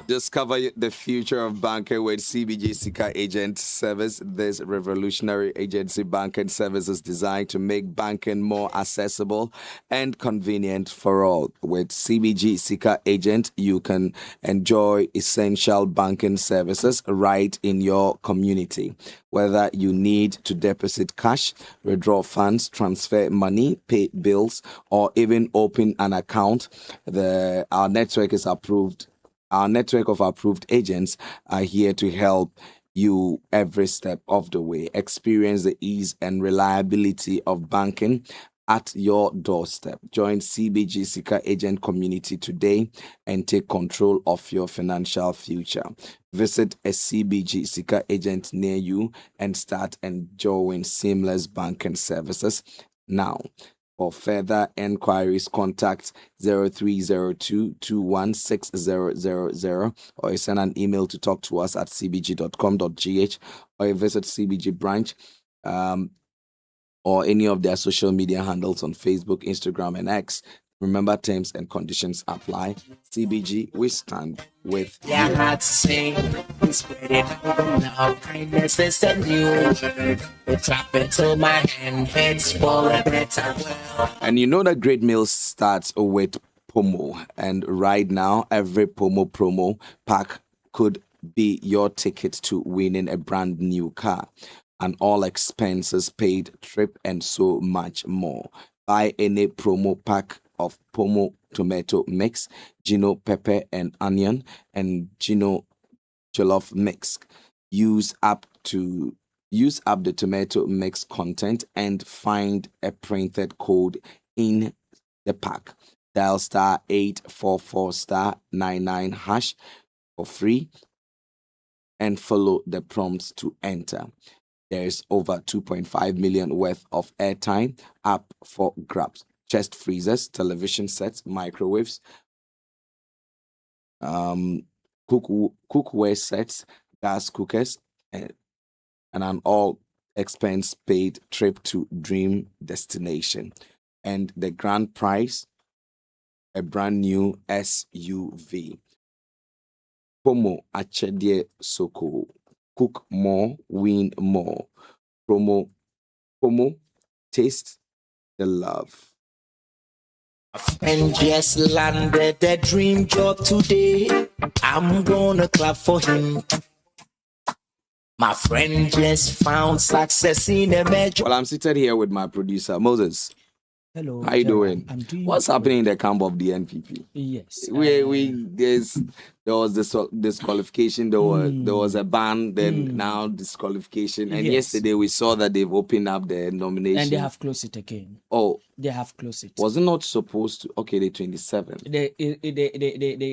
Discover the future of banking with CBG Sika Agent Service. This revolutionary agency banking service is designed to make banking more accessible and convenient for all. With CBG Sika Agent, you can enjoy essential banking services right in your community. Whether you need to deposit cash, withdraw funds, transfer money, pay bills, or even open an account, our network is approved. Our network of approved agents are here to help you every step of the way. Experience the ease and reliability of banking at your doorstep. Join CBG Sika Agent Community today and take control of your financial future. Visit a CBG Sika Agent near you and start enjoying seamless banking services now. For further enquiries, contact 0302-216-000 or you send an email to talk to us at cbg.com.gh or you visit CBG branch or any of their social media handles on Facebook, Instagram, and X. Remember, terms and conditions apply. CBG, we stand with you. Yeah, I'd sing, spread it now. Kindness is a new word. It's up into my hand, heads for a better world. And you know that great meals starts with Pomo. And right now, every Pomo promo pack could be your ticket to winning a brand new car. An all expenses paid trip and so much more. Buy any promo pack of Pomo tomato mix, Gino pepper and onion, and Gino jollof mix. Use up the tomato mix content and find a printed code in the pack. Dial star 844 star 99 hash for free and follow the prompts to enter. There is over 2.5 million worth of airtime up for grabs. Chest freezers, television sets, microwaves, cookware sets, gas cookers, and an all expense paid trip to dream destination. And the grand prize, a brand new SUV. Pomo Achedie Soko. Cook more, win more. Pomo, taste the love. And just landed a dream job today. I'm gonna clap for him. My friend just found success in a major. Well, I'm seated here with my producer, Moses. Hello. How you doing? I'm doing. What's happening in the camp of the NPP? Yes. There was this disqualification. There was a ban. Then now disqualification. And Yes. yesterday we saw that they've opened up the nomination. And they have closed it again. Oh, They have closed it. was it not supposed to? Okay, the 27th.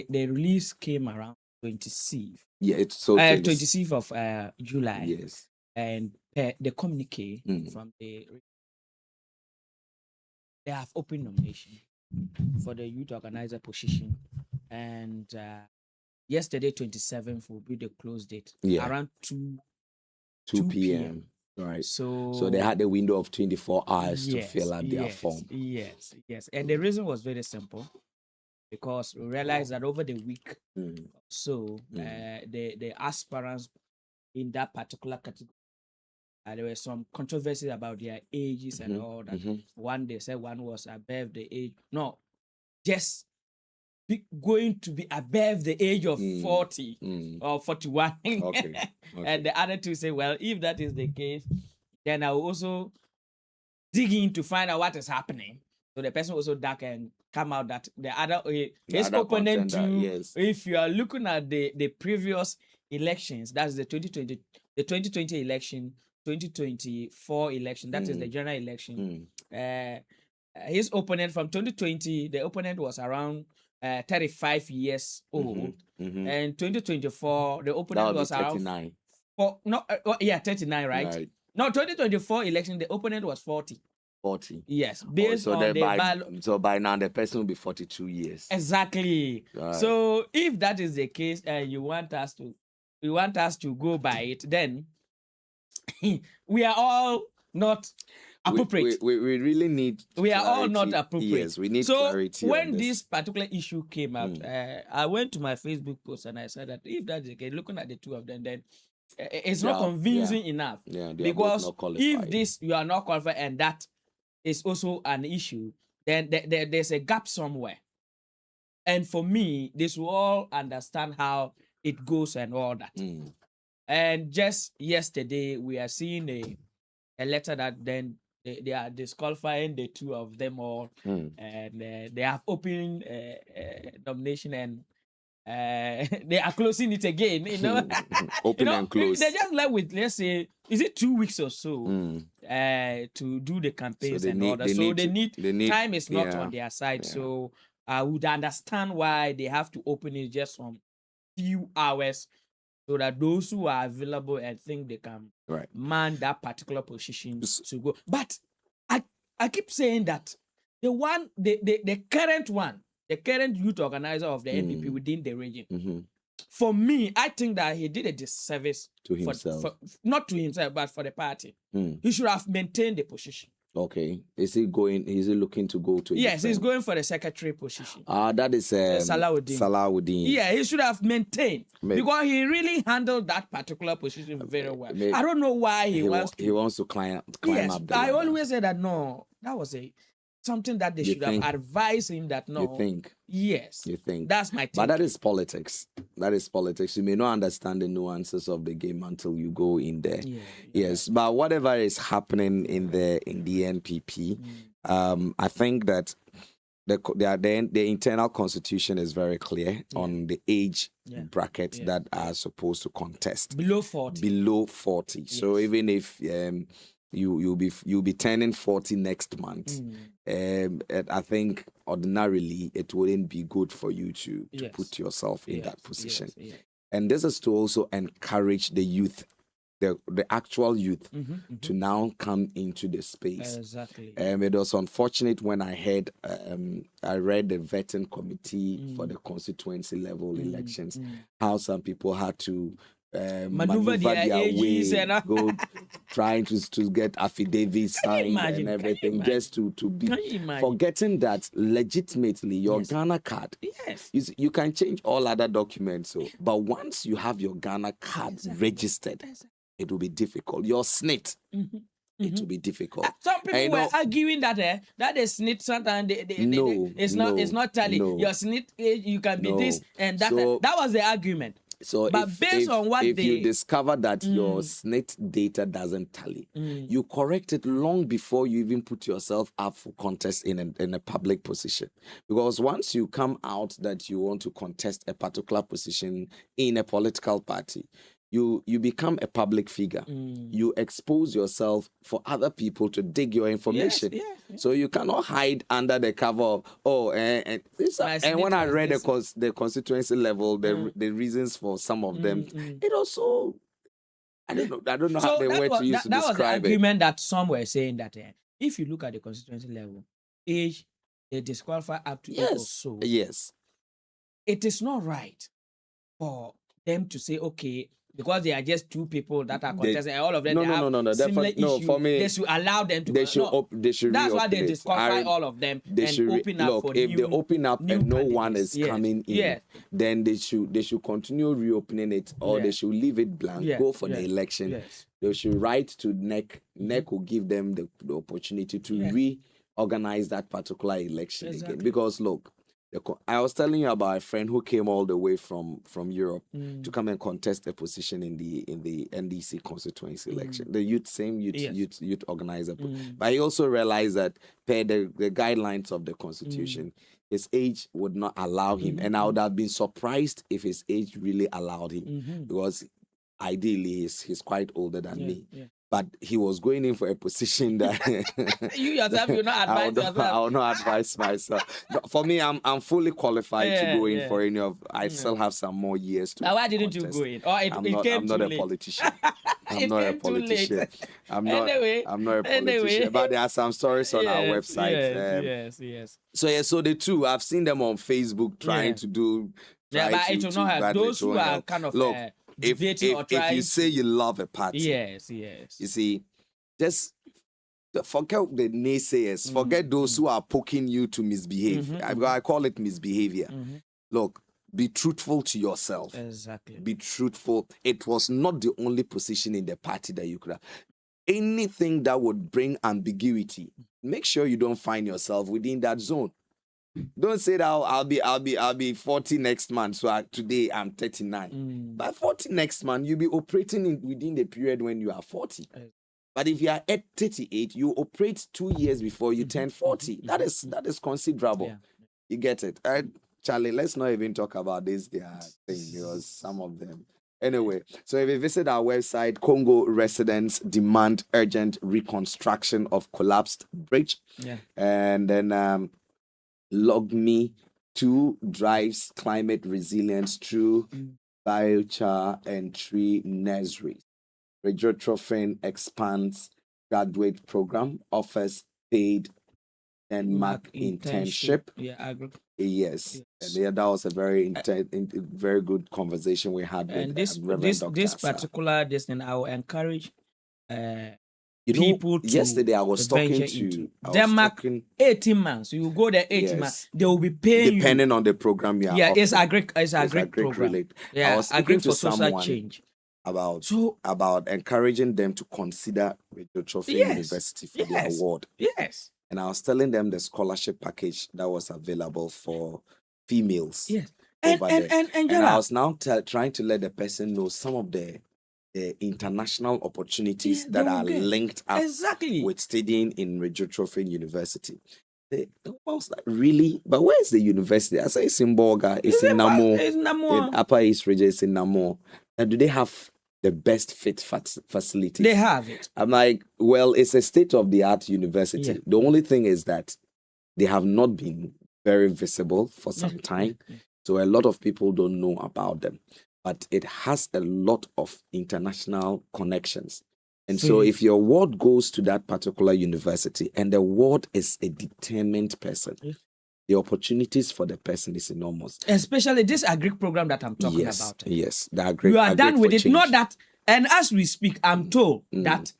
The release came around 26th. Yeah, it's so 26th of July. Yes. And the communique from they have open nomination for the youth organizer position. And yesterday, 27th, will be the close date. Yeah. Around 2 p.m. Right. So they had the window of 24 hours to yes, fill out their form. Yes. And the reason was very simple. Because we realized that over the week, the aspirants in that particular category, there were some controversies about their ages and all that. One, they said one was above the age. No, just going to be above the age of 40 or 41. Okay. And the other two say, well, if that is the case, then I will also dig in to find out what is happening. So the person also dark and come out that the other his opponent too. Yes. If you are looking at the previous elections, that's the 2020 election, 2024 election, that is the general election. His opponent from 2020, the opponent was around 35 years old. And 2024, the opponent was 39. around 39, right? No, 2024 election, the opponent was 40. 40. Yes, based on so by now the person will be 42 years. Exactly. Right. So if that is the case, and you want us to go by it, then we are all not appropriate. We really need. We are all not clarity. appropriate. Yes, we need so clarity. when on this particular issue came out, I went to my Facebook post and I said that if that's the case, looking at the two of them, then it's not convincing enough. Yeah, they are both because not qualified. if this you are not qualified and that is also an issue, then there's a gap somewhere. And for me, this will all understand how it goes and all that. And just yesterday, we are seeing a letter that then they are disqualifying the two of them all, and they have opened nomination and they are closing it again. Open and close. They just left with, let's say, is it 2 weeks or so to do the campaigns and all that. So they need time is not on their side. So I would understand why they have to open it just some few hours, so that those who are available and think they can man that particular position to go. But I keep saying that the current youth organizer of the NPP within the region, for me, I think that he did a disservice to himself. Not to himself, but for the party. He should have maintained the position. Okay. Is he looking to go to? Yes, he's going for the secretary position. That is Salahuddin. Yeah, he should have maintained, because he really handled that particular position very well. I don't know why he wants to climb up. I always say that no, that was something that they should have advised him that no. You think? Yes. You think? That's my take. But that is politics. You may not understand the nuances of the game until you go in there. Yes. But whatever is happening in the NPP, I think that the internal constitution is very clear on the age bracket that are supposed to contest. Below 40. Yes. So even if you'll be turning 40 next month. I think ordinarily it wouldn't be good for you to put yourself in that position. And this is to also encourage the youth, the actual youth, to now come into the space. Exactly. It was unfortunate when I read the vetting committee for the constituency level elections, how some people had to maneuver their way, go trying to get affidavits signed and everything, just to be forgetting that legitimately your Ghana card. Yes. You can change all other documents, but once you have your Ghana card registered, it will be difficult. Your SNIT. It will be difficult. Some people were arguing that the SNIT sometimes it's not tally. Your SNIT age, you can be this and that. So, that was the argument. So but based on what if you discover that your SNIT data doesn't tally, you correct it long before you even put yourself up for contest in a public position. Because once you come out that you want to contest a particular position in a political party, you become a public figure. You expose yourself for other people to dig your information. So you cannot hide under the cover of, and when I read the constituency level, the reasons for some of them, it also, I don't know how the word to use to describe it. That was the argument that some were saying that if you look at the constituency level, age, they disqualify up to 8 or so. Yes. It is not right for them to say, okay, because they are just two people that are contesting, and all of them similar issues, for me, they should allow them to. They should. That's why they disqualify all of them and open up for if they open up and no one is coming in, then they should continue reopening it, or they should leave it blank, go for the election. They should write to NEC. NEC will give them the opportunity to reorganize that particular election again. Because look, I was telling you about a friend who came all the way from Europe to come and contest a position in the NDC constituency election. The youth organizer. But he also realized that per the guidelines of the constitution, his age would not allow him. And I would have been surprised if his age really allowed him, because ideally he's quite older than me. But he was going in for a position that you yourself, you're not advise yourself. I will not advise myself. No, for me, I'm fully qualified to go in for any of. I still have some more years to. Now, why didn't you go in? Or I'm not a politician. I'm not a politician. I'm not a politician. But there are some stories on our website. Yes. So the two, I've seen them on Facebook trying to do. But it will not help. Those who are kind of. Look, if you say you love a party, yes, you see, just Forget the naysayers. Forget those who are poking you to misbehave. I call it misbehavior. Look, be truthful to yourself. Exactly. Be truthful. It was not the only position in the party that you could have. Anything that would bring ambiguity, make sure you don't find yourself within that zone. Don't say that I'll be 40 next month. So today I'm 39. By 40 next month, you'll be operating within the period when you are 40. But if you are at 38, you operate 2 years before you turn 40. That is considerable. Yeah. You get it. Charlie, let's not even talk about this thing because some of them. Anyway, so if you visit our website, Congo residents demand urgent reconstruction of collapsed bridge. Yeah. And then LogMe 2 drives climate resilience through biochar and tree nurseries. Radiotrophin expands graduate program, offers paid Denmark internship. Yeah, Yes. And yeah, that was a very very good conversation we had and with this particular thing, I will encourage you people know, to yesterday I was talking venture to into Denmark. 18 months, you go there 18 months, they will be paying depending you. on the program. Yeah, it's a great program. Related. Yeah, I was speaking to for social someone change. about encouraging them to consider Radiotrophin University for the award. Yes. And I was telling them the scholarship package that was available for females. Yes. And I was now trying to let the person know some of the international opportunities that are linked up with studying in Radiotrophin University. I was like, really? But where is the university? I say it's in Borga, it's in Namur. In Upper East Region, it's in Namur. And do they have the best fit facilities? They have it. I'm like, well, it's a state-of-the-art university. Yeah. The only thing is that they have not been very visible for some time. So a lot of people don't know about them. But it has a lot of international connections. And so if your ward goes to that particular university and the ward is a determined person, the opportunities for the person is enormous. Especially this agric program that I'm talking about. Yes, the agric. You are done with it. Change. Not that, and as we speak, I'm told that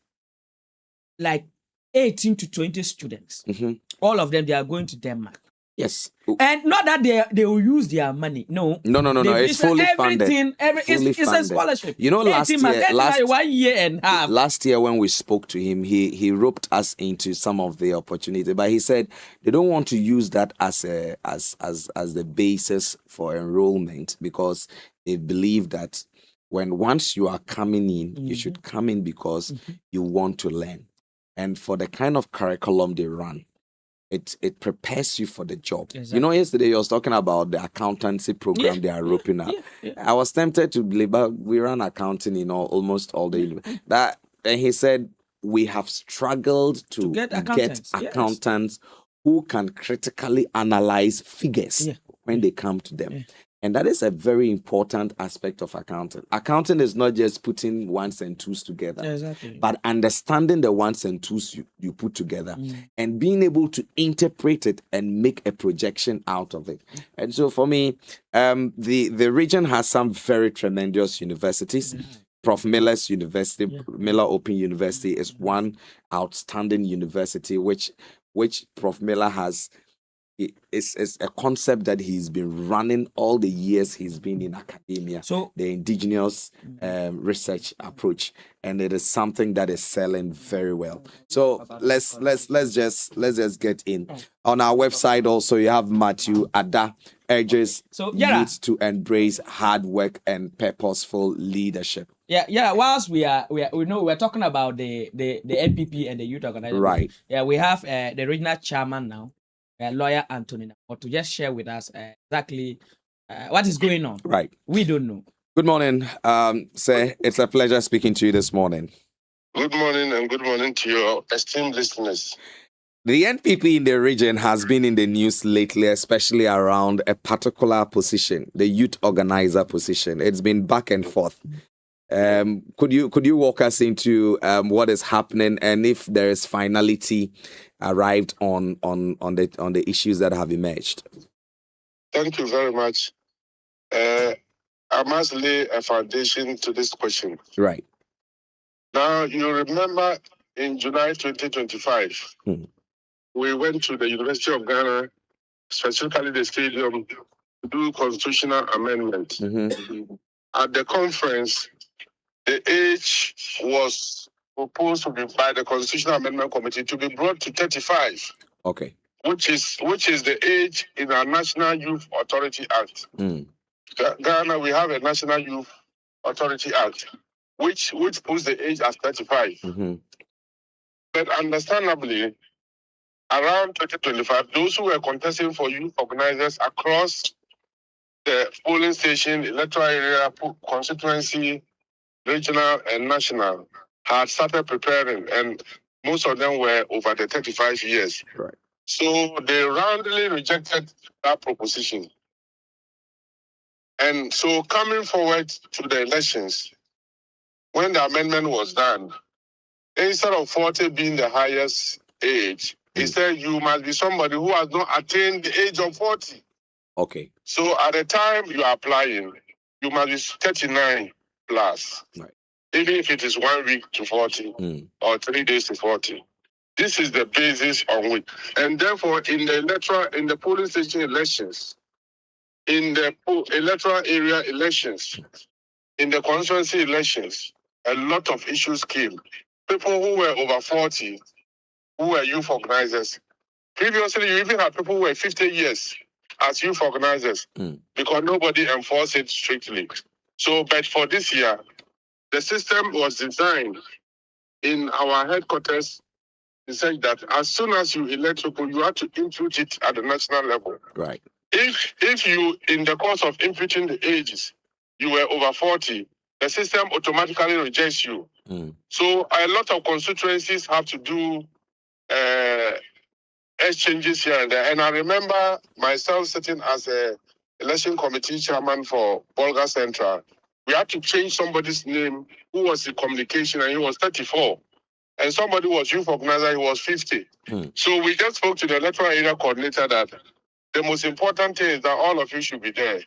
like 18 to 20 students, all of them, they are going to Denmark. Yes. And not that they will use their money. No. It's fully funded. It's a scholarship. You know, last year, 1 year and a half. Last year when we spoke to him, he roped us into some of the opportunity, but he said they don't want to use that as the basis for enrollment because they believe that once you are coming in, you should come in because you want to learn. And for the kind of curriculum they run, it prepares you for the job. Exactly. You know, yesterday I was talking about the accountancy program they are roping up. I was tempted to believe, but we run accounting in almost all the that. And he said we have struggled to get accountants who can critically analyze figures when they come to them. And that is a very important aspect of accounting. Accounting is not just putting ones and twos together, but understanding the ones and twos you put together and being able to interpret it and make a projection out of it. And so for me, the region has some very tremendous universities. Prof. Miller's University, Miller Open University is one outstanding university, which Prof. Miller has. It's a concept that he's been running all the years he's been in academia. So the indigenous research approach, and it is something that is selling very well. So let's just get in. On our website also you have Matthew Ada urges youth to embrace hard work and purposeful leadership. Whilst we're talking about the NPP and the youth organization. Right. Yeah, we have the regional chairman now. Lawyer Anthony, or to just share with us exactly what is going on. Right. We don't know. Good morning, sir. It's a pleasure speaking to you this morning. Good morning and good morning to your esteemed listeners. The NPP in the region has been in the news lately, especially around a particular position, the youth organizer position. It's been back and forth. Could you walk us into what is happening and if there is finality arrived on the issues that have emerged? Thank you very much. I must lay a foundation to this question. Right. Now, you remember in July 2025, we went to the University of Ghana, specifically the stadium, to do constitutional amendment. At the conference, the age was proposed to be by the Constitutional Amendment Committee to be brought to 35. Okay. Which is the age in our National Youth Authority Act. Ghana, we have a National Youth Authority Act, which puts the age at 35. But understandably, around 2025, those who were contesting for youth organizers across the polling station, electoral area, constituency, regional and national, had started preparing, and most of them were over the 35 years. Right. So they roundly rejected that proposition. And so coming forward to the elections, when the amendment was done, instead of 40 being the highest age, he said you must be somebody who has not attained the age of 40. Okay. So at the time you are applying, you must be 39 plus. Right. Even if it is 1 week to 40 or 3 days to 40. This is the basis on which, and therefore, in the polling station elections, in the electoral area elections, in the constituency elections, a lot of issues came. People who were over 40, who were youth organizers. Previously, you even had people who were 50 years as youth organizers because nobody enforced it strictly. So, but for this year, the system was designed in our headquarters. He said that as soon as you elect people, you have to impute it at the national level. Right. If you, in the course of imputing the ages, you were over 40, the system automatically rejects you. So a lot of constituencies have to do exchanges here and there. And I remember myself sitting as a election committee chairman for Bolga Central. We had to change somebody's name who was in communication, and he was 34. And somebody was youth organizer, he was 50. So we just spoke to the electoral area coordinator that the most important thing is that all of you should be there.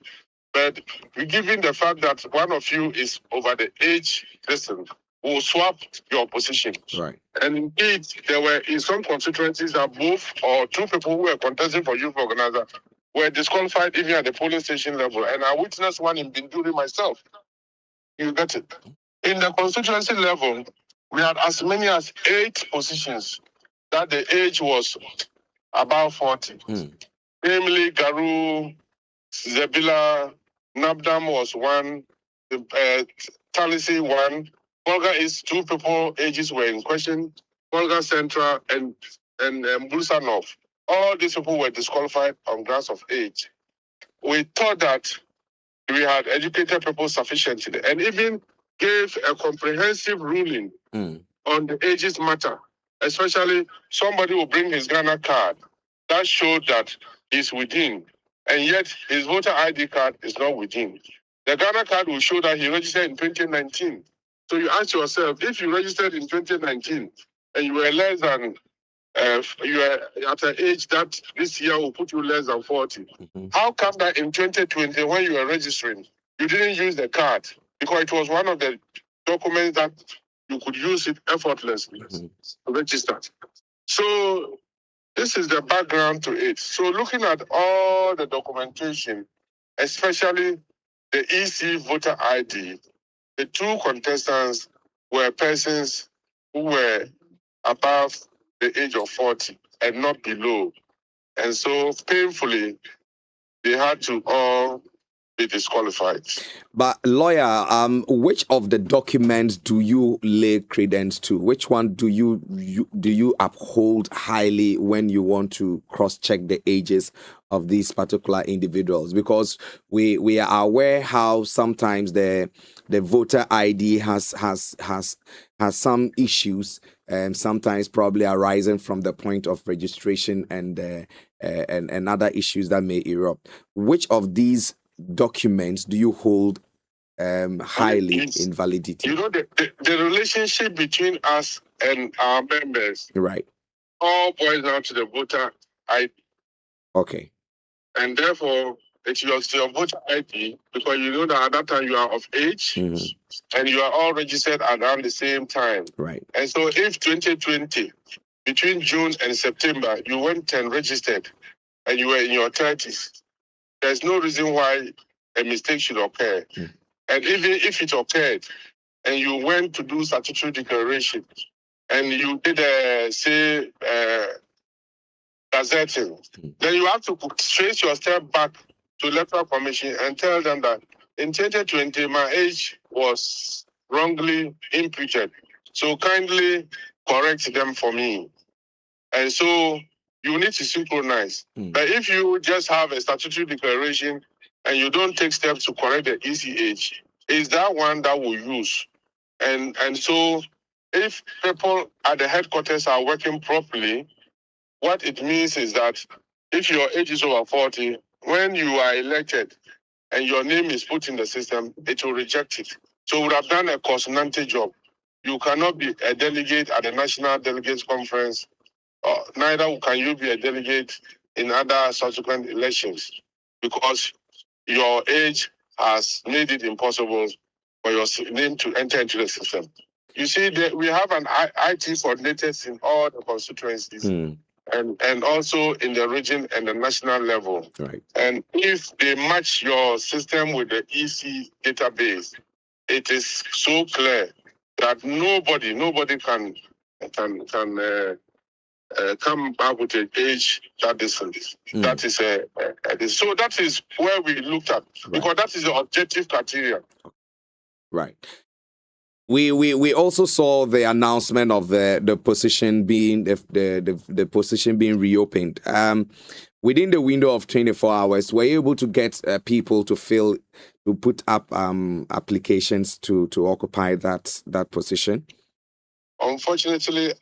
But given the fact that one of you is over the age, listen, we'll swap your position. Right. And indeed, there were in some constituencies that both or two people who were contesting for youth organizer were disqualified even at the polling station level. And I witnessed one in Binduri myself. You get it? In the constituency level, we had as many as 8 positions that the age was about 40. Namely, Garu, Zebila, Nabdam was 1, Talisi 1. Bolga is 2 people, ages were in question. Bolga Central and Bulsanov. All these people were disqualified on grounds of age. We thought that we had educated people sufficiently and even gave a comprehensive ruling on the ages matter. Especially somebody will bring his Ghana card that showed that he's within, and yet his voter ID card is not within. The Ghana card will show that he registered in 2019. So you ask yourself, if you registered in 2019 and you were less than, you were at an age that this year will put you less than 40, how come that in 2020 when you were registering, you didn't use the card? Because it was one of the documents that you could use it effortlessly to register. So this is the background to it. So looking at all the documentation, especially the EC voter ID, the 2 contestants were persons who were above the age of 40 and not below. And so painfully, they had to all be disqualified. But lawyer, which of the documents do you lay credence to? Which one do you uphold highly when you want to cross-check the ages of these particular individuals? Because we are aware how sometimes the voter ID has some issues, and sometimes probably arising from the point of registration and other issues that may erupt. Which of these documents do you hold highly in validity? You know, the relationship between us and our members, Right. all boils down to the voter ID. Okay. And therefore, It's your voter ID, because you know that at that time you are of age and you are all registered around the same time. Right. And so if 2020, between June and September, you went and registered and you were in your 30s, there's no reason why a mistake should occur. And even if it occurred and you went to do statutory declaration and you did gazetting, then you have to trace your step back to Electoral Commission and tell them that in 2020 my age was wrongly imputed. So kindly correct them for me. And so you need to synchronize. But if you just have a statutory declaration and you don't take steps to correct the ECH, is that one that will use? And so if people at the headquarters are working properly, what it means is that if your age is over 40, when you are elected and your name is put in the system, it will reject it. So we would have done a consonante job. You cannot be a delegate at the National Delegates Conference, neither can you be a delegate in other subsequent elections, because your age has made it impossible for your name to enter into the system. You see, we have an IT coordinators in all the constituencies. And also in the region and the national level. Right. And if they match your system with the EC database, it is so clear that nobody can come up with an age that different. That is so that is where we looked at, because that is the objective criteria. Right. We also saw the announcement of the position being the position being reopened. Within the window of 24 hours, were you able to get people to put up applications to occupy that position? Unfortunately,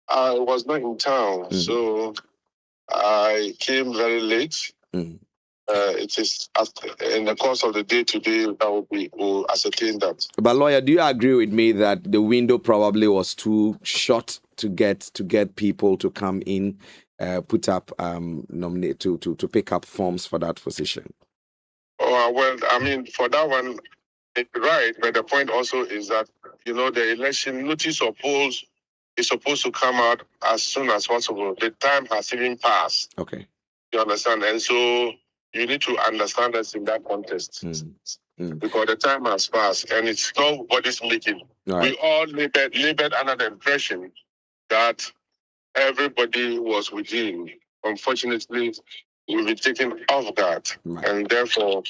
I was not in town, so I came very late. It is in the course of the day today that will ascertain that. But lawyer, do you agree with me that the window probably was too short to get people to come in, put up nominate to pick up forms for that position? Oh well, I mean, for that one, it's right. But the point also is that the election notice of polls is supposed to come out as soon as possible. The time has even passed. Okay. You understand, and so you need to understand us in that context. Because the time has passed and it's nobody's making. Right. We all labored under the impression that everybody was within. Unfortunately, we've been taken off guard. Right. And therefore,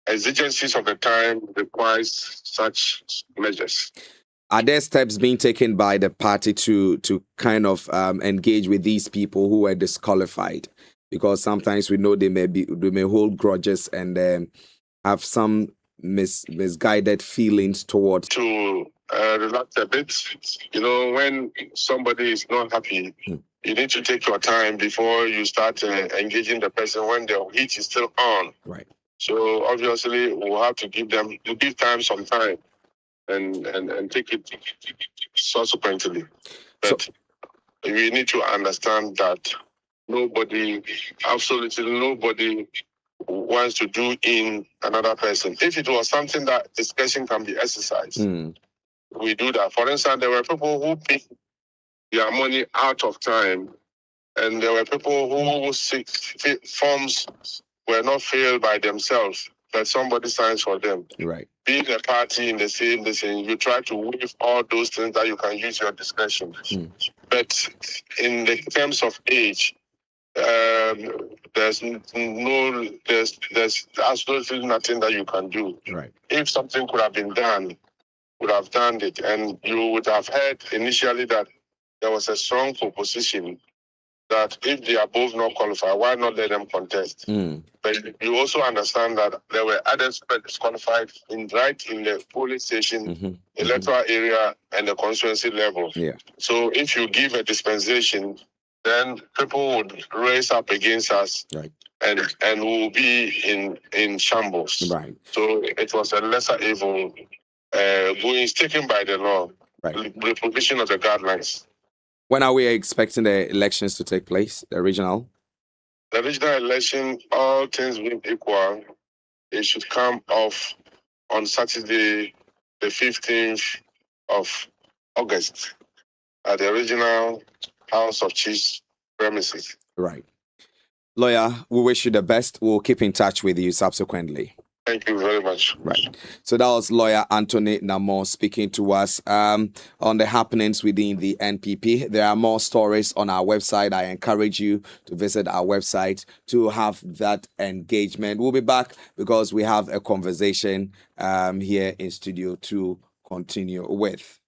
exigencies of the time requires such measures. Are there steps being taken by the party to kind of engage with these people who were disqualified? Because sometimes we know they may hold grudges and have some misguided feelings towards. To relax a bit, when somebody is not happy, you need to take your time before you start engaging the person when the heat is still on. Right. So obviously we'll have to give time some time and take it subsequently. But we need to understand that absolutely nobody wants to do in another person. If it was something that discretion can be exercised, we do that. For instance, there were people who paid their money out of time, and there were people who forms were not filled by themselves, that somebody signs for them. Right. Being a party in the same listen, you try to waive all those things that you can use your discretion. But in the terms of age, there's absolutely nothing that you can do. Right. If something could have been done, would have done it, and you would have heard initially that there was a strong proposition that if they are both not qualified, why not let them contest? But you also understand that there were others disqualified right in the polling station, electoral area, and the constituency level. Yeah. So if you give a dispensation, then people would raise up against us, right, and will be in shambles. Right. So it was a lesser evil going taken by the law, right, the provision of the guidelines. When are we expecting the elections to take place, the regional? The regional election, all things being equal, it should come off on Saturday, the 15th of August, at the original House of Chiefs premises. Right. Lawyer, we wish you the best. We'll keep in touch with you subsequently. Thank you very much. Right. So that was lawyer Anthony Namo speaking to us on the happenings within the NPP. There are more stories on our website. I encourage you to visit our website to have that engagement. We'll be back because we have a conversation here in studio to continue with.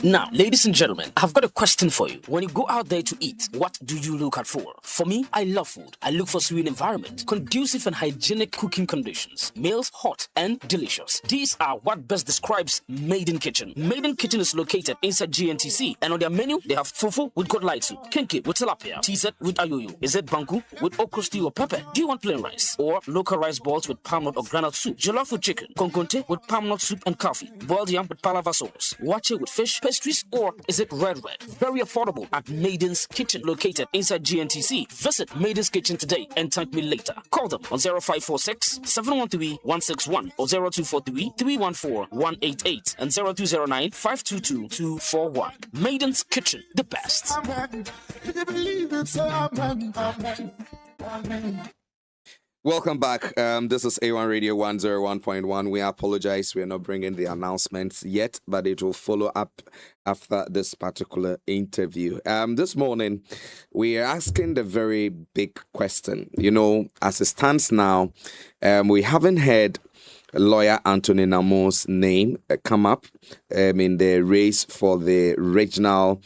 Now, ladies and gentlemen, I've got a question for you. When you go out there to eat, what do you look out for? For me, I love food. I look for serene environment, conducive and hygienic cooking conditions, meals hot and delicious. These are what best describes Maiden Kitchen. Maiden Kitchen is located inside GNTC, and on their menu, they have fufu with goat light soup, kenke with tilapia, t-set with ayoyo, izet banku with okra stew or pepper. Do you want plain rice or local rice balls with palm nut or granite soup, jollof with chicken, konkonte with palm nut soup and coffee, boiled yam with palava sauce, wache with fish, pastries, or is it red? Very affordable at Maiden's Kitchen, located inside GNTC. Visit Maiden's Kitchen today and thank me later. Call them on 0546 713 161 or 0243 314 188 and 0209 522 241. Maiden's Kitchen, the best. Welcome back. This is A1 Radio 101.1. We apologize. We are not bringing the announcements yet, but it will follow up after this particular interview. This morning, we are asking the very big question. You know, as it stands now, we haven't heard lawyer Anthony Namo's name come up in the race for the regional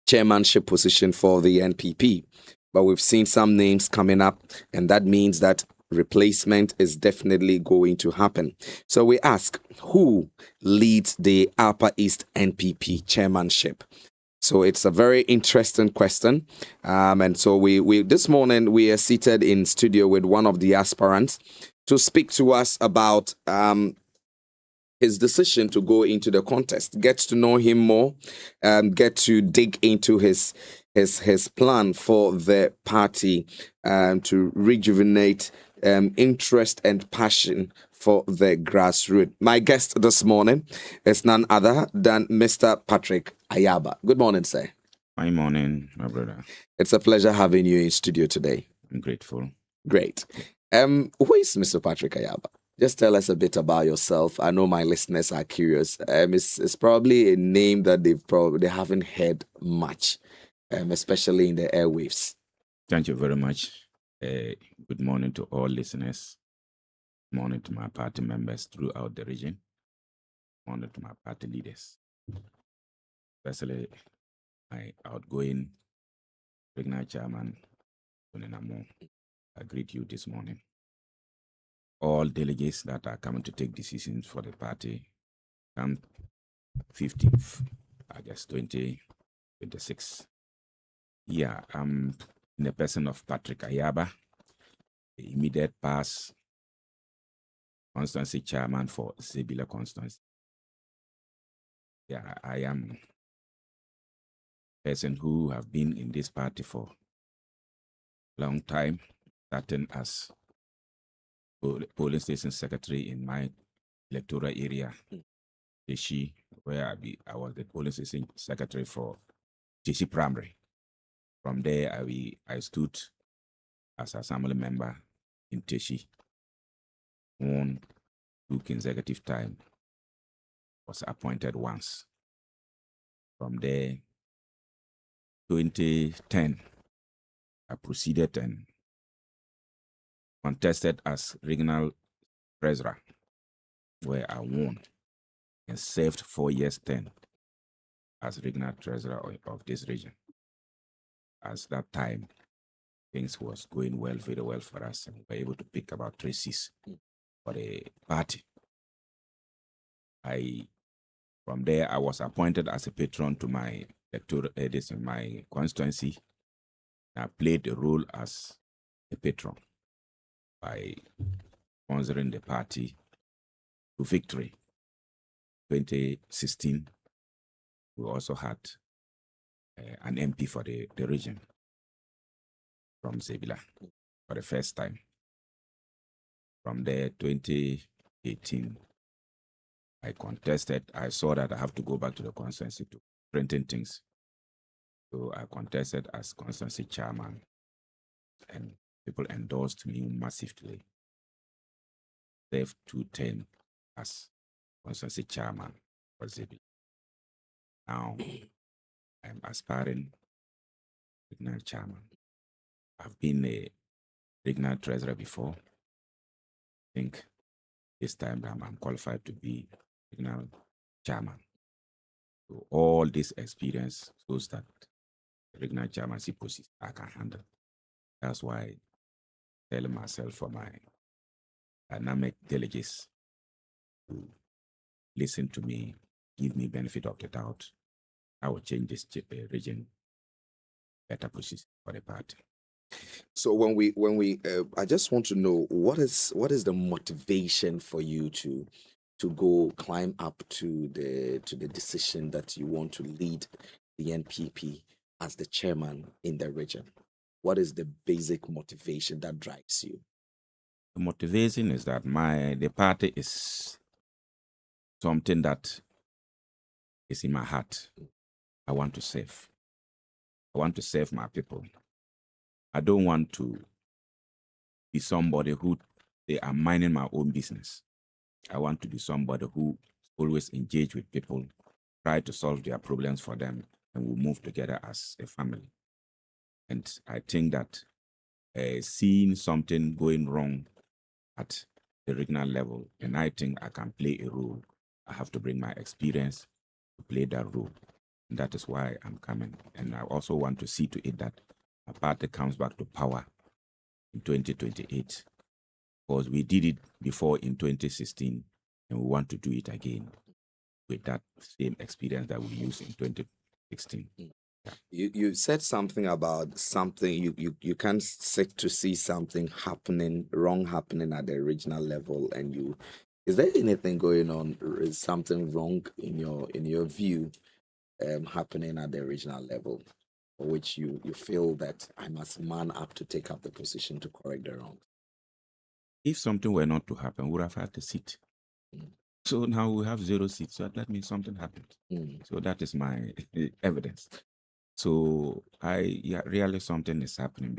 chairmanship position for the NPP. But we've seen some names coming up, and that means that replacement is definitely going to happen. So we ask, who leads the Upper East NPP chairmanship? So it's a very interesting question. And so we this morning, we are seated in studio with one of the aspirants to speak to us about his decision to go into the contest, get to know him more, get to dig into his plan for the party, to rejuvenate interest and passion for the grassroots. My guest this morning is none other than Mr. Patrick Ayaba. Good morning, sir. Good morning, my brother. It's a pleasure having you in studio today. I'm grateful. Great. Who is Mr. Patrick Ayaba? Just tell us a bit about yourself. I know my listeners are curious. It's probably a name that they haven't heard much, especially in the airwaves. Thank you very much. Good morning to all listeners. Good morning to my party members throughout the region. Good morning to my party leaders, especially my outgoing regional chairman, Tony Namo. I greet you this morning. All delegates that are coming to take decisions for the party come 15th August 2026. Yeah, I'm in the person of Patrick Ayaba, the immediate past constituency chairman for Zebila constituency. Yeah, I am a person who have been in this party for a long time, starting as polling station secretary in my electoral area, Teshi, where I was the polling station secretary for Teshi Primary. From there, I stood as assembly member in Teshi. Won 2 consecutive times. Was appointed once. From there, 2010, I proceeded and contested as regional treasurer, where I won and served 4 years 10 as regional treasurer of this region. As that time, things was going well, very well for us, and we were able to pick about 3 seats for the party. From there, I was appointed as a patron to my electoral in my constituency. I played the role as a patron by sponsoring the party to victory. 2016, we also had an MP for the region from Zebila for the first time. From there, 2018, I contested. I saw that I have to go back to the constituency to strengthen things. So I contested as constituency chairman, and people endorsed me massively. Served 2 terms as constituency chairman for Zebila. Now I'm aspiring regional chairman. I've been a regional treasurer before. I think this time I'm qualified to be regional chairman. So all this experience shows that the regional chairmanship position I can handle. That's why I tell myself for my dynamic delegates to listen to me, give me benefit of the doubt. I will change this region better position for the party. So when we I just want to know what is the motivation for you to go climb up to the decision that you want to lead the NPP as the chairman in the region? What is the basic motivation that drives you? The motivation is that the party is something that is in my heart. I want to serve. I want to serve my people. I don't want to be somebody who they are minding my own business. I want to be somebody who always engage with people, try to solve their problems for them, and we move together as a family. And I think that seeing something going wrong at the regional level, and I think I can play a role. I have to bring my experience to play that role. And that is why I'm coming. And I also want to see to it that my party comes back to power in 2028. Because we did it before in 2016, and we want to do it again with that same experience that we used in 2016. You said something about something you can't sit to see something wrong happening at the regional level, and is there anything going on? Is something wrong in your view happening at the regional level, for which you feel that I must man up to take up the position to correct the wrong? If something were not to happen, we would have had a seat. So now we have 0 seats. So that means something happened. So that is my evidence. So really something is happening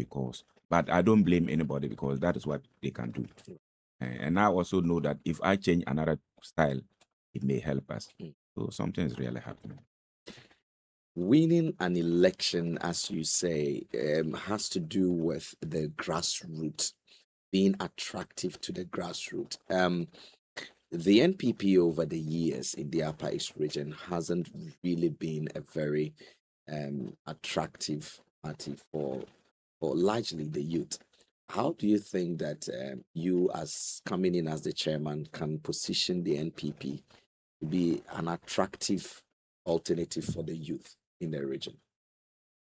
but I don't blame anybody because that is what they can do. And I also know that if I change another style, it may help us. So something is really happening. Winning an election, as you say, has to do with the grassroots, being attractive to the grassroots. The NPP over the years in the Upper East region hasn't really been a very attractive party for largely the youth. How do you think that you, as coming in as the chairman, can position the NPP to be an attractive alternative for the youth in the region?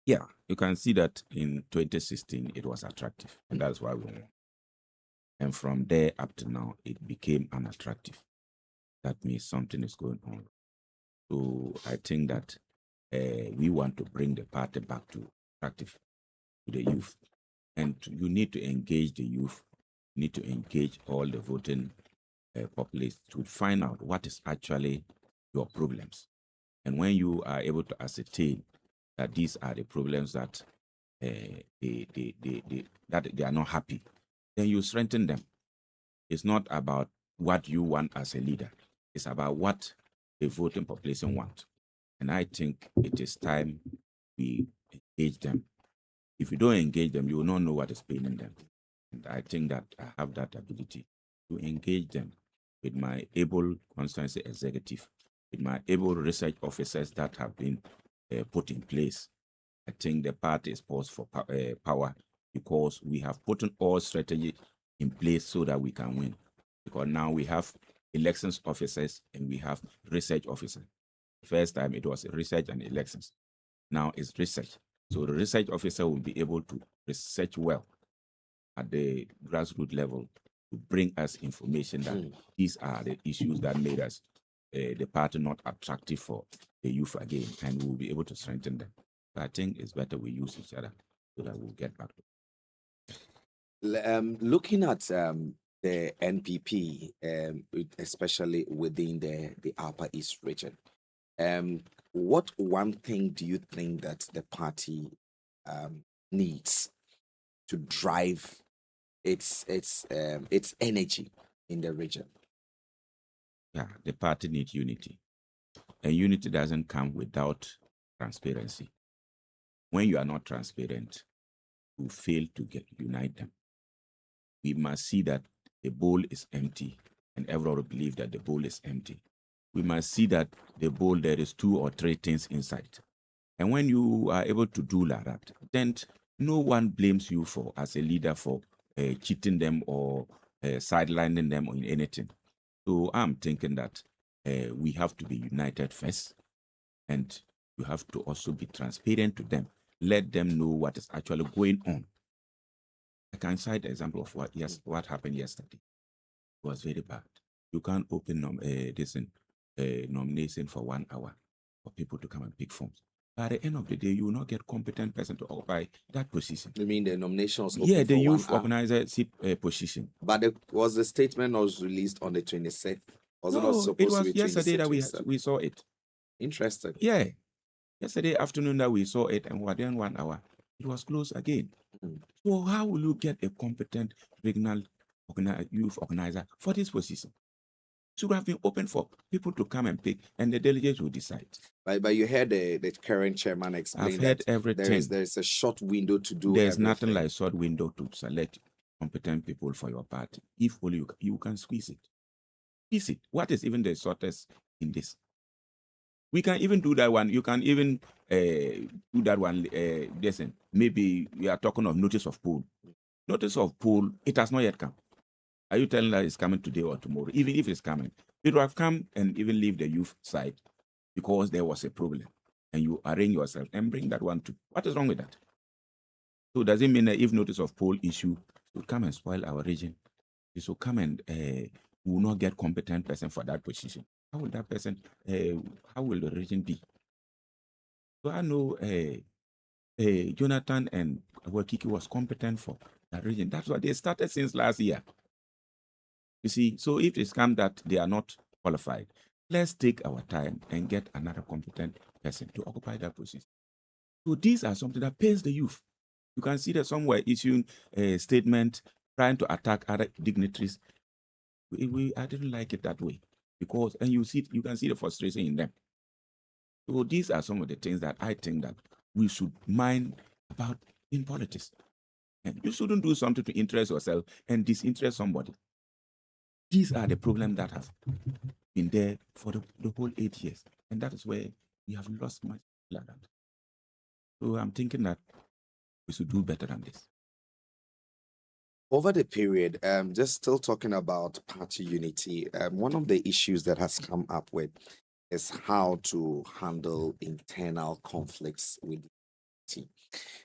Yeah, you can see that in 2016 it was attractive, and that's why we won. And from there up to now, it became unattractive. That means something is going on. So I think that we want to bring the party back to attractive to the youth. And you need to engage the youth, you need to engage all the voting populace to find out what is actually your problems. And when you are able to ascertain that these are the problems that that they are not happy, then you strengthen them. It's not about what you want as a leader. It's about what the voting population wants. And I think it is time we engage them. If you don't engage them, you will not know what is paining them. And I think that I have that ability to engage them with my able constituency executive, with my able research officers that have been put in place. I think the party is poised for power because we have put all strategy in place so that we can win. Because now we have elections officers and we have research officers. First time it was research and elections. Now it's research. So the research officer will be able to research well at the grassroots level to bring us information that these are the issues that made us the party not attractive for the youth again, and we'll be able to strengthen them. I think it's better we use each other so that we'll get back to. Looking at the NPP, especially within the Upper East region, what one thing do you think that the party needs to drive its energy in the region? Yeah, the party needs unity, and unity doesn't come without transparency. When you are not transparent, you fail to unite them. We must see that the bowl is empty, and everyone will believe that the bowl is empty. We must see that the bowl, there is 2 or 3 things inside. And when you are able to do like that, then no one blames you for, as a leader, for cheating them or sidelining them or in anything. So I'm thinking that we have to be united first, and you have to also be transparent to them. Let them know what is actually going on. I can cite an example of what happened yesterday. It was very bad. You can't open nomination for 1 hour for people to come and pick forms. By the end of the day, you will not get competent person to occupy that position. You mean the nominations? Yeah, the for youth 1 hour? organizership position. But was the statement was released on the 26th? Was it not No, supposed it was to be yesterday that 26th? we saw it. Interesting. Yeah, yesterday afternoon that we saw it, and within 1 hour, it was closed again. So how will you get a competent regional youth organizer for this position? It should have been open for people to come and pick, and the delegates will decide. But you heard the current chairman explain I've heard that everything. there is a short window to do. There's nothing everything. like short window to select competent people for your party. If only you can squeeze it. Squeeze it. What is even the shortest in this? We can even do that one. You can even do that one. Listen, maybe we are talking of notice of poll. Notice of poll, it has not yet come. Are you telling that it's coming today or tomorrow? Even if it's coming, it will have come and even leave the youth side because there was a problem. And you arrange yourself and bring that one to. What is wrong with that? So does it mean that if notice of poll issue will come and spoil our region, it will come and we will not get competent person for that position? How will that person, how will the region be? So I know Jonathan and Wakiki was competent for that region. That's why they started since last year. You see, so if it's come that they are not qualified, let's take our time and get another competent person to occupy that position. So these are something that pains the youth. You can see that somewhere issuing a statement trying to attack other dignitaries. I didn't like it that way because, and you can see the frustration in them. So these are some of the things that I think that we should mind about in politics. And you shouldn't do something to interest yourself and disinterest somebody. These are the problems that have been there for the whole 8 years. And that is where we have lost much like that. So I'm thinking that we should do better than this. Over the period, just still talking about party unity, one of the issues that has come up with is how to handle internal conflicts with the team.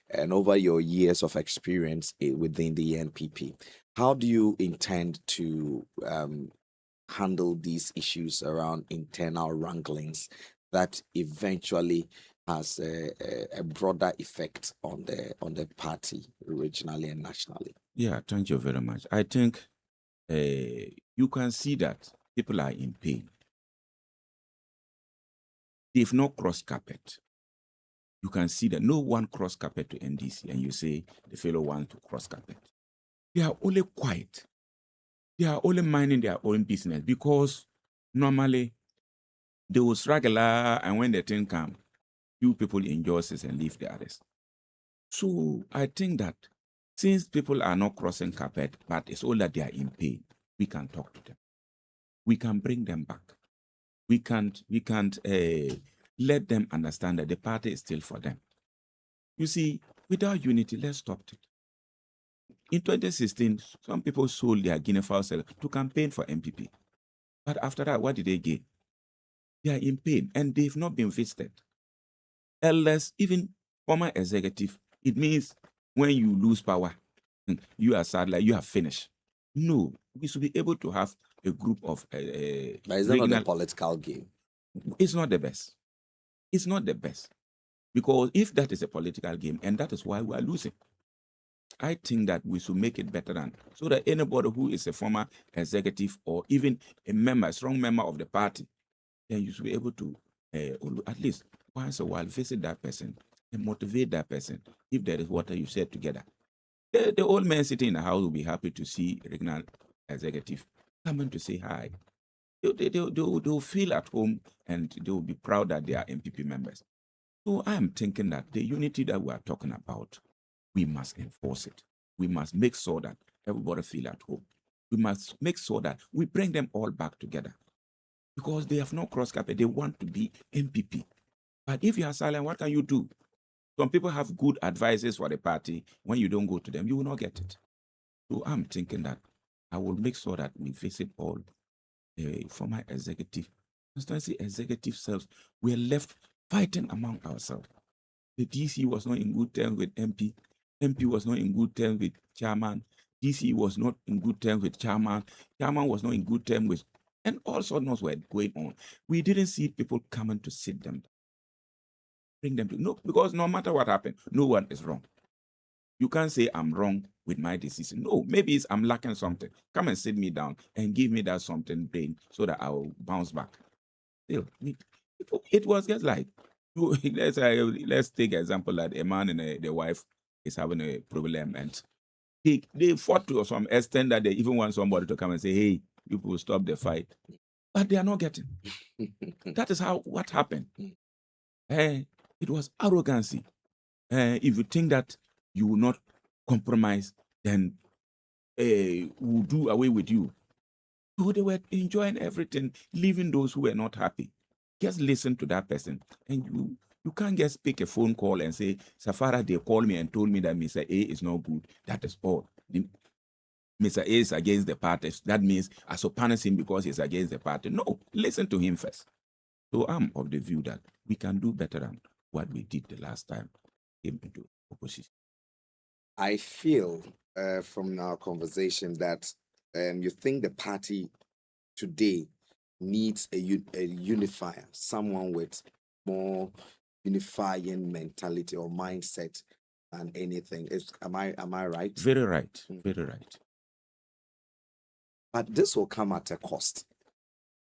And over your years of experience within the NPP, how do you intend to handle these issues around internal wranglings that eventually has a broader effect on the party regionally and nationally? Yeah, thank you very much. I think you can see that people are in pain. They've not crossed carpet. You can see that no one crossed carpet to NDC, and you say the fellow wants to cross carpet. They are only quiet. They are only minding their own business because normally they will struggle, and when the thing comes, few people enjoy it and leave the others. So I think that since people are not crossing carpet, but it's all that they are in pain, we can talk to them. We can bring them back. We can't let them understand that the party is still for them. You see, without unity, let's stop it. In 2016, some people sold their Guinea fowl to campaign for MPP. But after that, what did they gain? They are in pain and they've not been visited. Elders, even former executive, it means when you lose power, you are sad, like you have finished. No, we should be able to have a group of But it's not a regional. political game. It's not the best. It's not the best. Because if that is a political game, and that is why we are losing, I think that we should make it better than so that anybody who is a former executive or even a member, a strong member of the party, then you should be able to at least once a while visit that person and motivate that person. If there is water, you share together. The old man sitting in the house will be happy to see a regional executive coming to say hi. They'll feel at home and they'll be proud that they are MPP members. So I am thinking that the unity that we are talking about, we must enforce it. We must make sure that everybody feel at home. We must make sure that we bring them all back together because they have no cross carpet. They want to be MPP. But if you are silent, what can you do? Some people have good advices for the party. When you don't go to them, you will not get it. So I'm thinking that I will make sure that we visit all former executive, constituency executive selves. We are left fighting among ourselves. The DC was not in good terms with MP. MP was not in good terms with chairman. DC was not in good terms with chairman. Chairman was not in good terms with, and all sorts were going on. We didn't see people coming to sit them, bring them to, no, because no matter what happened, no one is wrong. You can't say I'm wrong with my decision. No, maybe it's I'm lacking something. Come and sit me down and give me that something brain so that I will bounce back. Still, it was just like, let's take an example that a man and the wife is having a problem and they fought to some extent that they even want somebody to come and say, hey, you will stop the fight. But they are not getting. That is what happened. It was arrogancy. If you think that you will not compromise, then we'll do away with you. So they were enjoying everything, leaving those who were not happy. Just listen to that person. And you can't just pick a phone call and say, Safara, they called me and told me that Mr. A is not good. That is all. Mr. A is against the party. That means I should punish him because he's against the party. No, listen to him first. So I'm of the view that we can do better than what we did the last time we came into opposition. I feel from our conversation that you think the party today needs a unifier, someone with more unifying mentality or mindset than anything. Am I right? Very right. Very right. But this will come at a cost.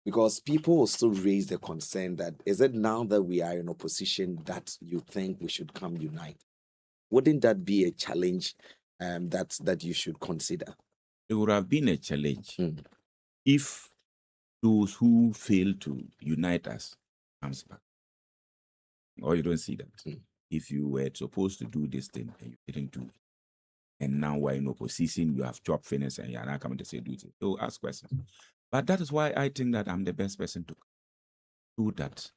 Because people will still raise the concern that is it now that we are in opposition that you think we should come unite? Wouldn't that be a challenge that you should consider? It would have been a challenge if those who fail to unite us comes back. Or you don't see that. If you were supposed to do this thing and you didn't do it, and now we're in opposition, you have chopped finish and you're not coming to say do it. So ask questions. But that is why I think that I'm the best person to do that.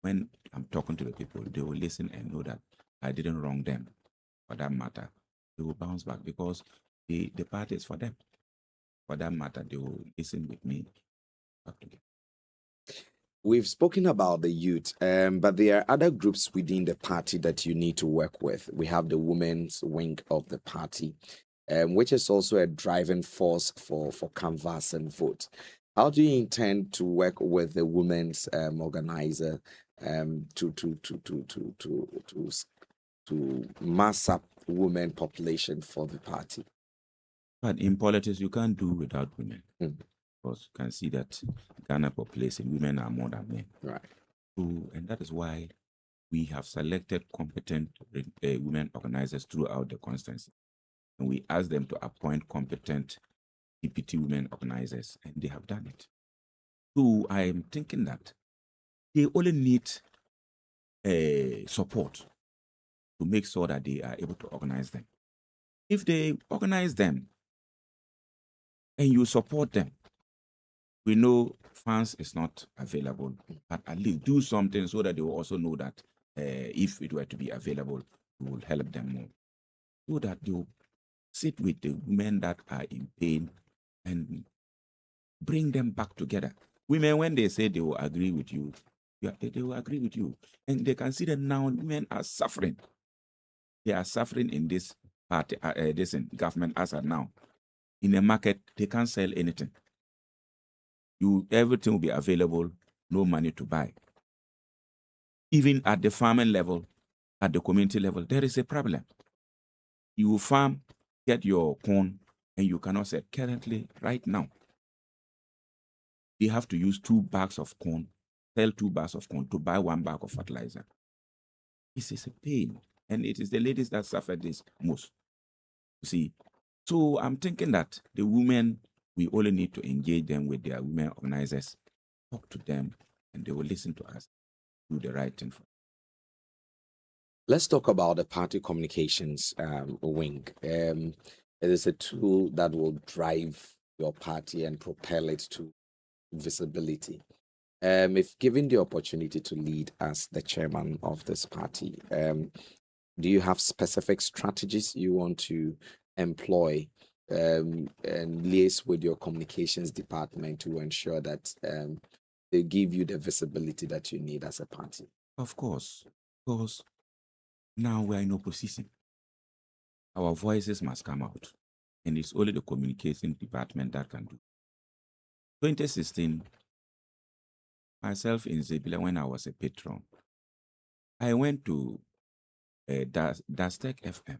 When I'm talking to the people, they will listen and know that I didn't wrong them. For that matter, they will bounce back because the party is for them. For that matter, they will listen with me. We've spoken about the youth, but there are other groups within the party that you need to work with. We have the women's wing of the party, which is also a driving force for canvass and vote. How do you intend to work with the women's organizer to mass up women population for the party? But in politics, you can't do without women. Because you can see that Ghana population, women are more than men. Right. So, and that is why we have selected competent women organizers throughout the constituency. And we ask them to appoint competent DPT women organizers, and they have done it. So I am thinking that they only need support to make sure that they are able to organize them. If they organize them and you support them, we know funds is not available, but at least do something so that they will also know that if it were to be available, we will help them more. So that they will sit with the women that are in pain and bring them back together. Women, when they say they will agree with you, they will agree with you. And they can see that now women are suffering. They are suffering in this party, this government as of now. In the market, they can't sell anything. everything will be available, no money to buy. Even at the farming level, at the community level, there is a problem. You farm, get your corn, and you cannot sell. Currently, right now, they have to use 2 bags of corn, sell 2 bags of corn to buy 1 bag of fertilizer. This is a pain, and it is the ladies that suffer this most. You see, so I'm thinking that the women, we only need to engage them with their women organizers, talk to them, and they will listen to us, do the right thing for. Let's talk about the party communications wing. It is a tool that will drive your party and propel it to visibility. If given the opportunity to lead as the chairman of this party, do you have specific strategies you want to employ and liaise with your communications department to ensure that they give you the visibility that you need as a party? Of course, because now we are in opposition. Our voices must come out, and it's only the communication department that can do. 2016, myself in Zebila, when I was a patron, I went to Dastek FM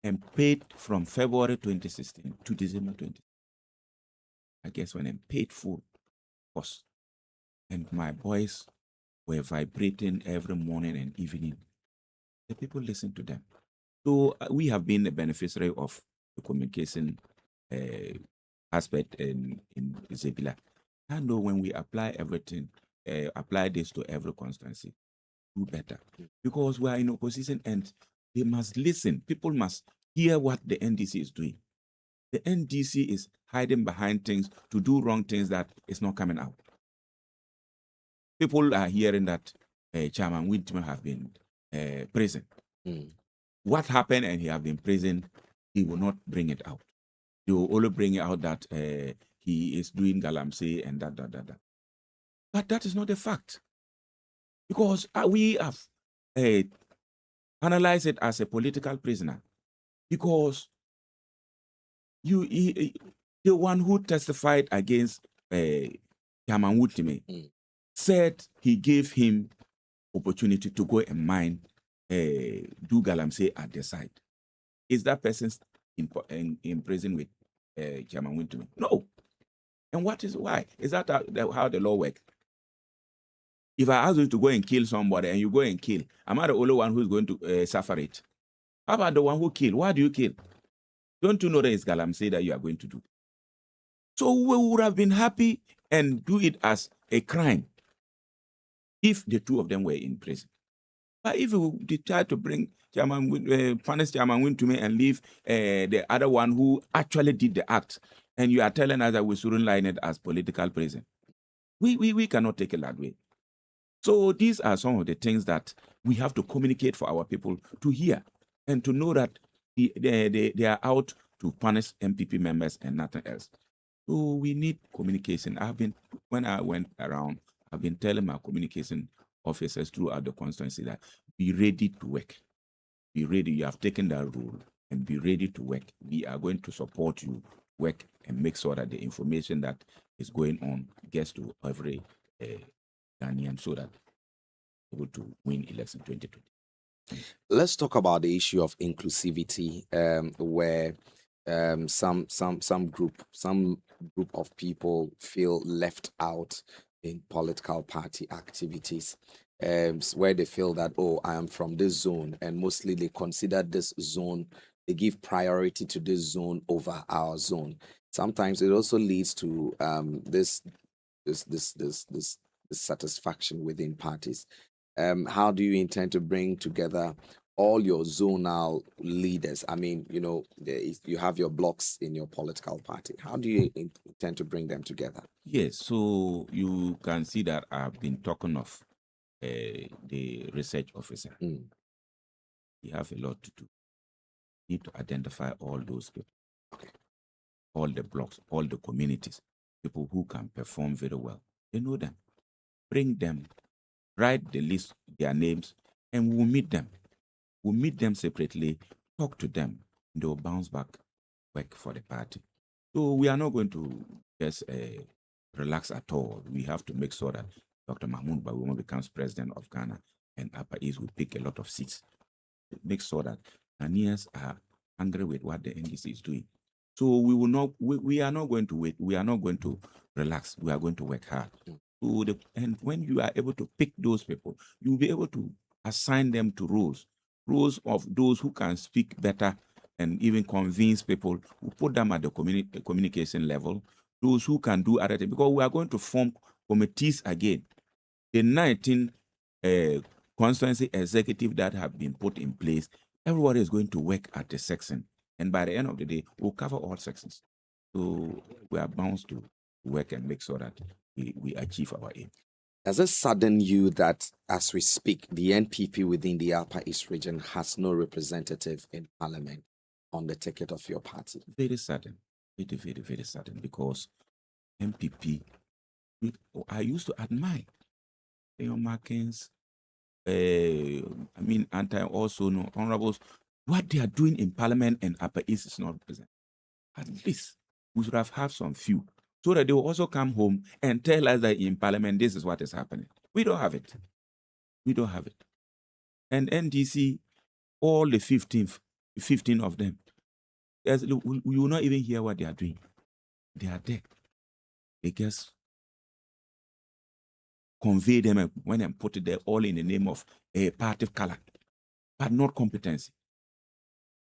and paid from February 2016 to December 2016. I guess when I paid full cost, and my voice were vibrating every morning and evening, the people listen to them. So we have been the beneficiary of the communication aspect in Zebila. I know when we apply everything, apply this to every constituency, do better. Because we are in opposition and they must listen. People must hear what the NDC is doing. The NDC is hiding behind things to do wrong things that is not coming out. People are hearing that Chairman Whitmer have been prison. What happened and he have been prison, he will not bring it out. He will only bring out that he is doing galamsey and that. But that is not a fact. Because we have analyzed it as a political prisoner. Because the one who testified against Chairman Whitmer said he gave him opportunity to go and mine, do galamsey at the site. Is that person in prison with Chairman Whitmer? No. And why? Is that how the law works? If I ask you to go and kill somebody and you go and kill, am I the only one who's going to suffer it? How about the one who killed? Why do you kill? Don't you know that it's galamsey that you are going to do? So we would have been happy and do it as a crime if the two of them were in prison. But if you decide to bring punish Chairman Whitmer and leave the other one who actually did the act, and you are telling us that we shouldn't line it as political prison, we cannot take it that way. So these are some of the things that we have to communicate for our people to hear and to know that they are out to punish MPP members and nothing else. So we need communication. When I went around, I've been telling my communication officers throughout the constituency that be ready to work. Be ready. You have taken that role and be ready to work. We are going to support you, work, and make sure that the information that is going on gets to every Ghanaian so that we're able to win election 2020. Let's talk about the issue of inclusivity, where some group of people feel left out in political party activities, where they feel that, oh, I am from this zone, and mostly they consider this zone, they give priority to this zone over our zone. Sometimes it also leads to this dissatisfaction within parties. How do you intend to bring together all your zonal leaders? I mean, you have your blocks in your political party. How do you intend to bring them together? Yes, so you can see that I've been talking of the research officer. We have a lot to do. We need to identify all those people, all the blocks, all the communities, people who can perform very well. They know them. Bring them, write the list, their names, and we'll meet them. We'll meet them separately, talk to them, and they'll bounce back, work for the party. So we are not going to just relax at all. We have to make sure that Dr. Mahmoud Bawumia becomes president of Ghana and Upper East will pick a lot of seats. Make sure that Ghanaians are angry with what the NDC is doing. So we will not. We are not going to wait. We are not going to relax. We are going to work hard. And when you are able to pick those people, you will be able to assign them to roles of those who can speak better and even convince people. We put them at the communication level. Those who can do other things, because we are going to form committees again. The 19 constituency executive that have been put in place, everybody is going to work at the section. And by the end of the day, we'll cover all sections. So we are bound to work and make sure that we achieve our aim. Does it sadden you that as we speak, the NPP within the Upper East region has no representative in parliament on the ticket of your party? Very sadden. Very, very, very sadden, because MPP, I used to admire Leon Markins, also no honorables. What they are doing in parliament and Upper East is not represented. At least we should have had some few, so that they will also come home and tell us that in parliament this is what is happening. We don't have it. We don't have it. And NDC, all the 15 of them, we will not even hear what they are doing. They are there. They just convey them and when and put it there all in the name of a party color, but not competency.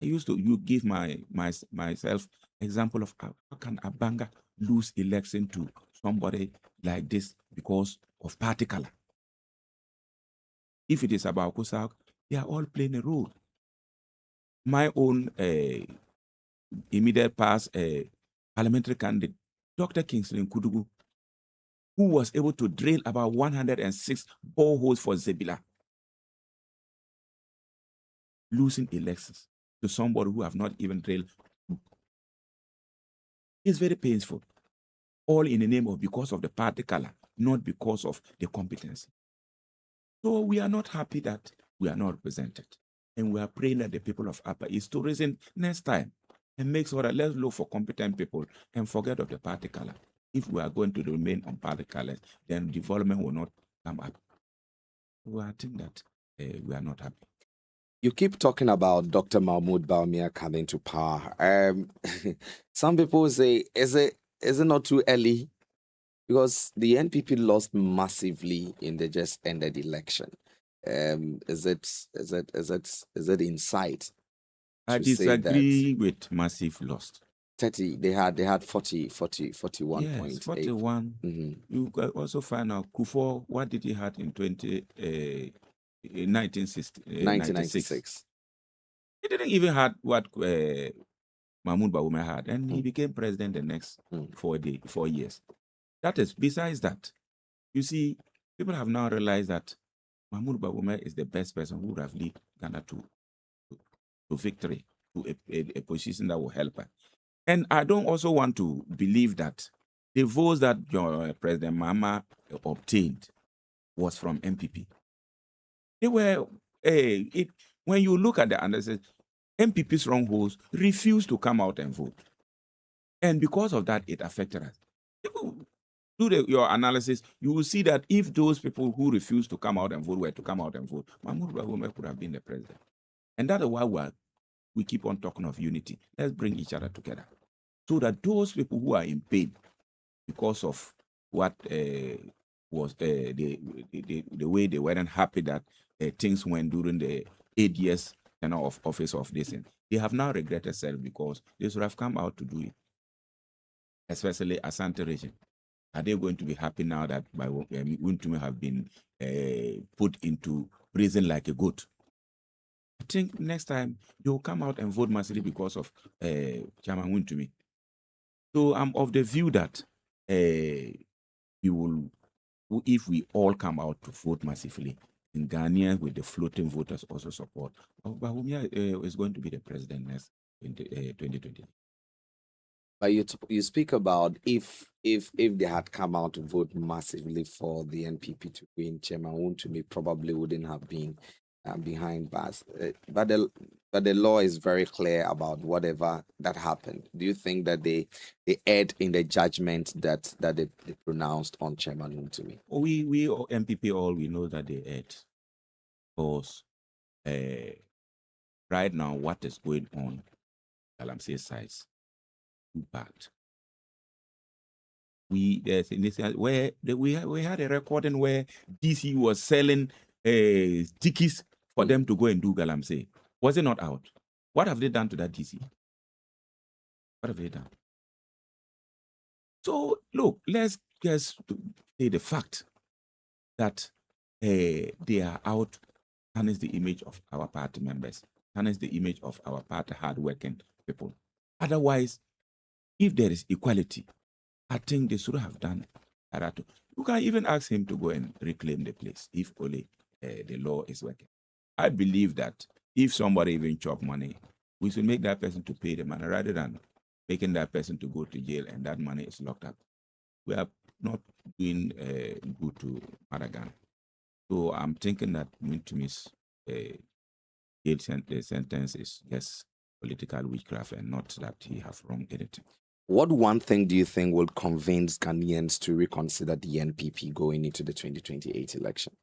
I used to give myself example of how can a Banga lose election to somebody like this because of party color. If it is about Kosak, they are all playing a role. My own immediate past parliamentary candidate, Dr. Kingsley Kudugu, who was able to drill about 106 boreholes for Zebila, losing elections to somebody who have not even drilled. It's very painful. All in the name of because of the party color, not because of the competency. So we are not happy that we are not represented. And we are praying that the people of Upper East to reason next time and make sure that let's look for competent people and forget of the party color. If we are going to remain on party colors, then development will not come up. So I think that we are not happy. You keep talking about Dr. Mahmoud Bawumia coming to power. Some people say, is it not too early? Because the NPP lost massively in the just ended election. Is it in sight? I disagree with massive loss. 30, they had 41 yes, points. 41. Mm-hmm. You can also find out Kufuor, what did he have in 1996? He didn't even have what Mahmoud Bawumia had, and he became president the next 4 years. That is, besides that, you see, people have now realized that Mahmoud Bawumia is the best person who would have led Ghana to victory, to a position that will help her. And I don't also want to believe that the votes that President Mahama obtained was from MPP. They were, when you look at the analysis, MPP strongholds refused to come out and vote. And because of that, it affected us. People do your analysis, you will see that if those people who refused to come out and vote were to come out and vote, Mahmoud Bawumia could have been the president. And that is why we keep on talking of unity. Let's bring each other together, so that those people who are in pain because of what was the way they weren't happy that things went during the 8 years of office of this, they have now regretted self because they should have come out to do it, especially Asante region. Are they going to be happy now that by Wontumi have been put into prison like a goat? I think next time they'll come out and vote massively because of Chairman Wontumi. So I'm of the view that we will, if we all come out to vote massively, in Ghana with the floating voters also support, Bawumia is going to be the president next in 2020. But you speak about if they had come out to vote massively for the NPP to win, Chairman Wontumi probably wouldn't have been behind bars. But But the law is very clear about whatever that happened. Do you think that they erred in the judgment that they pronounced on Chairman Mutumi? We MPP all we know that they erred, because right now what is going on, Galamsey sides, too bad. We had a recording where DC was selling tickets for them to go and do Galamsey. Was it not out? What have they done to that DC? What have they done? So look, let's just say the fact that they are out tarnish the image of our party members, tarnish the image of our party hardworking people. Otherwise, if there is equality, I think they should have done that. You can even ask him to go and reclaim the place if only the law is working. I believe that if somebody even chop money, we should make that person to pay the money rather than making that person to go to jail and that money is locked up. We are not doing good to Madagascar. So I'm thinking that Mintumi's jail sentence is just political witchcraft and not that he has wronged anything. What one thing do you think will convince Ghanaians to reconsider the NPP going into the 2028 election?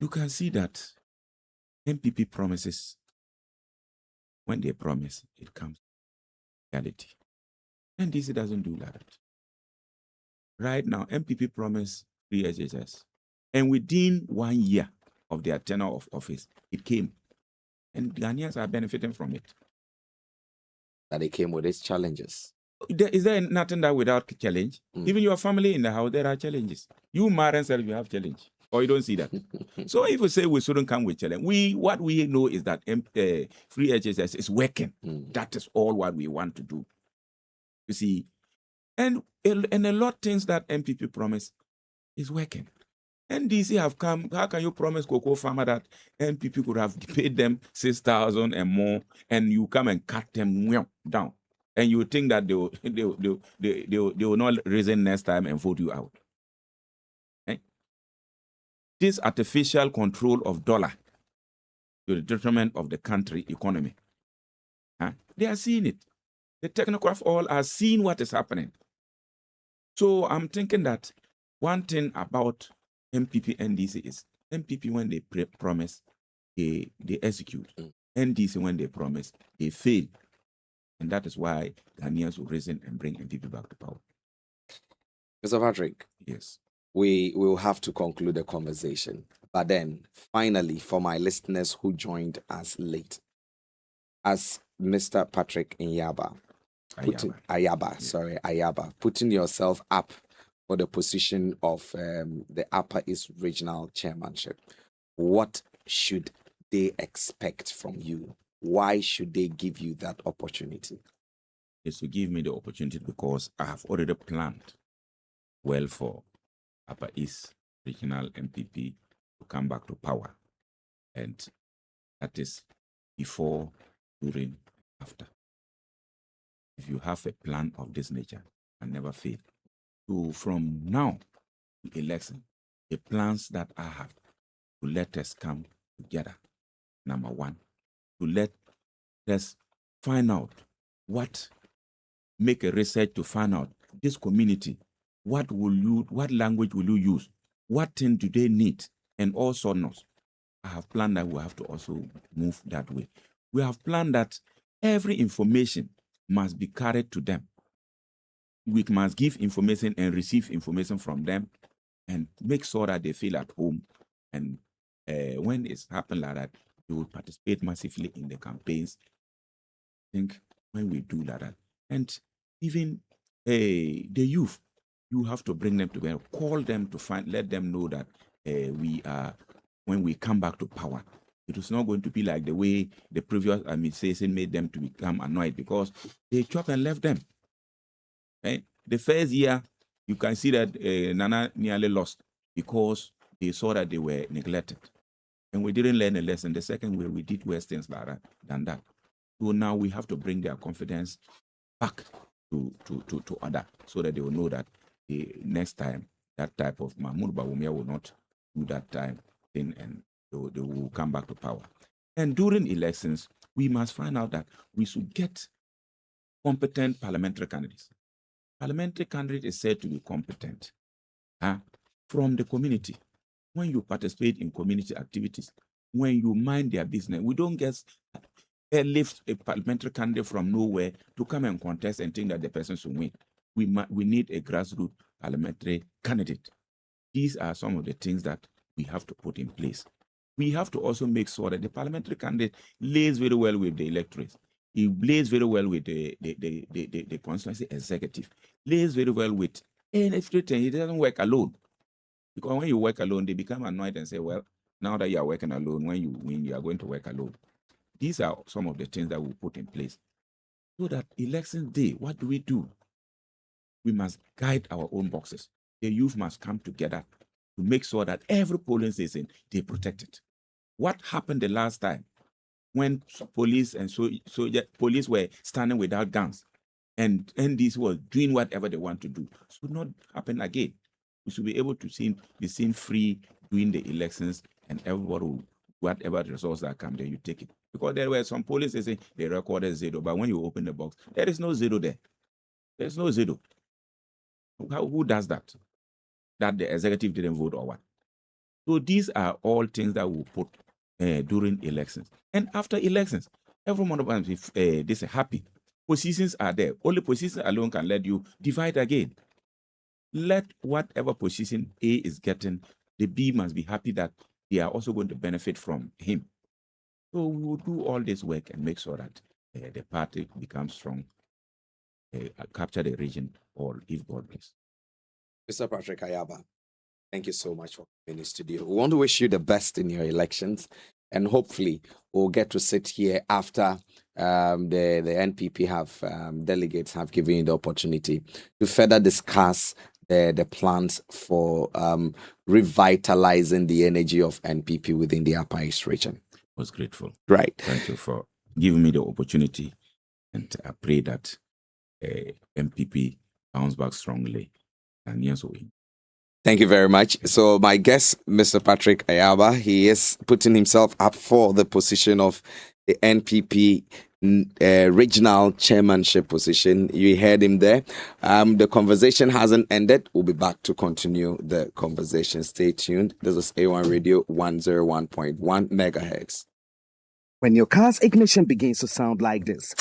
You can see that NPP promises, when they promise, it comes to reality. NDC doesn't do that. Right now, NPP promised free HHS. And within 1 year of their tenure of office, it came. And Ghanaians are benefiting from it. That it came with its challenges. Is there nothing that without challenge? Even your family in the house, there are challenges. You marry and self, you have challenge. Or you don't see that. So if we say we shouldn't come with challenge, what we know is that free HSS is working. That is all what we want to do. You see, and a lot of things that MPP promise is working. NDC have come. How can you promise cocoa farmer that NPP could have paid them 6,000 and more, and you come and cut them down, and you think that they will not reason next time and vote you out? Eh? This artificial control of dollar to the detriment of the country economy. They are seeing it. The technocrats all are seeing what is happening. So I'm thinking that one thing about MPP NDC is MPP when they promise, they execute. NDC when they promise, they fail. And that is why Ghanaians will reason and bring MPP back to power. Mr. Patrick. Yes. We will have to conclude the conversation. But then, finally, for my listeners who joined us late, as Mr. Patrick Ayaba, putting yourself up for the position of the Upper East Regional Chairmanship, what should they expect from you? Why should they give you that opportunity? It's to give me the opportunity because I have already planned well for Upper East Regional MPP to come back to power. And that is before, during, after. If you have a plan of this nature, I never fail. So from now to election, the plans that I have to let us come together. Number one, to let us find out make a research to find out this community, what language will you use? What thing do they need? And all sorts. I have planned that we have to also move that way. We have planned that every information must be carried to them. We must give information and receive information from them and make sure that they feel at home. And when it's happened like that, they will participate massively in the campaigns. I think when we do like that, and even the youth, you have to bring them together, call them to let them know that when we come back to power, it is not going to be like the way the previous administration made them to become annoyed because they chopped and left them. The first year, you can see that Nana nearly lost because they saw that they were neglected. And we didn't learn a lesson. The second year, we did worse things like that than that. So now we have to bring their confidence back to other so that they will know that the next time, that type of Mahmoud Bawumia will not do that time thing and they will come back to power. And during elections, we must find out that we should get competent parliamentary candidates. Parliamentary candidate is said to be competent from the community. When you participate in community activities, when you mind their business, we don't get lift a parliamentary candidate from nowhere to come and contest and think that the person should win. We need a grassroots parliamentary candidate. These are some of the things that we have to put in place. We have to also make sure that the parliamentary candidate lays very well with the electorate. He lays very well with the constituency executive, lays very well with everything. He doesn't work alone. Because when you work alone, they become annoyed and say, well, now that you are working alone, when you win, you are going to work alone. These are some of the things that we put in place. So that election day, what do? We must guide our own boxes. The youth must come together to make sure that every polling station, they protect it. What happened the last time when police and police were standing without guns and NDC was doing whatever they want to do? Should not happen again. We should be able to be seen free during the elections, and everybody will, whatever results that come, then you take it. Because there were some police saying they recorded 0, but when you open the box, there is no 0 there. There's no 0. Who does that? That the executive didn't vote or what? So these are all things that we put during elections. And after elections, everyone of us, if they say happy, positions are there. Only positions alone can let you divide again. Let whatever position A is getting, the B must be happy that they are also going to benefit from him. So we will do all this work and make sure that the party becomes strong, capture the region, or if God bless. Mr. Patrick Ayaba, thank you so much for being in the studio. We want to wish you the best in your elections, and hopefully we'll get to sit here after the NPP delegates have given you the opportunity to further discuss the plans for revitalizing the energy of NPP within the Upper East region. I was grateful. Right. Thank you for giving me the opportunity, and I pray that NPP bounce back strongly. And yes, we. Thank you very much. So my guest, Mr. Patrick Ayaba, he is putting himself up for the position of the NPP regional chairmanship position. You heard him there. The conversation hasn't ended. We'll be back to continue the conversation. Stay tuned. This is A1 Radio 101.1 megahertz. When your car's ignition begins to sound like this,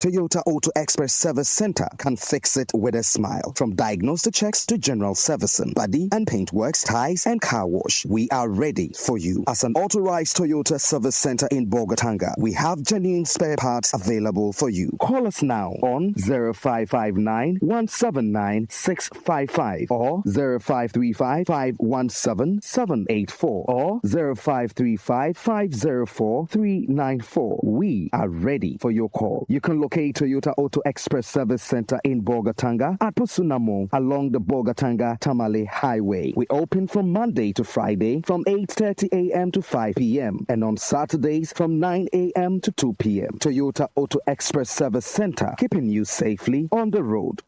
Toyota Auto Express Service Center can fix it with a smile. From diagnostic checks to general servicing, body and paint works, ties and car wash, we are ready for you. As an authorized Toyota Service Center in Bolgatanga, we have genuine spare parts available for you. Call us now on 0559 179 655 or 0535 517 784 or 0535 504 394. We are ready for your call. You can locate Toyota Auto Express Service Center in Bolgatanga at Pusunamo along the Bolgatanga-Tamale Highway. We open from Monday to Friday from 8:30 a.m. to 5 p.m. and on Saturdays from 9 a.m. to 2 p.m. Toyota Auto Express Service Center, keeping you safely on the road.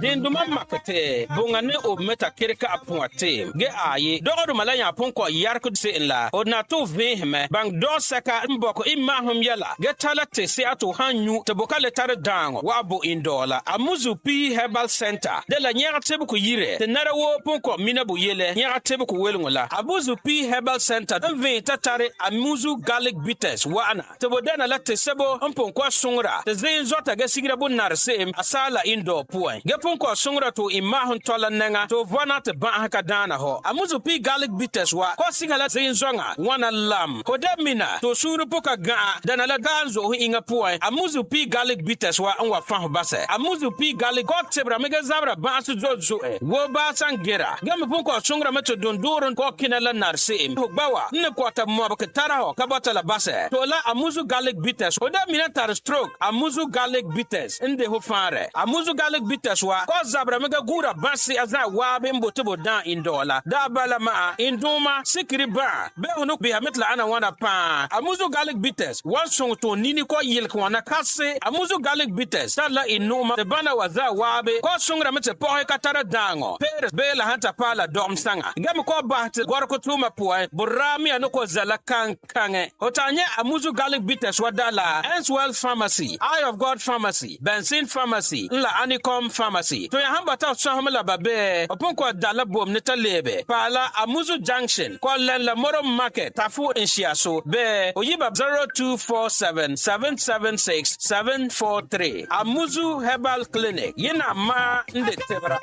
Den duma makete bunga ne o meta kirka apuate ge aye dogo malanya ponko yarku se la o na to vehme bang do saka mboko imahum yala ge talate se ato hanyu te bokale tare dango wabo indola amuzu pi herbal center de la nyara tebu ko yire te narawo ponko minabu yele nyara tebu ko welungola amuzu pi herbal center de ve tatare amuzu garlic bitters wana te bodana la te sebo mponko sungra te zin zota ge sigira bunar se asala indo point ge ponko sungra to imahun tola nenga to vana te ba haka dana ho amuzu pi garlic bitters wa ko singala zin zonga wana lam ko demina to suru poka ga dana la ganzo inga point amuzu pi garlic bitters wa anwa fa base amuzu pi garlic ko tebra mega zabra ba su zozo wo ba sangera ge me ponko sungra meto dondurun ko kinala narse ho bawa ne ko ta mo ba tara ho ka bata la base to la amuzu garlic bitters ko demina tar stroke amuzu garlic bitters inde ho fare amuzu garlic bitters wa wa ko zabra mega gura basi azna wa bimbo tubo dan indola da bala ma induma sikri ba be unu be ametla ana wana pa amuzu garlic bitters wan song to nini ko yil ko na kase amuzu garlic bitters sala inuma de bana waza wa be ko sungra mete po katara dango per be la hanta pala dom sanga ngam ko bahte gor ko tuma po burami anoko zala kange otanye amuzu garlic bitters wadala Enswell Pharmacy, Eye of God Pharmacy, Benson Pharmacy, La Anicom Pharmacy. To ya hambata sahamela babe, oponko dala bom neta lebe. Pala Amuzu Junction, kwa la Moro Market, Tafu Inshiaso, be oyiba 0247-776-743. Amuzu Herbal Clinic, yena ma nde tebra.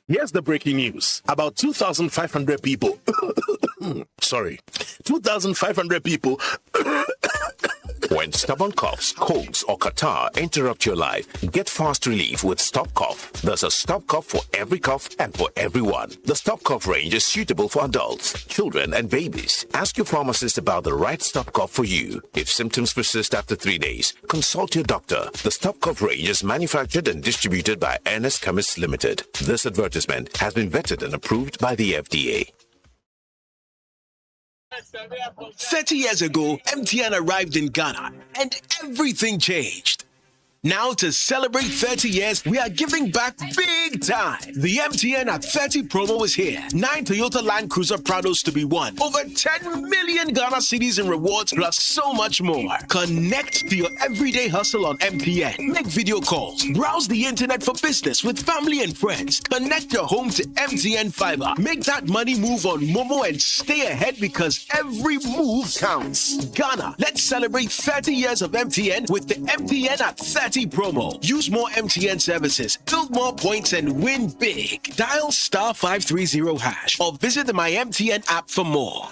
Here's the breaking news. About 2,500 people. Sorry. 2,500 people. When stubborn coughs, colds, or catarrh interrupt your life, get fast relief with Stop Cough. There's a Stop Cough for every cough and for everyone. The Stop Cough range is suitable for adults, children, and babies. Ask your pharmacist about the right Stop Cough for you. If symptoms persist after 3 days, consult your doctor. The Stop Cough range is manufactured and distributed by Ernest Chemists Limited. This advertisement has been vetted and approved by the FDA. 30 years ago, MTN arrived in Ghana and everything changed. Now, to celebrate 30 years, we are giving back big time. The MTN at 30 promo is here. 9 Toyota Land Cruiser Prados to be won. Over 10 million Ghana cedis in rewards, plus so much more. Connect to your everyday hustle on MTN. Make video calls. Browse the internet for business with family and friends. Connect your home to MTN Fiber. Make that money move on Momo and stay ahead because every move counts. Ghana, let's celebrate 30 years of MTN with the MTN at 30 promo. Use more MTN services, build more points, and win big. Dial *530# or visit the My MTN app for more.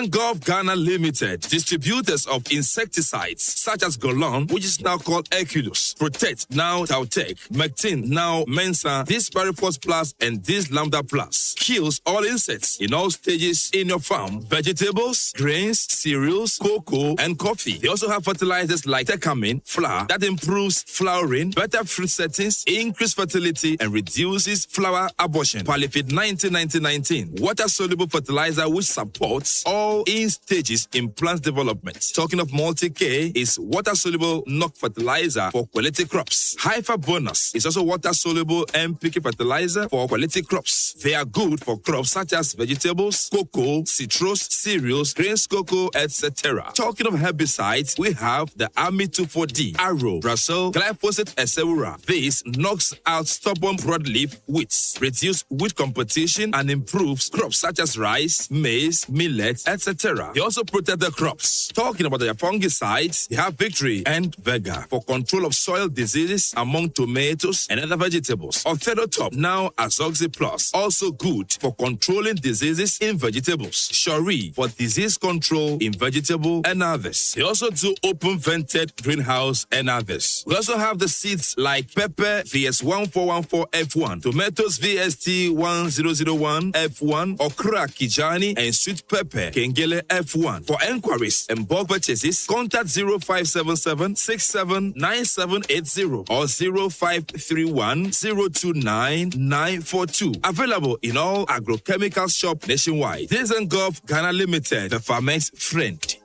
Gulf Ghana Limited, distributors of insecticides such as Golon, which is now called Hercules, Protect, now Tautec, Mectin, now Mensa, this Paraforce Plus, and this Lambda Plus kills all insects in all stages in your farm, vegetables, grains, cereals, cocoa, and coffee. They also have fertilizers like Tecamin, flour, that improves flowering, better fruit settings, increased fertility, and reduces flower abortion. Polyfit 1919, water-soluble fertilizer which supports all in stages in plant development. Talking of multi-K is water-soluble knock fertilizer for quality crops. Haifa Bonus is also water-soluble NPK fertilizer for quality crops. They are good for crops such as vegetables, cocoa, citrus, cereals, grains, cocoa, etc. Talking of herbicides, we have the Army 2,4-D, Arrow, Brazil, Glyphosate, etc. This knocks out stubborn broadleaf weeds, reduces weed competition, and improves crops such as rice, maize, millet, etc. They also protect the crops. Talking about their fungicides, they have Victory and Vega for control of soil diseases among tomatoes and other vegetables. Orthodotop, now Azoxy Plus, also good for controlling diseases in vegetables. Shori for disease control in vegetable and others. They also do open vented greenhouse and others. We also have the seeds like pepper VS1414F1, tomatoes VST1001 F1, okra Kijani, and sweet pepper Kengele F1. For enquiries and bulk purchases, contact 0577 679780 or 0531 029 942. Available in all agrochemical shops nationwide. This is Gulf Ghana Limited, the farmer's friend.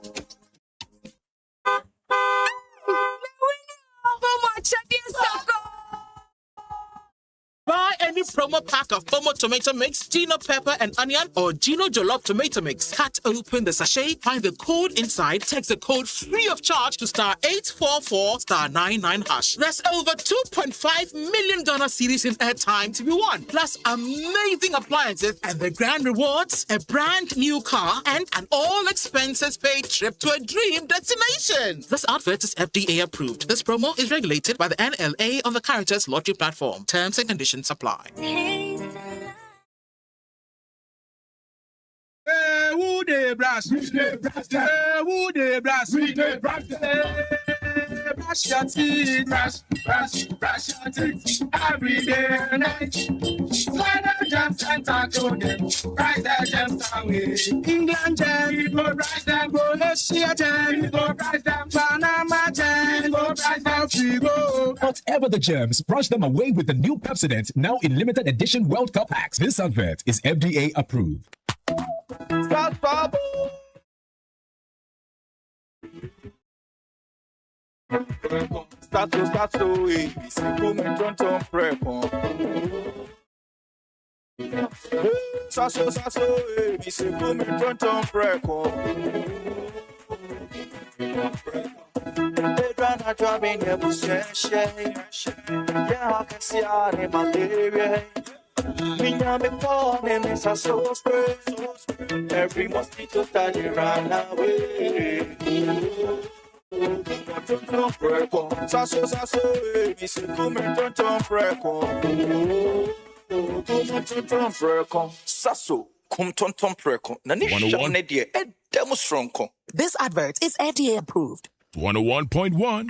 Buy any promo pack of Omo Tomato Mix, Gino Pepper and Onion, or Gino Jollof Tomato Mix. Cut open the sachet, find the code inside, text the code free of charge to *844 *99#. There's over 2.5 million Ghana cedis in airtime to be won, plus amazing appliances and the grand rewards, a brand new car, and an all expenses paid trip to a dream destination. This advert is FDA approved. This promo is regulated by the NLA on the Caritas Lottery platform. Terms and conditions apply. Who they brass? We they brass. Who they brass? We they brass. brush your teeth, brush your teeth every day and night. Fly the gems and tackle them, rise the gems away. England gem, we go rise them, go Asia gem, we go rise them, Panama gem, we go rise them, we go. Whatever the germs, brush them away with the new Pepsodent, now in limited edition World Cup packs. This advert is FDA approved. Stop, stop. Stato, ABC, come tonton preco. Sasso, ABC, come tonton preco. Pedra driving every session. Yeah, I can see how they malaria. Minha me come, me so spray. Every mosquito study run away. Tonton preco, sasso, ABC, come tonton preco. Tonton preco, sasso, come tonton preco. Nani shone die, demo stronko. This advert is FDA approved. 101.1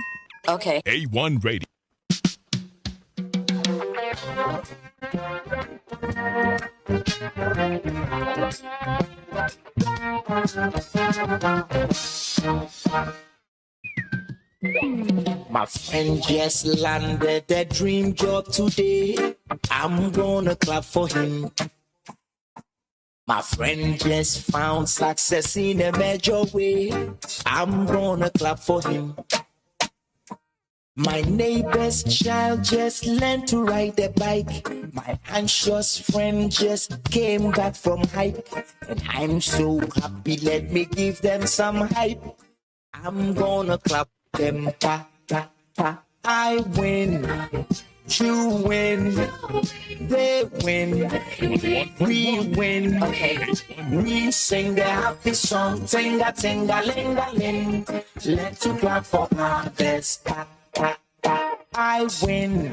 Okay. A1 Radio. My friend just landed a dream job today. I'm gonna clap for him. My friend just found success in a major way. I'm gonna clap for him. My neighbor's child just learned to ride a bike. My anxious friend just came back from hike. And I'm so happy, let me give them some hype. I'm gonna clap them, pa, pa, pa. I win, you win, they win, we win. Okay. We sing a happy song, tinga, tinga, linga, ling. Let's clap for others, pa, pa, pa. I win,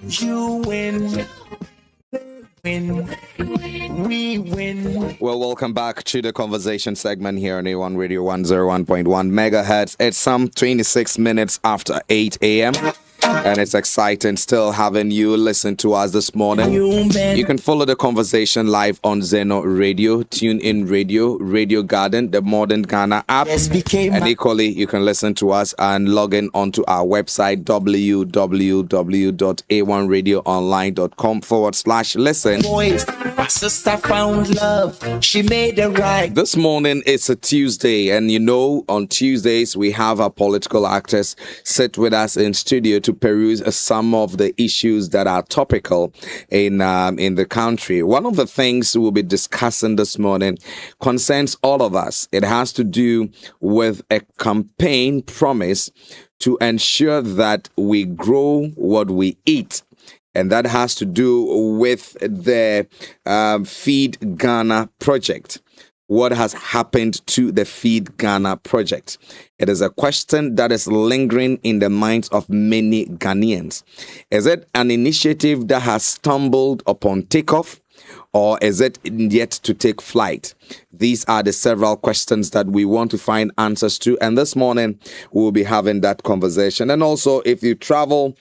you win. We win. Well, welcome back to the conversation segment here on A1 Radio 101.1 megahertz. It's some 26 minutes after 8 a.m. And it's exciting still having you listen to us this morning. You can follow the conversation live on Zeno Radio, TuneIn Radio, Radio Garden, the Modern Ghana app. And equally, you can listen to us and log in onto our website, www.a1radioonline.com/listen. My sister found love. She made it right. This morning it's a Tuesday, and you know, on Tuesdays we have our political actors sit with us in studio to peruse some of the issues that are topical in the country. One of the things we'll be discussing this morning concerns all of us. It has to do with a campaign promise to ensure that we grow what we eat. And that has to do with the Feed Ghana project. What has happened to the Feed Ghana project? It is a question that is lingering in the minds of many Ghanaians. Is it an initiative that has stumbled upon takeoff, or is it yet to take flight? These are the several questions that we want to find answers to. And this morning, we'll be having that conversation. And also, if you travel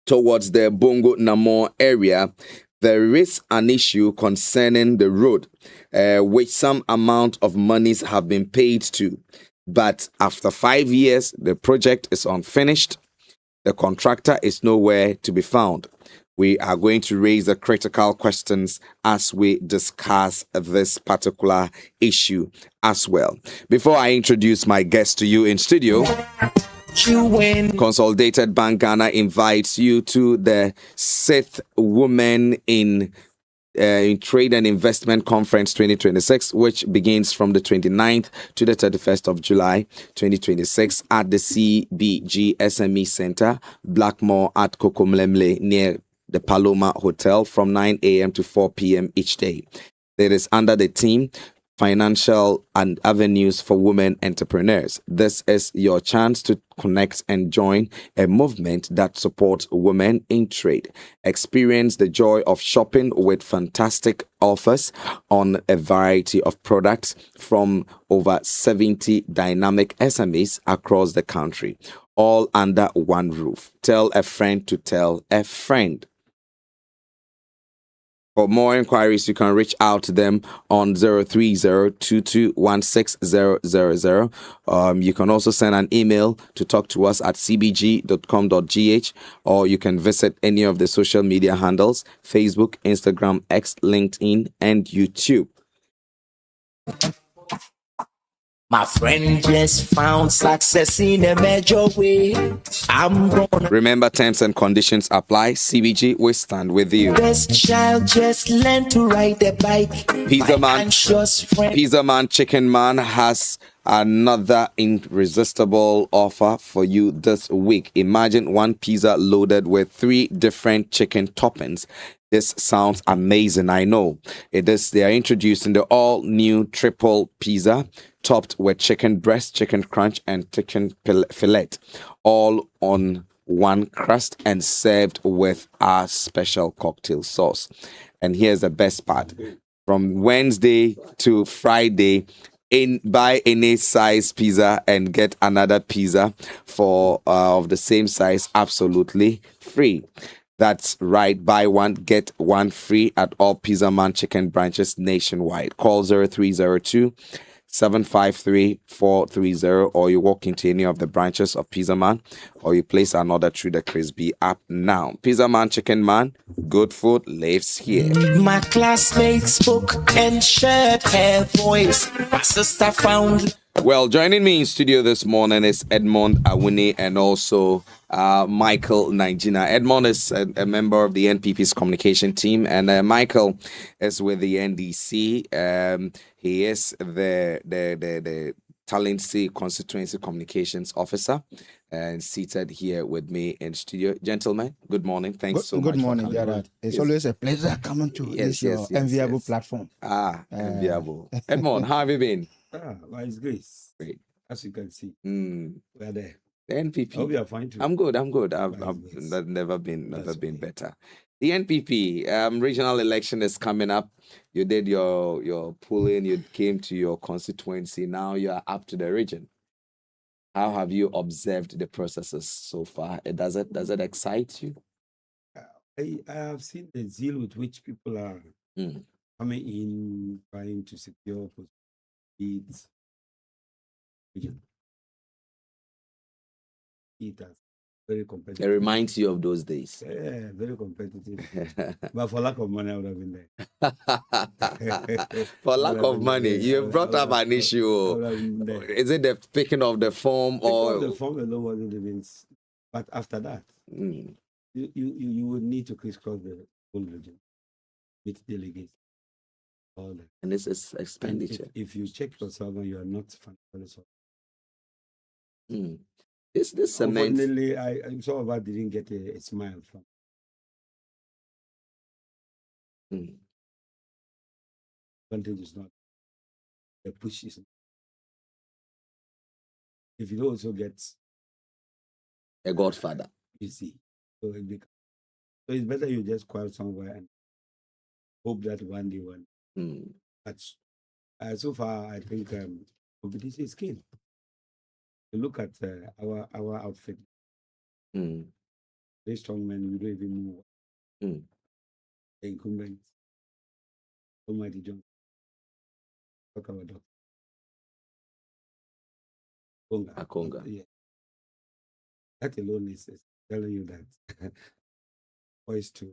towards the Bongo Namor area, there is an issue concerning the road, which some amount of monies have been paid to. But after 5 years, the project is unfinished. The contractor is nowhere to be found. We are going to raise the critical questions as we discuss this particular issue as well. Before I introduce my guest to you in studio, Consolidated Bank Ghana invites you to the 6th Women in Trade and Investment Conference 2026, which begins from the 29th to the 31st of July 2026 at the CBG SME Center, Blackmore at Kokomlemle near the Paloma Hotel from 9 a.m. to 4 p.m. each day. It is under the theme financial and avenues for women entrepreneurs. This is your chance to connect and join a movement that supports women in trade. Experience the joy of shopping with fantastic offers on a variety of products from over 70 dynamic SMEs across the country, all under one roof. Tell a friend to tell a friend. For more inquiries, you can reach out to them on 030-2216-000. You can also send an email to talk to us at cbg.com.gh, or you can visit any of the social media handles: Facebook, Instagram, X, LinkedIn, and YouTube. My friend just found success in a major way. I'm gonna. Remember, terms and conditions apply. CBG, we stand with you. This child just learned to ride a bike. Pizza Man Chicken Man has another irresistible offer for you this week. Imagine one pizza loaded with 3 different chicken toppings. This sounds amazing, I know. They are introducing the all-new triple pizza, topped with chicken breast, chicken crunch, and chicken fillet, all on one crust and served with our special cocktail sauce. And here's the best part. From Wednesday to Friday, buy any size pizza and get another pizza for of the same size absolutely free. That's right. Buy one, get one free at all Pizza Man chicken branches nationwide. Call 0302-753-430, or you walk into any of the branches of Pizza Man, or you place an order through the Crispy app now. Pizza Man Chicken Man, good food lives here. My classmates spoke and shared her voice. My sister found. Well, joining me in studio this morning is Edmond Awuni and also Michael Nigina. Edmond is a member of the NPP's communication team, and Michael is with the NDC. He is the Talency Constituency Communications Officer, and seated here with me in studio. Gentlemen, good morning. Thanks so much. Good morning, Gerard. It's always a pleasure coming to your enviable platform. Enviable. Edmond, how have you been? By His grace. Great. As you can see, we are there. The NPP. Oh, we are fine too. I'm good. I've never been better. The NPP regional election is coming up. You did your polling. You came to your constituency. Now you are up to the region. How have you observed the processes so far? Does it excite you? I have seen the zeal with which people are coming in, trying to secure seats. It has very competitive. It reminds you of those days. Yeah, very competitive. But for lack of money, I would have been there. For lack of money, you brought up an issue. Is it the picking of the form or the form alone wasn't even? But after that, you would need to crisscross the whole region with delegates. All that. And this is expenditure. If you check yourself and you are not financially This cement. Unfortunately, some of us didn't get a smile from. Advantage is not. The push is not. If you also get a godfather, you see, so it's better you just quiet somewhere and hope that one day But so far, I think competition is keen. You look at our outfit. Very strong men, we don't even move. The incumbents. Almighty John. Talk about Dr. Akonga. Yeah. That alone is telling you that poised to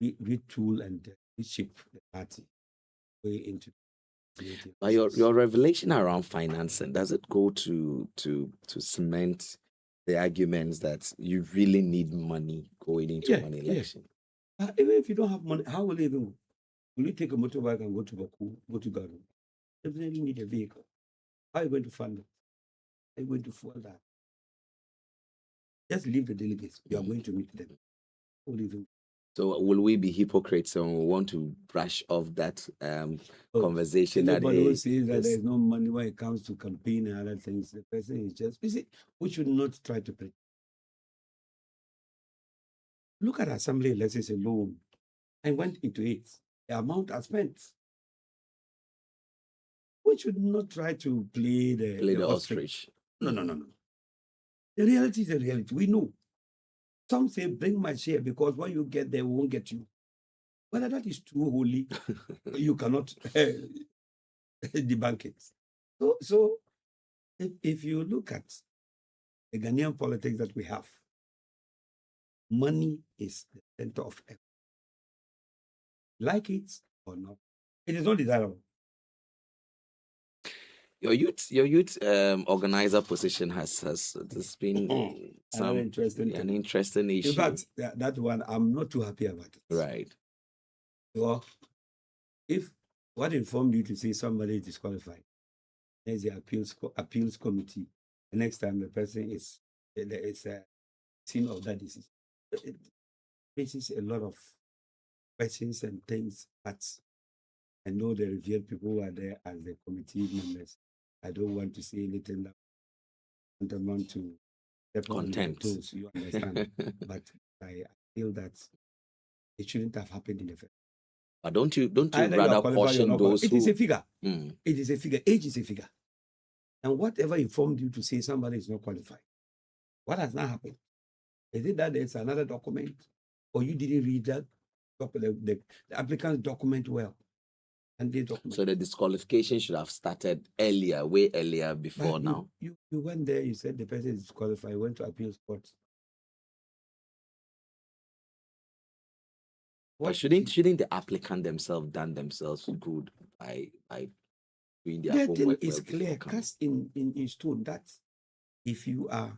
retool and reshape the party way into. But your revelation around financing, does it go to cement the arguments that you really need money going into an election? Yeah. Even if you don't have money, how will you even? Will you take a motorbike and go to Baku, go to Garo? Definitely need a vehicle. How are you going to fund it? How are you going to fuel that? Just leave the delegates. You are going to meet them. How will you even? So will we be hypocrites and we want to brush off that conversation that Anybody who says that yes. there is no money when it comes to campaign and other things, the person is just, you see, we should not try to play. Look at assembly elections alone. I went into it. The amount I spent. We should not try to play the ostrich. No. The reality is the reality. We know. Some say, bring my share because when you get there, we won't get you. Whether that is too holy, you cannot debunk it. So if you look at the Ghanaian politics that we have, money is the center of everything. Like it or not, it is not desirable. Your youth organizer position has been an interesting issue. In fact, that one I'm not too happy about it. Right. So if what informed you to say somebody is disqualified, there's the appeals committee. The next time the person is a scene of that disease. It faces a lot of questions and things, but I know the revered people who are there as the committee members. I don't want to say anything that amount to contempt. You understand? But I feel that it shouldn't have happened in the first. But don't you rather caution those It who... is a figure. Mm. It is a figure. Age is a figure. And whatever informed you to say somebody is not qualified, what has not happened? Is it that there's another document, or you didn't read that the applicant's document well? And the document. So the disqualification should have started earlier, way earlier before But now. You went there, you said the person is disqualified, went to appeals court. But shouldn't the applicant themselves done themselves good by doing their The homework? thing is well before clear, coming? cast in stone that if you are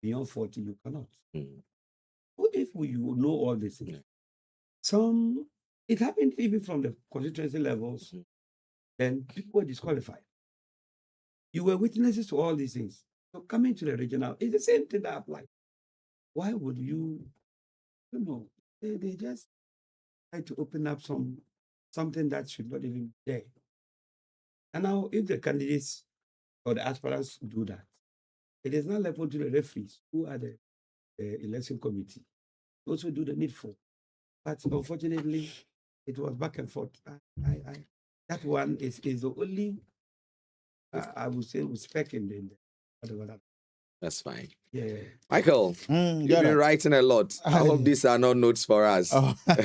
beyond 40, you cannot. What if you know all these things? It happened even from the constituency levels, then people were disqualified. You were witnesses to all these things. So coming to the regional, it's the same thing that applies. Why would you, they just try to open up something that should not even be there. And now if the candidates or the aspirants do that, it is not left to the referees who are the election committee. Also do the needful. But unfortunately, it was back and forth. That one is the only, I would say, respect in the whatever that. That's fine. Yeah. Michael, you've been writing a lot. I hope these are not notes for us. Oh. They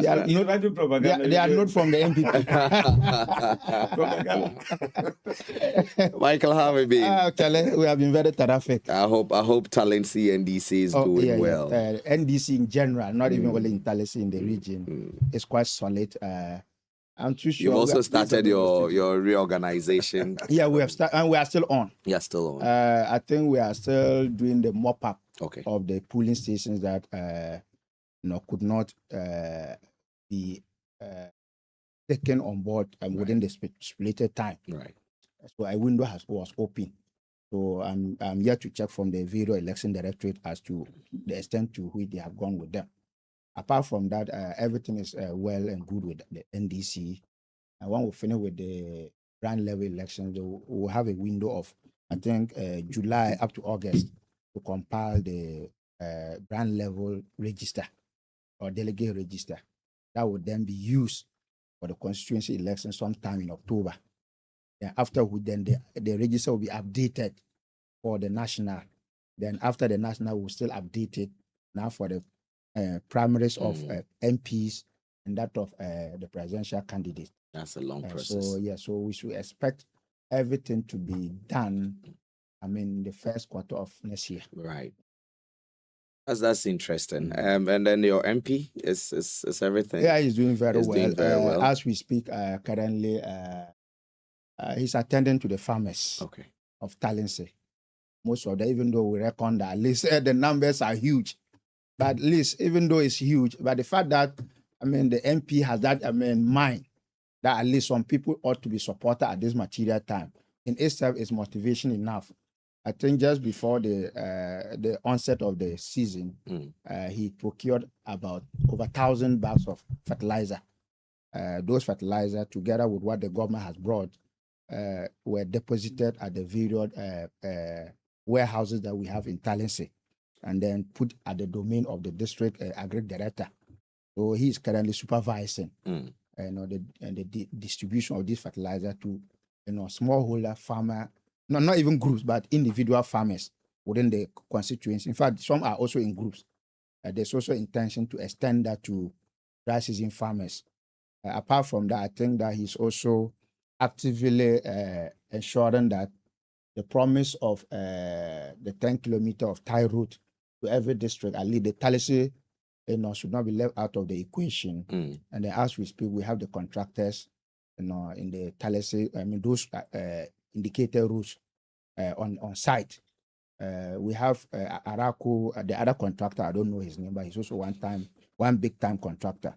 are not from the MPP. Michael, how have you been? We have been very terrific. I hope Talent CNDC is doing well. NDC in general, not even only in Talent in the region, is quite solid. I'm too sure. You've also started your reorganization. Yeah, we have started, and we are still on. Yeah, still on. I think we are still doing the mop-up of the polling stations that could not be taken on board within the stipulated time. Right. So a window was open. So I'm here to check from the Video Election Directorate as to the extent to which they have gone with them. Apart from that, everything is well and good with the NDC. And when we finish with the brand level elections, we'll have a window of, I think, July up to August to compile the brand level register or delegate register. That would then be used for the constituency election sometime in October. Then after which, then the register will be updated for the national. Then after the national, we'll still update it now for the primaries of MPs and that of the presidential candidate. That's a long process. So we should expect everything to be done, in the first quarter of next year. Right. That's interesting. And then your MP is everything. Yeah, he's doing very well. Doing very well. As we speak, currently, he's attending to the farmers of Talense. Most of them, even though we reckon that at least the numbers are huge. But at least, even though it's huge, but the fact that, the MP has that, mind that at least some people ought to be supported at this material time, in itself is motivation enough I think just before the onset of the season, he procured about over 1,000 bags of fertilizer. Those fertilizer, together with what the government has brought, were deposited at the various warehouses that we have in Talense, and then put at the domain of the district agri director. So he is currently supervising, the distribution of this fertilizer to, smallholder farmer, not even groups, but individual farmers within the constituency. In fact, some are also in groups. There's also intention to extend that to dry season farmers. Apart from that, I think that he's also actively ensuring that the promise of the 10 kilometer of tie route to every district, at least the Talense, should not be left out of the equation. And then as we speak, we have the contractors, in the Talense, those indicated routes on site. We have Arako, the other contractor, I don't know his name, but he's also one big time contractor.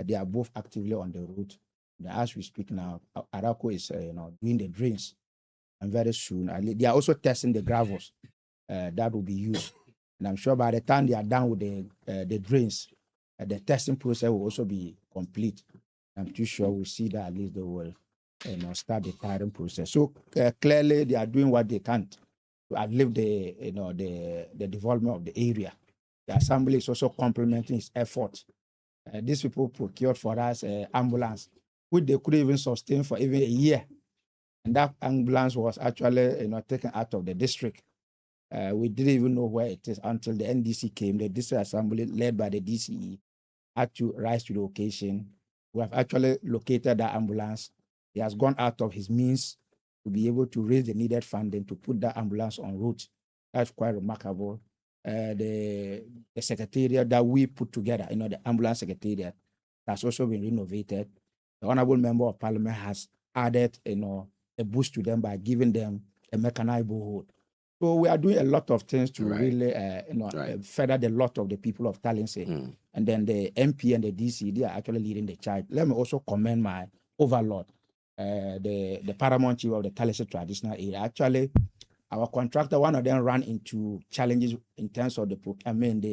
They are both actively on the route. And as we speak now, Arako is doing the drains, and very soon they are also testing the gravels that will be used. And I'm sure by the time they are done with the drains, the testing process will also be complete. I'm too sure we'll see that at least they will start the tiring process. So clearly they are doing what they can to outlive the development of the area. The assembly is also complementing its effort. These people procured for us ambulance, which they couldn't even sustain for even a year. And that ambulance was actually taken out of the district. We didn't even know where it is until the NDC came. The district assembly, led by the DCE, had to rise to the occasion. We have actually located that ambulance. He has gone out of his means to be able to raise the needed funding to put that ambulance en route. That's quite remarkable. The secretariat that we put together, the ambulance secretariat, has also been renovated. The Honorable Member of Parliament has added, a boost to them by giving them a mechanized borehole. So we are doing a lot of things to really, further the lot of the people of Talense. And then the MP and the DC, they are actually leading the charge. Let me also commend my overlord, the paramount chief of the Talense traditional area. Actually, our contractor, one of them ran into challenges in terms of the procurement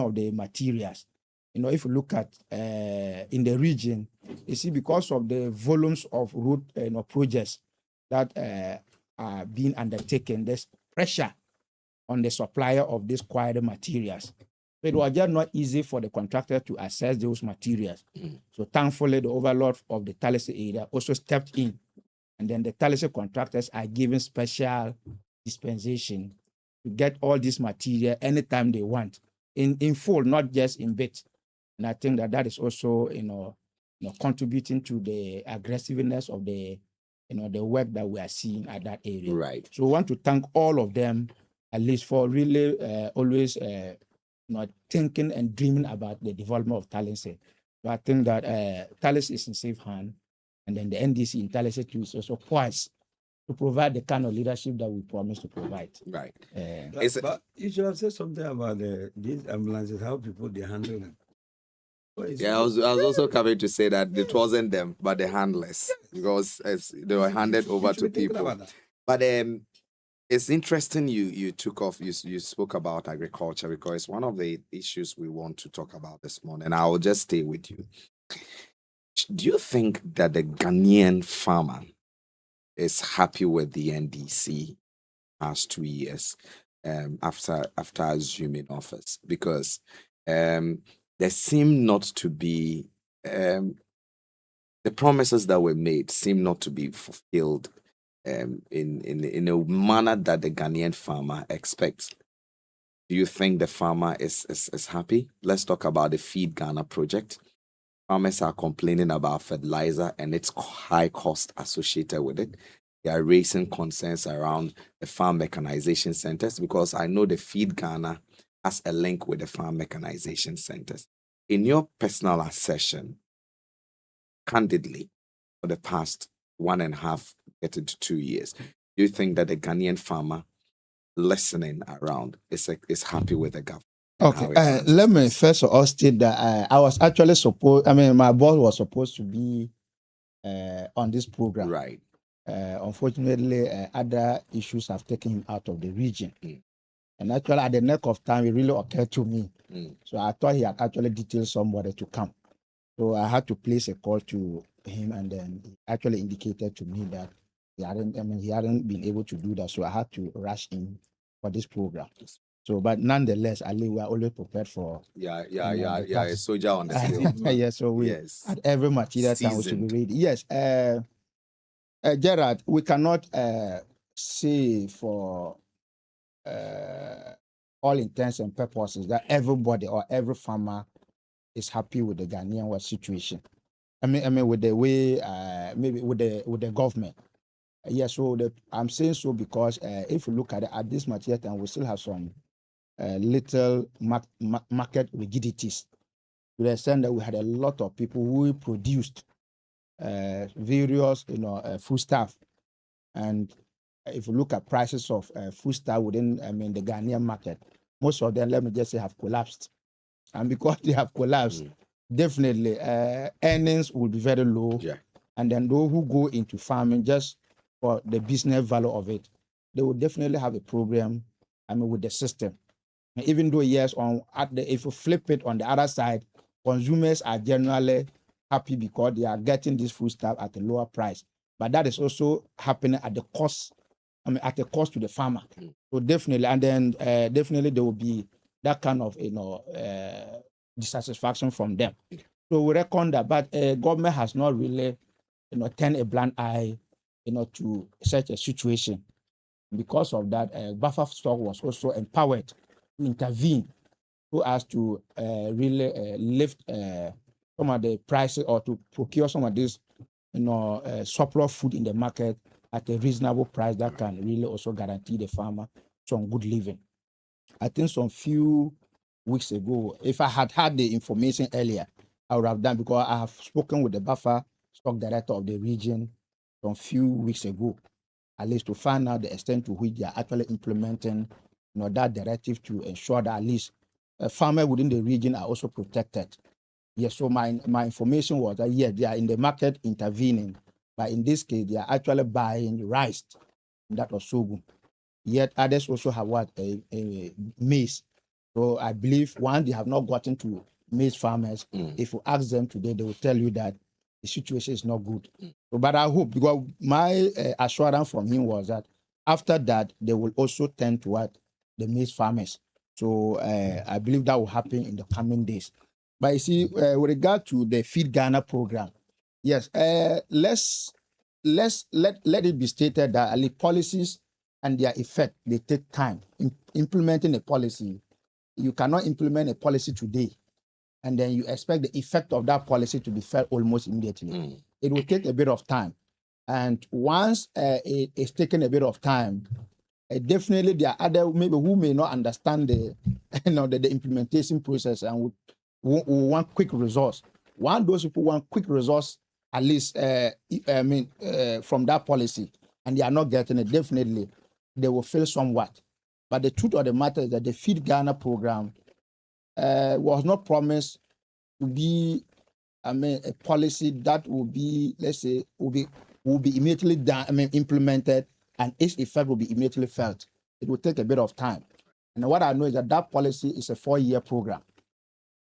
of the materials. If you look at in the region, you see, because of the volumes of road projects that are being undertaken, there's pressure on the supplier of these quieter materials. So it was just not easy for the contractor to access those materials. So thankfully, the overlord of the Talense area also stepped in. And then the Talense contractors are given special dispensation to get all this material anytime they want, in full, not just in bits. And I think that is also, contributing to the aggressiveness of the work that we are seeing at that area. Right. So we want to thank all of them, at least for really always thinking and dreaming about the development of Talense. So I think that Talense is in safe hand, and then the NDC in Talense too is also poised to provide the kind of leadership that we promised to provide. Right. But you should have said something about these ambulances, how people they handle them. Yeah, I was also coming to say that it wasn't them, but the handlers, because they were handed over to people. But it's interesting you took off, you spoke about agriculture, because it's one of the issues we want to talk about this morning. I will just stay with you. Do you think that the Ghanaian farmer is happy with the NDC past 2 years after assuming office? Because there seem not to be the promises that were made seem not to be fulfilled in a manner that the Ghanaian farmer expects. Do you think the farmer is happy? Let's talk about the Feed Ghana project. Farmers are complaining about fertilizer and its high cost associated with it. They are raising concerns around the farm mechanization centers, because I know the Feed Ghana has a link with the farm mechanization centers. In your personal assessment, candidly, for the past 1.5, getting to 2 years, do you think that the Ghanaian farmer listening around is happy with the government? Okay, let me first of all state that I was actually my boss was supposed to be on this program. Right. Unfortunately, other issues have taken him out of the region. And actually, at the neck of time, it really occurred to me. So I thought he had actually detailed somebody to come. So I had to place a call to him, and then he actually indicated to me that he hadn't been able to do that. So I had to rush in for this program. So, but nonetheless, Ali, we are always prepared for. A soldier on the field. Yeah, so we at every material time we should be ready. Yes, Gerard, we cannot say for all intents and purposes that everybody or every farmer is happy with the Ghanaian situation. I mean, with the way, maybe with the government. Yeah, so I'm saying so because if you look at it at this material time, we still have some little market rigidities, to the extent that we had a lot of people who produced various, foodstuff, and if you look at prices of foodstuff within, the Ghanaian market, most of them, let me just say, have collapsed, and because they have collapsed, definitely earnings will be very low, and then those who go into farming just for the business value of it, they will definitely have a problem, with the system. And even though, yes, if you flip it on the other side, consumers are generally happy because they are getting this food stuff at a lower price. But that is also happening at the cost, at a cost to the farmer. So definitely, and then definitely there will be that kind of, dissatisfaction from them. So we reckon that, but government has not really, turned a blind eye, to such a situation. Because of that, buffer stock was also empowered to intervene so as to really lift some of the prices or to procure some of this, surplus food in the market at a reasonable price that can really also guarantee the farmer some good living. I think some few weeks ago, if I had had the information earlier, I would have done, because I have spoken with the buffer stock director of the region some few weeks ago, at least to find out the extent to which they are actually implementing, that directive to ensure that at least farmers within the region are also protected. Yes, so my information was that, yes, they are in the market intervening, but in this case, they are actually buying rice, that was sorghum. Yet others also have a maize. So I believe, one, they have not gotten to maize farmers. If you ask them today, they will tell you that the situation is not good. So, but I hope, because my assurance from him was that after that, they will also turn toward the maize farmers. So I believe that will happen in the coming days. But you see, with regard to the Feed Ghana program, yes, let it be stated that the policies and their effect, they take time. Implementing a policy, you cannot implement a policy today and then you expect the effect of that policy to be felt almost immediately. It will take a bit of time. And once it's taken a bit of time, definitely there are other maybe who may not understand the implementation process and would want quick results. One of those people want quick results, at least from that policy, and they are not getting it, definitely they will fail somewhat. But the truth of the matter is that the Feed Ghana program was not promised to be, a policy that will be, let's say, will be immediately done, implemented, and its effect will be immediately felt. It will take a bit of time. And what I know is that that policy is a 4-year program.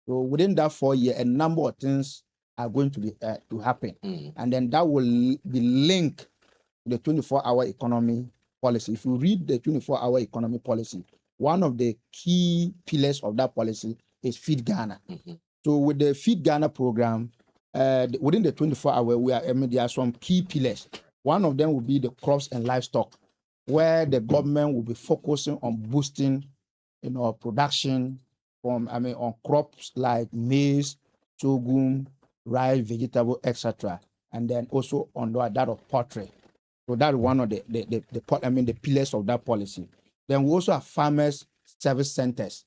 So within that 4 year, a number of things are going to be to happen, and then that will be linked to the 24-hour economy policy. If you read the 24-hour economy policy, one of the key pillars of that policy is Feed Ghana. So with the Feed Ghana program, within the 24-hour, there are some key pillars. One of them will be the crops and livestock, where the government will be focusing on boosting, production from, on crops like maize, sorghum, rice, vegetable, etc., and then also on that of poultry. So that's one of the pillars of that policy. Then we also have farmers service centers,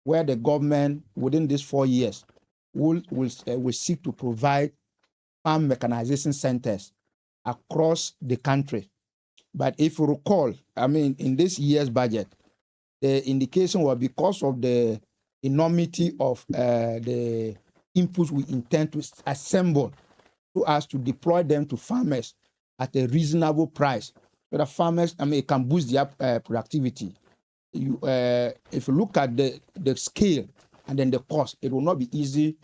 where the government within these 4 years will seek to provide farm mechanization centers across the country. But if you recall, in this year's budget, the indication was because of the enormity of the inputs we intend to assemble so as to deploy them to farmers. at a reasonable price, so the farmers, it can boost their productivity. If you look at the scale and then the cost, it will not be easy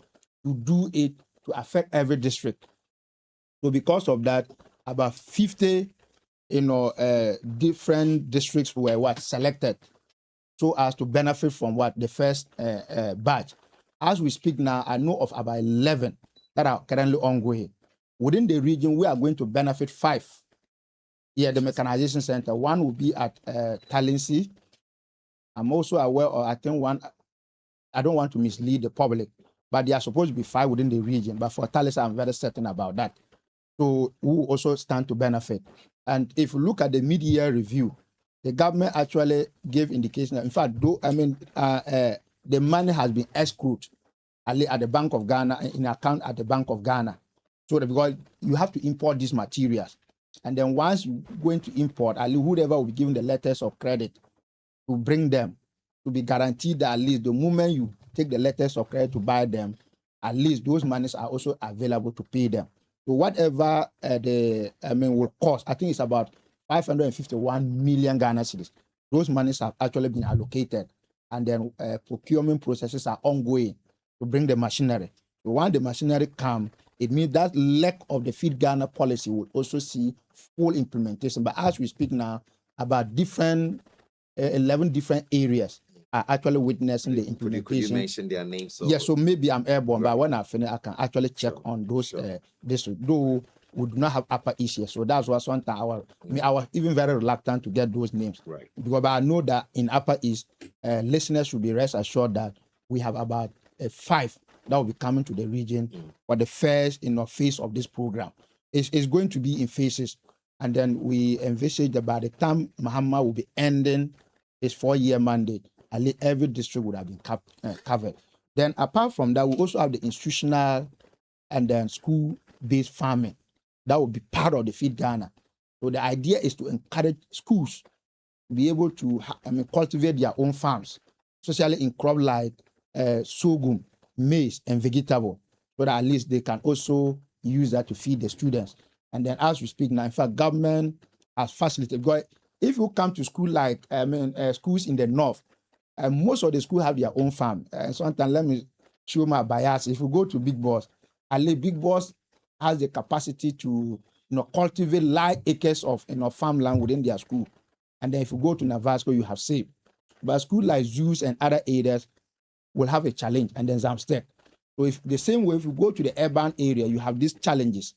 to do it to affect every district. So because of that, about 50, different districts were selected so as to benefit from the first batch. As we speak now, I know of about 11 that are currently ongoing. Within the region, we are going to benefit 5. Yeah, the mechanization center. One will be at Talinsi. I'm also aware of, I think one, I don't want to mislead the public, but there are supposed to be 5 within the region. But for Talinsi, I'm very certain about that. So we will also stand to benefit. And if you look at the mid-year review, the government actually gave indication. In fact, the money has been escrowed at the Bank of Ghana, in account at the Bank of Ghana. So that because you have to import these materials. And then once you're going to import, at least whoever will be given the letters of credit to bring them, to be guaranteed that at least the moment you take the letters of credit to buy them, at least those monies are also available to pay them. So whatever will cost, I think it's about 551 million Ghana cedis. Those monies have actually been allocated, and then procurement processes are ongoing to bring the machinery. So once the machinery comes, it means that leg of the Feed Ghana policy will also see full implementation. But as we speak now, about 11 different areas are actually witnessing the implementation. Could you mention their names? Yeah, so maybe I'm airborne, but when I finish, I can actually check on those districts. Though we do not have Upper East here, so that's why sometimes I was even very reluctant to get those names. Right. Because I know that in Upper East, listeners should be rest assured that we have about 5 that will be coming to the region for the first phase of this program. It's going to be in phases, and then we envisage that by the time Mahama will be ending his 4-year mandate, at least every district would have been covered. Then apart from that, we also have the institutional and then school-based farming that will be part of the Feed Ghana. So the idea is to encourage schools to be able to cultivate their own farms, especially in crops like sorghum, maize, and vegetable, so that at least they can also use that to feed the students. And then as we speak now, in fact, government has facilitated. Because if you come to school like schools in the north, most of the schools have their own farm. Sometimes let me show my bias. If you go to Big Boss, at least Big Boss has the capacity to cultivate large acres of farmland within their school. And then if you go to Navasco, you have saved. But schools like Zeus and other areas will have a challenge, and then Zamstek. So if the same way, if you go to the urban area, you have these challenges.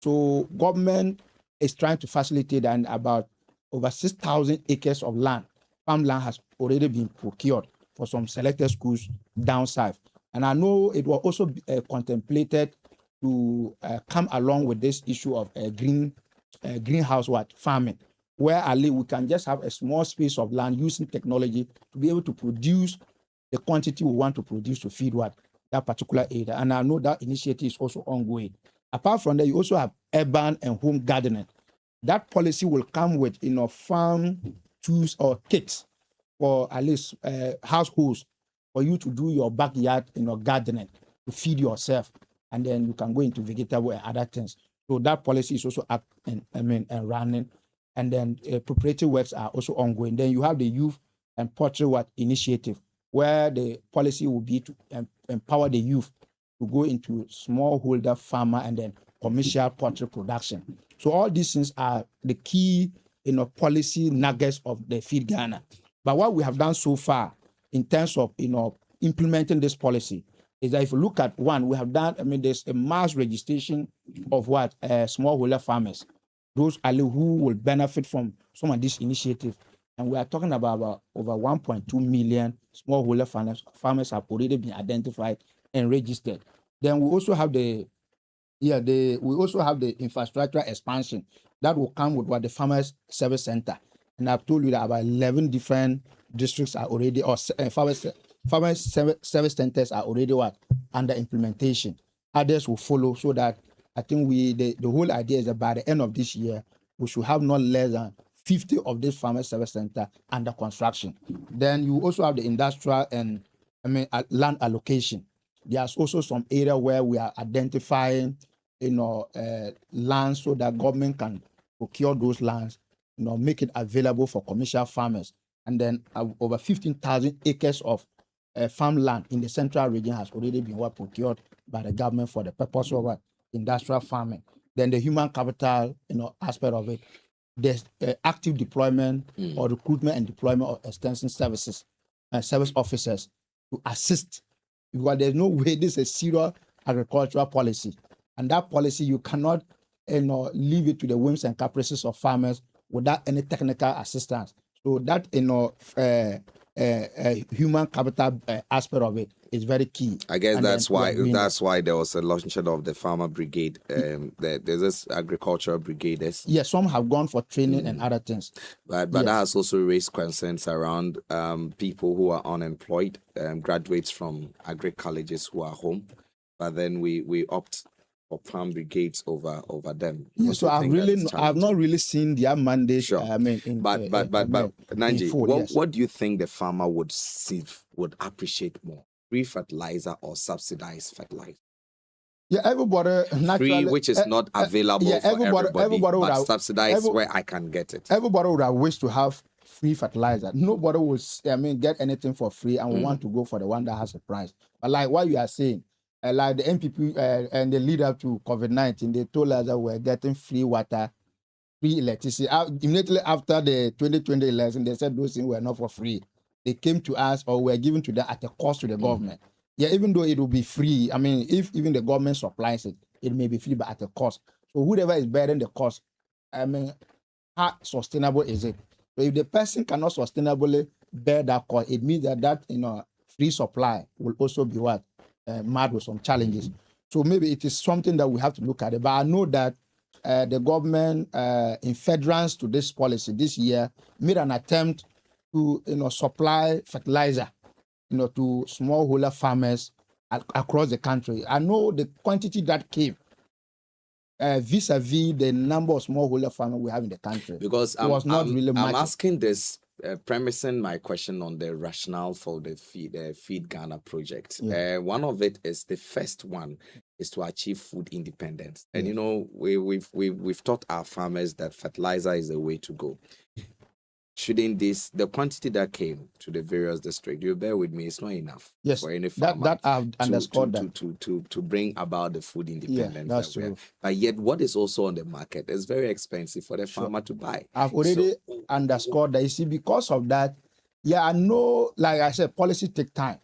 So government is trying to facilitate, and about over 6,000 acres of land, farmland has already been procured for some selected schools down south. And I know it was also contemplated to come along with this issue of greenhouse farming, where at least we can just have a small space of land using technology to be able to produce the quantity we want to produce to feed that particular area. And I know that initiative is also ongoing. Apart from that, you also have urban and home gardening. That policy will come with farm tools or kits for at least households for you to do your backyard gardening to feed yourself, and then you can go into vegetable and other things. So that policy is also up and running, and then preparatory works are also ongoing. Then you have the youth and poultry initiative, where the policy will be to empower the youth to go into smallholder farmer and then commercial poultry production. So all these things are the key policy nuggets of the Feed Ghana. But what we have done so far in terms of implementing this policy is that if you look at one, we have done, there's a mass registration of smallholder farmers, those who will benefit from some of this initiative. And we are talking about over 1.2 million smallholder farmers have already been identified and registered. Then we also have the infrastructure expansion that will come with the Farmers Service Center. And I've told you that about 11 different districts are already, or farmers service centers are already under implementation. Others will follow, so that I think the whole idea is that by the end of this year, we should have not less than 50 of this farmers service center under construction. Then you also have the industrial and land allocation. There's also some area where we are identifying land so that government can procure those lands, make it available for commercial farmers. And then over 15,000 acres of farmland in the central region has already been procured by the government for the purpose of industrial farming. Then the human capital, aspect of it, there's active deployment or recruitment and deployment of extension services and service officers to assist, because there's no way this is a serious agricultural policy, and that policy you cannot leave it to the whims and caprices of farmers without any technical assistance. So that human capital aspect of it is very key. I guess And that's then why there was a launch of the farmer brigade. There's this agricultural brigades. Yes, some have gone for training and other things. But Yes. that has also raised concerns around people who are unemployed, graduates from agri colleges who are home. But then we opt for farm brigades over them. Yes, so I've not really seen their mandate. Sure. But Nanji, full, yes. what do you think the farmer would appreciate more? Free fertilizer or subsidized fertilizer? Yeah, everybody naturally, Free, which is not available for everybody would but have, subsidized where I can get it. Everybody would have wished to have free fertilizer. Nobody would, get anything for free and we want to go for the one that has a price. But like what you are saying, like the NPP and the lead up to COVID-19, they told us that we're getting free water, free electricity. Immediately after the 2020 election, they said those things were not for free. They came to us or were given to them at a cost to the government. Yeah, even though it will be free, if even the government supplies it, it may be free, but at a cost. So whoever is bearing the cost, how sustainable is it? So if the person cannot sustainably bear that cost, it means that free supply will also be mad with some challenges. So maybe it is something that we have to look at it. But I know that the government, in furtherance to this policy this year, made an attempt to supply fertilizer to smallholder farmers across the country. I know the quantity that came vis-a-vis the number of smallholder farmers we have in the country. Because it was not really much. I'm asking this, premising my question on the rationale for the Feed Ghana project. Yeah. One of it is the first one is to achieve food independence, and we've taught our farmers that fertilizer is the way to go. Shouldn't the quantity that came to the various districts, you bear with me, it's not enough for any farmer that I've underscored to bring about the food independence. Yeah, that's true. But yet, what is also on the market is very expensive for the farmer to buy. I've already underscored that. You see, because of that, I know, like I said, policy take time,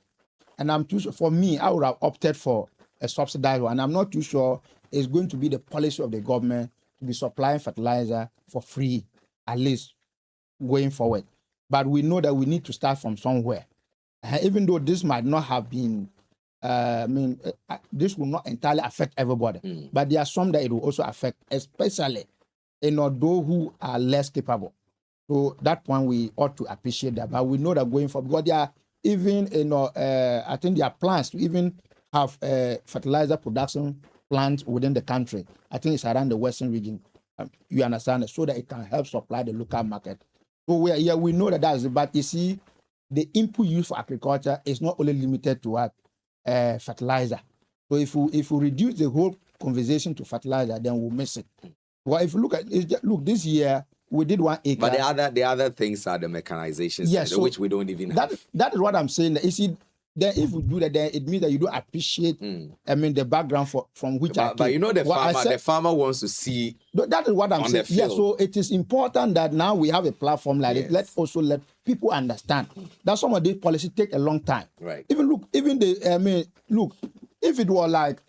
and I'm too sure. For me, I would have opted for a subsidized one. I'm not too sure it's going to be the policy of the government to be supplying fertilizer for free, at least going forward. But we know that we need to start from somewhere. Even though this might not have been, this will not entirely affect everybody, but there are some that it will also affect, especially those who are less capable. So that point we ought to appreciate that. But we know that going forward, because there are even, I think there are plans to even have fertilizer production plants within the country. I think it's around the western region. You understand, so that it can help supply the local market. So we know that is it. But you see, the input used for agriculture is not only limited to fertilizer. So if we reduce the whole conversation to fertilizer, then we'll miss it. Well, if you look at this year we did 1 acre. But the other things are the mechanization side, which we don't even have. That is what I'm saying. You see, then if you do that, then it means that you don't appreciate. The background from which I came. But the farmer wants to see. That is what I'm saying. Yeah, so it is important that now we have a platform like it. Let's also let people understand that some of these policies take a long time. Right. If it were like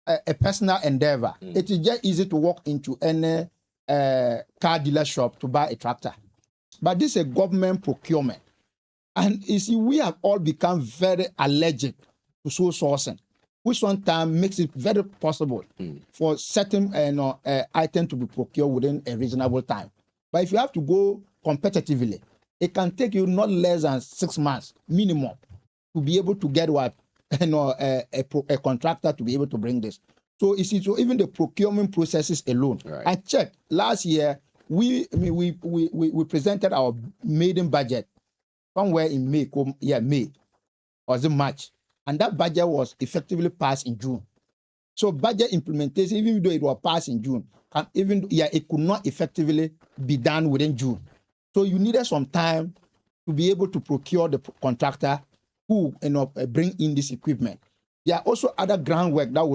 a personal endeavor, it is just easy to walk into any car dealer shop to buy a tractor. But this is a government procurement. And you see, we have all become very allergic to sole sourcing, which sometimes makes it very possible for certain items to be procured within a reasonable time. But if you have to go competitively, it can take you not less than 6 months minimum to be able to get a contractor to be able to bring this. So you see, so even the procurement processes alone. Right. I checked last year. We presented our maiden budget somewhere in May, or was it March? And that budget was effectively passed in June. So budget implementation, even though it was passed in June, it could not effectively be done within June. So you needed some time to be able to procure the contractor who bring in this equipment. There are also other groundwork that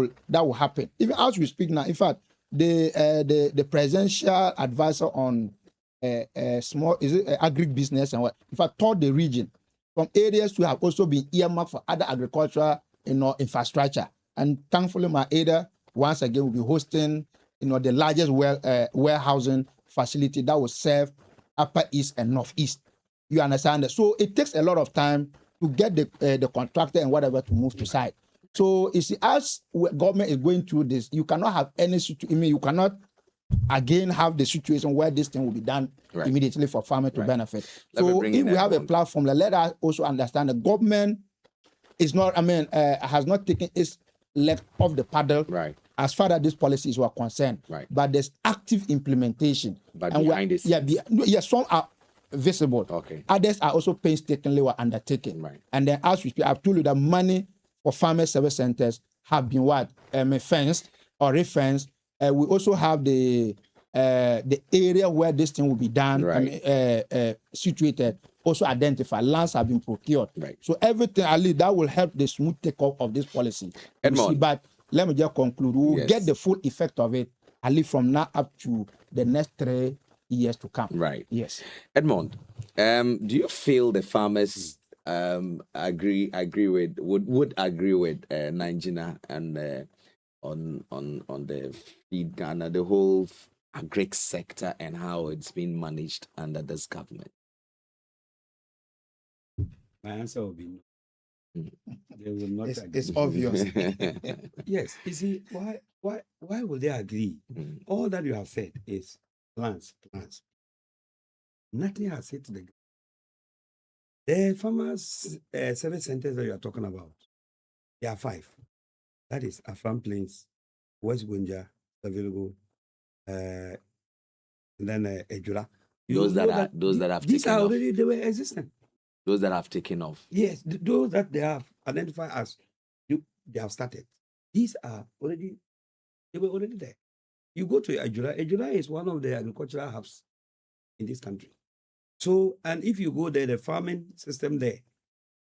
will happen. Even as we speak now, in fact, the presidential advisor on small agribusiness and what, in fact, told the region from areas to have also been earmarked for other agricultural infrastructure. And thankfully, my ADA once again will be hosting the largest warehousing facility that will serve Upper East and Northeast. You understand that? So it takes a lot of time to get the contractor and whatever to move to site. So you see, as government is going through this, you cannot have any situation. You cannot again have the situation where this thing will be done immediately for farmers to benefit. So if we have a platform, let us also understand the government is not. Has not taken its leg off the paddle as far as these policies were concerned. But there's active implementation. But behind the some are visible. Others are also painstakingly were undertaken. And then as we speak, I've told you that money for farmer service centers have been fenced or refenced. We also have the area where this thing will be done, situated, also identified. Lands have been procured. So everything, at least, that will help the smooth takeoff of this policy. But let me just conclude. We will get the full effect of it, at least from now up to the next 3 years to come. Yes. Edmond, do you feel the farmers would agree with Nigina and on the feed Ghana, the whole agri sector and how it's been managed under this government? My answer will be no. They will not agree. It's obvious. Yes. You see, why will they agree? All that you have said is plans. Nothing has hit the ground. The farmers service centers that you are talking about, there are 5. That is Afram Plains, West Gonja, available, and then Ejura. Those that have these taken are off. already, they were existing. Those that have taken off. Yes, those that they have identified as they have started. These are already, they were already there. You go to Ejura. Ejura is one of the agricultural hubs in this country. So, and if you go there, the farming system there,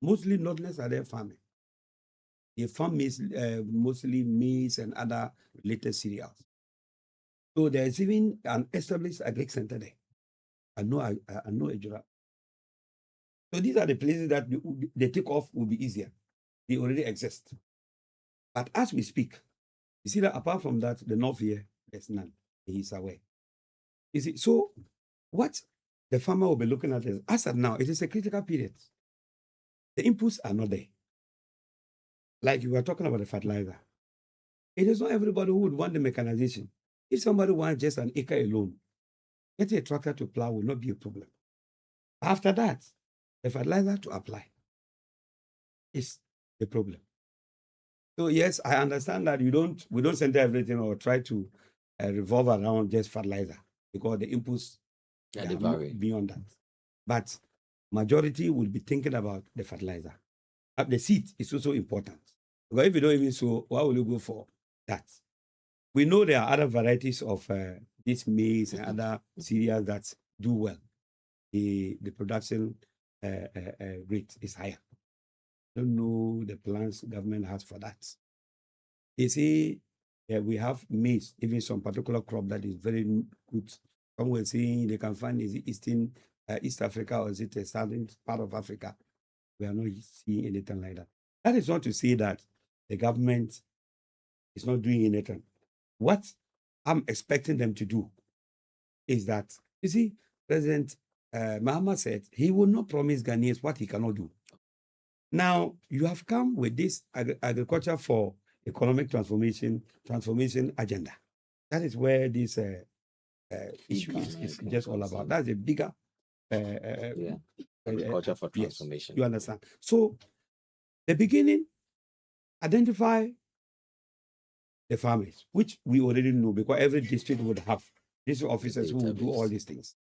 mostly Northerners are there farming. They farm mostly maize and other related cereals. So there is even an established agri center there. I know Ejura. So these are the places that the takeoff will be easier. They already exist. But as we speak, you see that apart from that, the north here, there's none. He's aware. You see, so what the farmer will be looking at is, as of now, it is a critical period. The inputs are not there. Like you were talking about the fertilizer. It is not everybody who would want the mechanization. If somebody wants just an acre alone, getting a tractor to plow will not be a problem. After that, the fertilizer to apply is the problem. So yes, I understand that we don't center everything or try to revolve around just fertilizer because the inputs are beyond that. But majority will be thinking about the fertilizer. The seed is also important. Because if you don't even sow, why will you go for that? We know there are other varieties of this maize and other cereals that do well. The production rate is higher. I don't know the plans the government has for that. They say we have maize, even some particular crop that is very good. Some were saying they can find is it East Africa or is it a southern part of Africa? We are not seeing anything like that. That is not to say that the government is not doing anything. What I'm expecting them to do is that, you see, President Mahama said he will not promise Ghanaians what he cannot do. Now, you have come with this agriculture for economic transformation agenda. That is where this issue is just all about. That's a bigger agriculture for transformation. Yes, you understand? So, the beginning, identify the farmers, which we already know because every district would have district officers who will do all these things.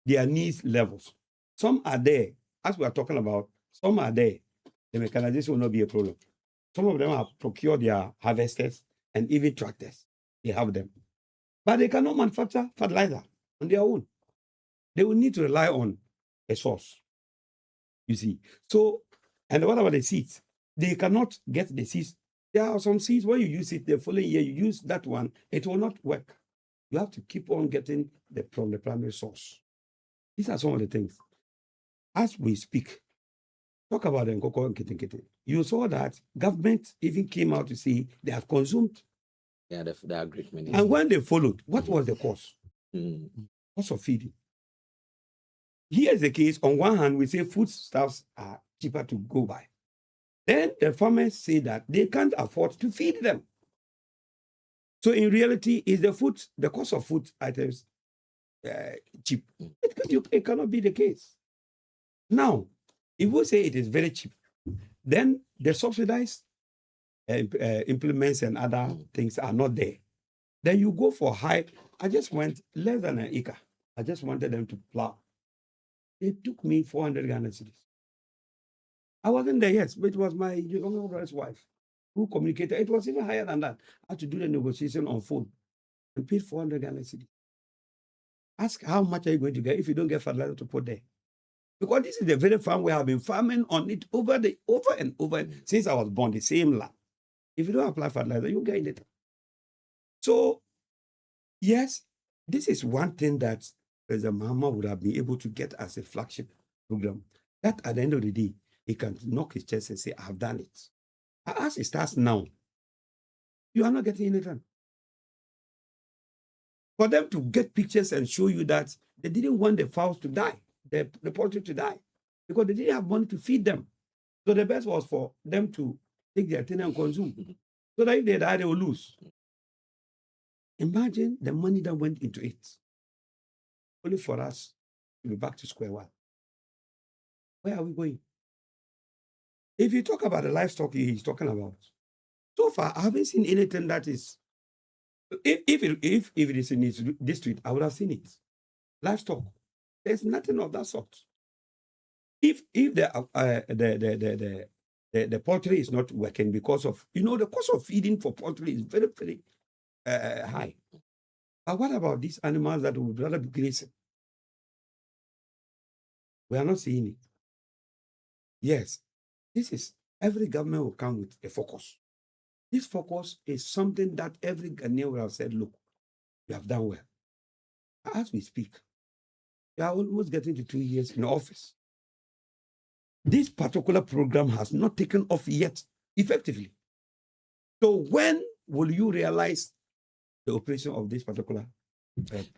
Their needs levels. Some are there, as we are talking about, some are there. The mechanization will not be a problem. Some of them have procured their harvesters. and even tractors. They have them. But they cannot manufacture fertilizer on their own. They will need to rely on a source. You see. So, and what about the seeds? They cannot get the seeds. There are some seeds when you use it the following year, you use that one, it will not work. You have to keep on getting from the primary source. These are some of the things. As we speak, talk about the Nkoko and Kitten. You saw that government even came out to say they have consumed. Yeah, the agreement. And when they followed, what was the cost? Cost of feeding. Here's the case. On one hand, we say foodstuffs are cheaper to go by. Then the farmers say that they can't afford to feed them. So in reality, is the cost of food items cheap? It cannot be the case. Now, if we say it is very cheap, then the subsidized implements and other things are not there. Then you go for high. I just went less than an acre. I just wanted them to plow. It took me 400 Ghana cedis. I wasn't there yet, but it was my younger brother's wife who communicated. It was even higher than that. I had to do the negotiation on phone and paid 400 Ghana cedis. Ask how much are you going to get if you don't get fertilizer to put there? Because this is the very farm we have been farming on it over and over since I was born, the same land. If you don't apply fertilizer, you get it. So, yes, this is one thing that President Mahama would have been able to get as a flagship program. That at the end of the day, he can knock his chest and say, I've done it. As it starts now, you are not getting anything. For them to get pictures and show you that they didn't want the fowls to die, the poultry to die, because they didn't have money to feed them. So the best was for them to take their thing and consume. So that if they die, they will lose. Imagine the money that went into it. Only for us to be back to square one. Where are we going? If you talk about the livestock he's talking about, so far I haven't seen anything that is. If it is in his district, I would have seen it. Livestock, there's nothing of that sort. If the poultry is not working because of the cost of feeding for poultry is very, very high. But what about these animals that would rather be grazing? We are not seeing it. Yes, every government will come with a focus. This focus is something that every Ghanaian will have said, look, you have done well. As we speak, we are almost getting to 2 years in office. This particular program has not taken off yet effectively. So when will you realize the operation of this particular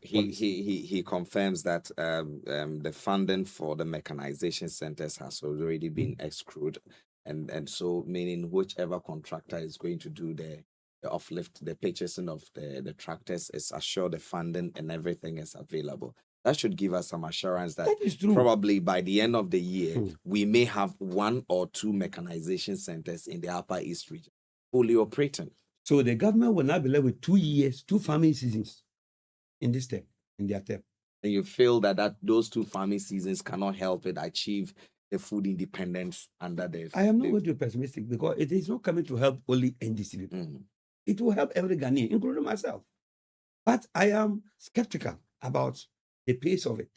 he confirms that the funding for the mechanization centers has already been accrued, and so meaning whichever contractor is going to do the uplift, the purchasing of the tractors is assured the funding and everything is available. That should give us some assurance that probably by the end of the year we may have 1 or 2 mechanization centers in the Upper East region fully operating. So the government will not be left with 2 years, 2 farming seasons in their term. And you feel that those 2 farming seasons cannot help it achieve the food independence under the... I am not going to be pessimistic because it is not coming to help only NDC. It will help every Ghanaian, including myself. But I am skeptical about the pace of it.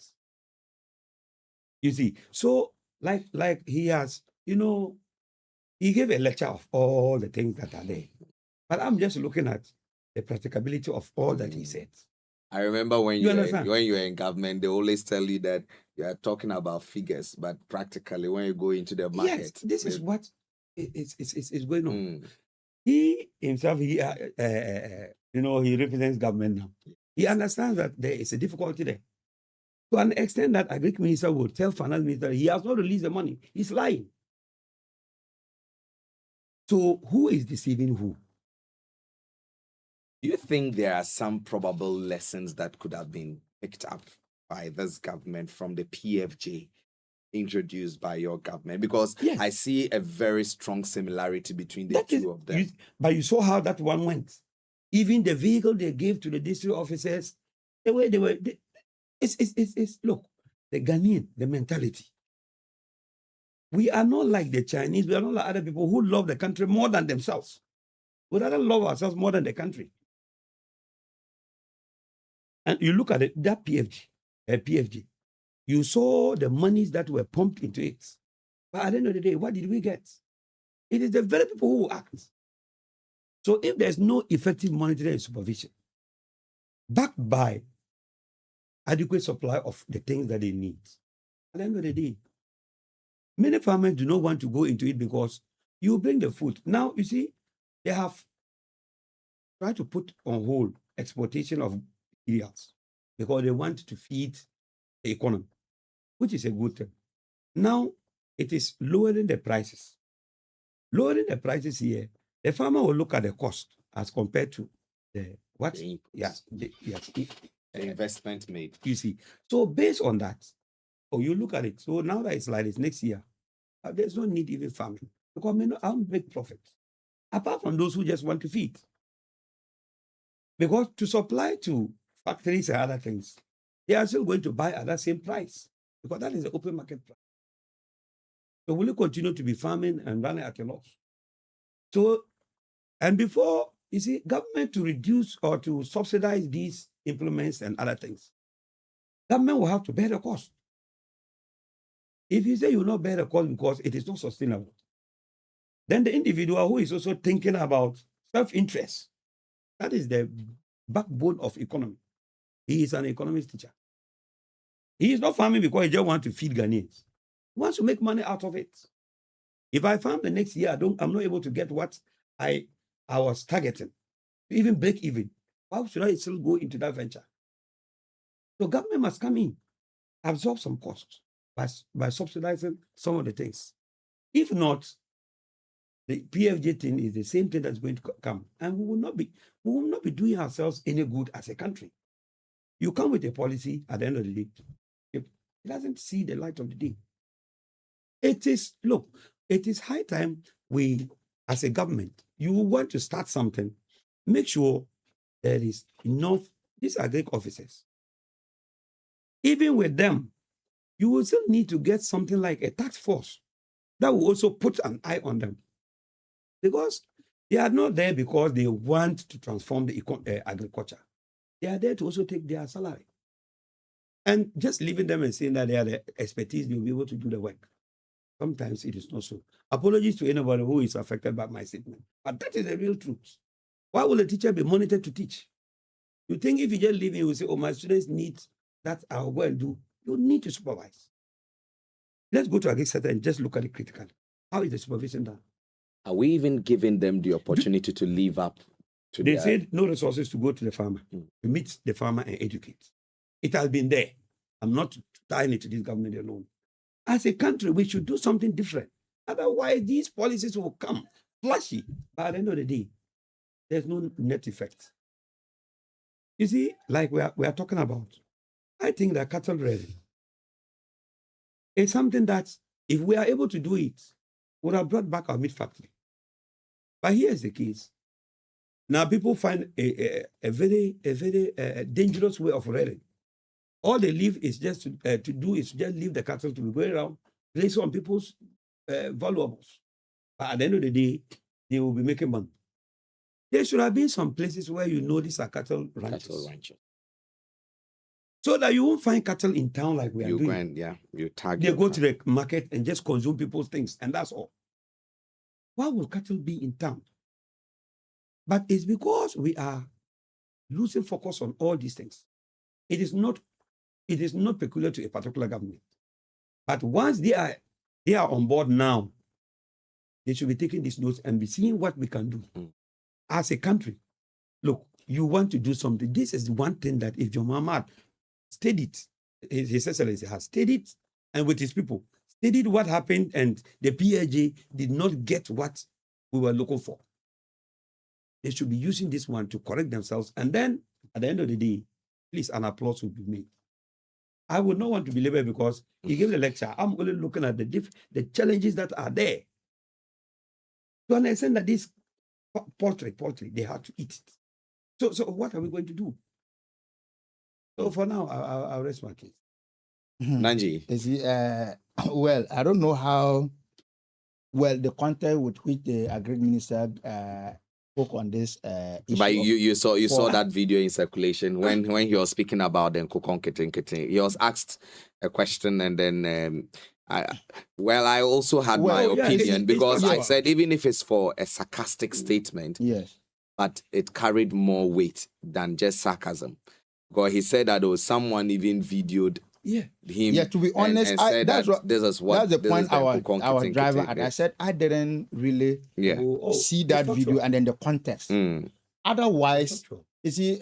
You see, so like he has, he gave a lecture of all the things that are there. But I'm just looking at the practicability of all that he said. I remember when you were in government, they always tell you that you are talking about figures, but practically when you go into the market, yes, this is what is going on. He himself, he represents government now. He understands that there is a difficulty there. To an extent that Agriculture Minister will tell Finance Minister he has not released the money. He's lying. So who is deceiving who? Do you think there are some probable lessons that could have been picked up by this government from the PFJ introduced by your government? Because I see a very strong similarity between the two of them. But you saw how that one went. Even the vehicle they gave to the district officers, the way they were... look, the Ghanaian, the mentality. We are not like the Chinese. We are not like other people who love the country more than themselves. We rather love ourselves more than the country. And you look at it, that PFG, you saw the monies that were pumped into it. But at the end of the day, what did we get? It is the very people who act. So if there's no effective monitoring and supervision, backed by adequate supply of the things that they need, at the end of the day, many farmers do not want to go into it because you bring the food. Now, you see, they have tried to put on hold exportation of cereals because they want to feed the economy, which is a good thing. Now, it is lowering the prices. Lowering the prices here, the farmer will look at the cost as compared to the what? Yes, the investment made. You see, so based on that, you look at it. So now that it's like this next year, there's no need even farming because I'll make profit. Apart from those who just want to feed, because to supply to factories and other things, they are still going to buy at that same price because that is the open market price. So will you continue to be farming and running at a loss? So, and before, you see, government to reduce or to subsidize these implements and other things, government will have to bear the cost. If you say you will not bear the cost because it is not sustainable, then the individual who is also thinking about self-interest, that is the backbone of economy. He is an economist teacher. He is not farming because he just wants to feed Ghanaians. He wants to make money out of it. If I farm the next year, I'm not able to get what I was targeting, to even break even. Why should I still go into that venture? So government must come in, absorb some costs by subsidizing some of the things. If not, the PFJ thing is the same thing that's going to come, and we will not be doing ourselves any good as a country. You come with a policy at the end of the day, it doesn't see the light of the day. It is high time we, as a government, you want to start something, make sure there is enough, these are great officers. Even with them, you will still need to get something like a task force that will also put an eye on them. Because they are not there because they want to transform the agriculture. They are there to also take their salary. And just leaving them and saying that they are the expertise, they will be able to do the work. Sometimes it is not so. Apologies to anybody who is affected by my statement. But that is the real truth. Why will a teacher be monitored to teach? You think if you just leave, you will say, oh, my students need that, I'll go and do. You need to supervise. Let's go to AgriSeta and just look at it critically. How is the supervision done? Are we even giving them the opportunity to live up to They said no resources to go to the farmer, to meet the farmer and educate. It has been there. I'm not tying it to this government alone. As a country, we should do something different. Otherwise, these policies will come flashy. But at the end of the day, there's no net effect. You see, like we are talking about, I think that cattle rearing is something that, if we are able to do it, would have brought back our meat factory. But here's the case. Now people find a very dangerous way of rearing. All they leave is just to leave the cattle to be going around, place on people's valuables. But at the end of the day, they will be making money. There should have been some places where these are cattle ranches. So that you won't find cattle in town like we are doing. You tag. They go to the market and just consume people's things, and that's all. Why will cattle be in town? But it's because we are losing focus on all these things. It is not peculiar to a particular government. But once they are on board now, they should be taking these notes and be seeing what we can do as a country. Look, you want to do something. This is one thing that if John Mahama studied, His Excellency has studied, and with his people, studied what happened, and the PAJ did not get what we were looking for. They should be using this one to correct themselves. And then, at the end of the day, please, an applause will be made. I would not want to be labeled because he gave the lecture. I'm only looking at the challenges that are there. To understand that this poultry, they have to eat it. So what are we going to do? So for now, I'll rest my case. Nanji. You see, well, I don't know how well the context with which the agri minister spoke on this issue. But you saw for- that video in circulation when he was speaking about the Nkukon Kitten. He was asked a question, and then I also had my opinion because I said even if it's for a sarcastic statement, yes, but it carried more weight than just sarcasm. Because he said that there was someone even videoed him. Yeah, to be honest, and said that's that that's the point our driver had. I said I didn't really see that video and then the context. Otherwise, you see,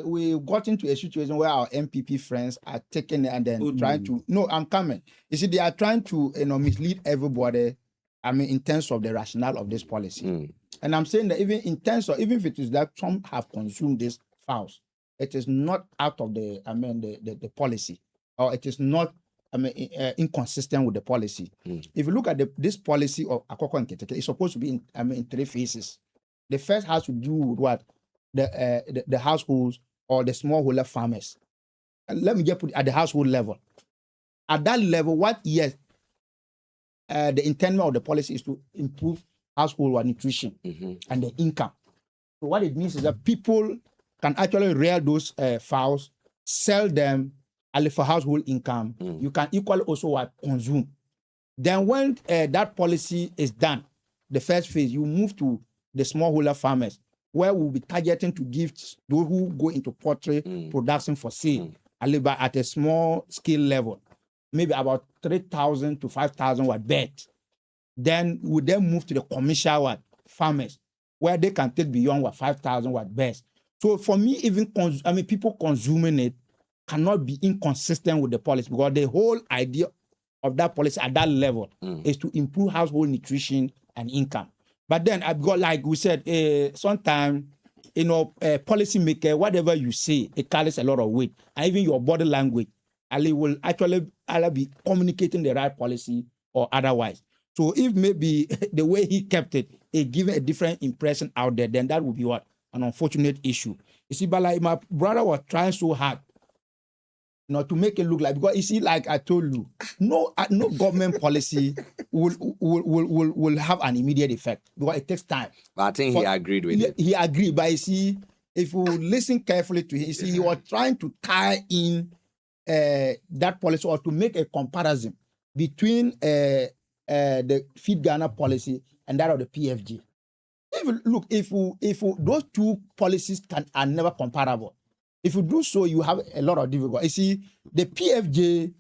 we got into a situation where our MPP friends are taking it and then trying to. No, I'm coming. You see, they are trying to mislead everybody. I mean, in terms of the rationale of this policy, and I'm saying that even in terms of even if it is that some have consumed these fowls, it is not out of the the policy, or it is not inconsistent with the policy. If you look at this policy of Akoko and Keteke, it's supposed to be in three phases. The first has to do with what the households or the smallholder farmers. And let me just put it at the household level. At that level, the intent of the policy is to improve household nutrition and the income. So what it means is that people can actually rear those fowls, sell them, and for household income. You can equally also consume. Then when that policy is done, the first phase, you move to the smallholder farmers, where we'll be targeting to give those who go into poultry production for sale, at a small scale level, maybe about 3,000 to 5,000 birds. Then we move to the commercial farmers, where they can take beyond 5,000 birds. So for me, even people consuming it cannot be inconsistent with the policy, because the whole idea of that policy at that level is to improve household nutrition and income. But then I've got, like we said, sometimes, policy maker, whatever you say, it carries a lot of weight. And even your body language, Ali will actually be communicating the right policy or otherwise. So if maybe the way he kept it, it given a different impression out there, then that would be what? An unfortunate issue. You see, but like my brother was trying so hard, to make it look like, because you see, like I told you, no government policy will have an immediate effect, because it takes time. But I think he agreed with it. He agreed, but you see, if you listen carefully to him, you see, he was trying to tie in that policy, or to make a comparison between the Feed Ghana policy and that of the PFG. If those two policies are never comparable. If you do so, you have a lot of difficulty. You see, the PFJ,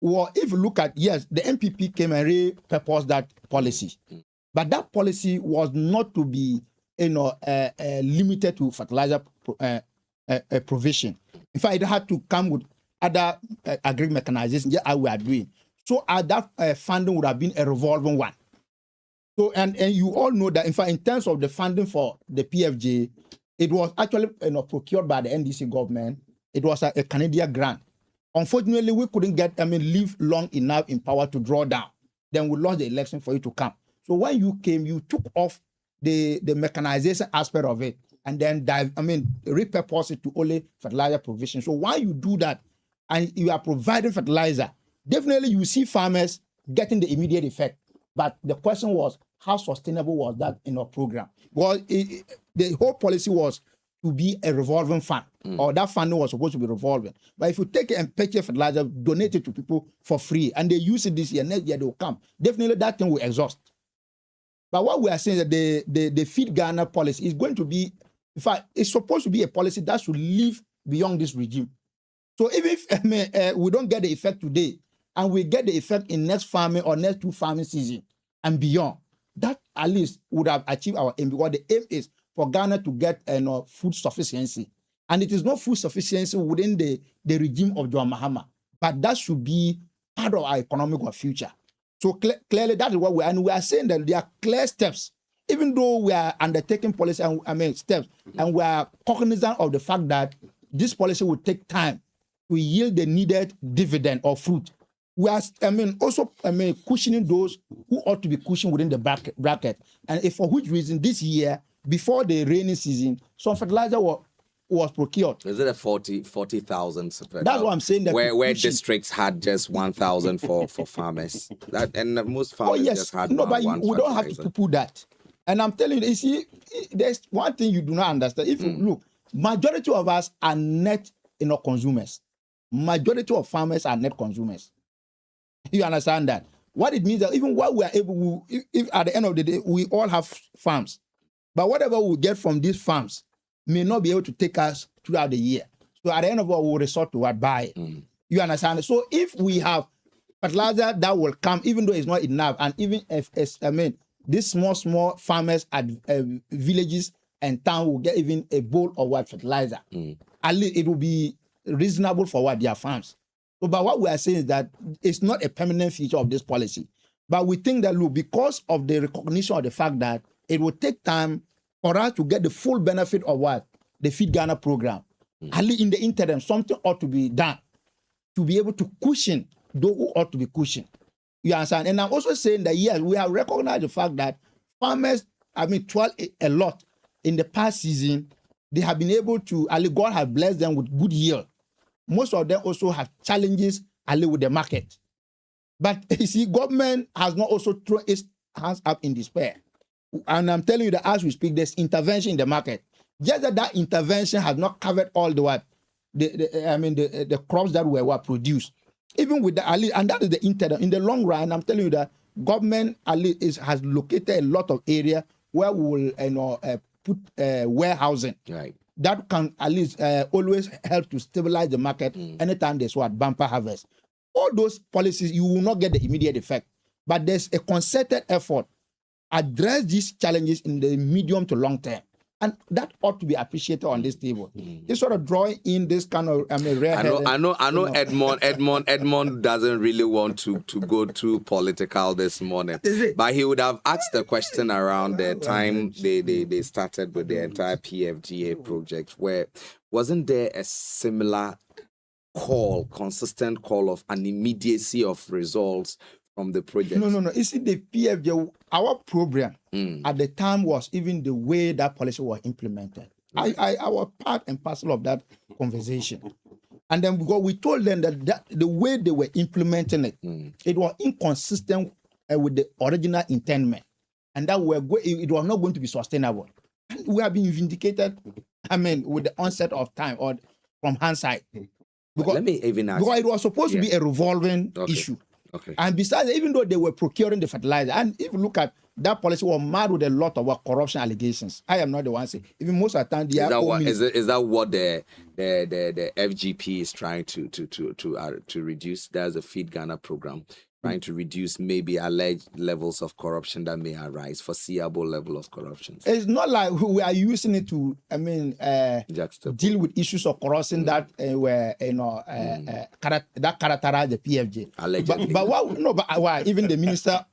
well, if you look at, yes, the MPP came and repurposed that policy. But that policy was not to be, limited to fertilizer provision. In fact, it had to come with other agri mechanization, just as we are doing. So that funding would have been a revolving one. So, and you all know that, in fact, in terms of the funding for the PFJ, it was actually procured by the NDC government. It was a Canadian grant. Unfortunately, we couldn't live long enough in power to draw down. Then we lost the election for you to come. So when you came, you took off the mechanization aspect of it, and then repurpose it to only fertilizer provision. So while you do that, and you are providing fertilizer, definitely you see farmers getting the immediate effect. But the question was, how sustainable was that in our program? Well, the whole policy was to be a revolving fund, or that funding was supposed to be revolving. But if you take it and purchase fertilizer, donate it to people for free, and they use it this year, next year they will come, definitely that thing will exhaust. But what we are saying is that the Feed Ghana policy is going to be, in fact, it's supposed to be a policy that should live beyond this regime. So even if we don't get the effect today, and we get the effect in next farming or next two farming season and beyond, that at least would have achieved our aim, because the aim is for Ghana to get food sufficiency. And it is not food sufficiency within the regime of John Mahama, but that should be part of our economic future. So clearly that is what we are, and we are saying that there are clear steps, even though we are undertaking policy and steps, and we are cognizant of the fact that this policy will take time to yield the needed dividend or fruit. We are, also cushioning those who ought to be cushioned within the bracket. And if for which reason this year, before the rainy season, some fertilizer was procured. Is it a 40,000? That's what I'm saying. That where districts had just 1,000 for farmers. And most farmers just had but one we don't have to put that. And I'm telling you, see, there's one thing you do not understand. If you look, majority of us are net consumers. Majority of farmers are net consumers. You understand that? What it means that even what we are able, if at the end of the day, we all have farms, but whatever we get from these farms may not be able to take us throughout the year. So at the end of it, we'll resort to what buy. You understand? So if we have fertilizer that will come, even though it's not enough, and even if these small farmers at villages and town will get even a bowl of what fertilizer. At least it will be reasonable for what their farms. So, but what we are saying is that it's not a permanent feature of this policy. But we think that, look, because of the recognition of the fact that it will take time for us to get the full benefit of what? The Feed Ghana program. At least in the interim, something ought to be done to be able to cushion those who ought to be cushioned. You understand? And I'm also saying that, yes, we have recognized the fact that farmers, toil a lot in the past season. They have been able to, God has blessed them with good yield. Most of them also have challenges with the market. But you see, government has not also thrown its hands up in despair. And I'm telling you that as we speak, there's intervention in the market. Just that intervention has not covered all the crops that were produced. Even with the and that is the interim. In the long run, I'm telling you that government has located a lot of area where we will put warehousing. Right. That can at least always help to stabilize the market anytime there's bumper harvest. All those policies, you will not get the immediate effect. But there's a concerted effort to address these challenges in the medium to long term. And that ought to be appreciated on this table. It's sort of drawing in this kind of rare. I know. Edmond doesn't really want to go too political this morning, but he would have asked the question around the time they started with the entire PFGA project. Where wasn't there a similar consistent call of an immediacy of results from the project? No. You see, the PFJ, our program at the time was even the way that policy was implemented. I was part and parcel of that conversation. And then because we told them that the way they were implementing it, it was inconsistent with the original intendment. And that it was not going to be sustainable. And we have been vindicated, with the onset of time or from hindsight. Because, let me even ask. Because it was supposed to be a revolving issue. Okay. And besides, even though they were procuring the fertilizer, and if you look at that policy, was marred with a lot of corruption allegations. I am not the one saying. Even most of the time, is that what the FGP is trying to reduce? There's a Feed Ghana program trying to reduce maybe alleged levels of corruption that may arise, foreseeable level of corruption. It's not like we are using it to, deal with issues of corruption that were, that characterize the PFJ. Allegedly. But even the minister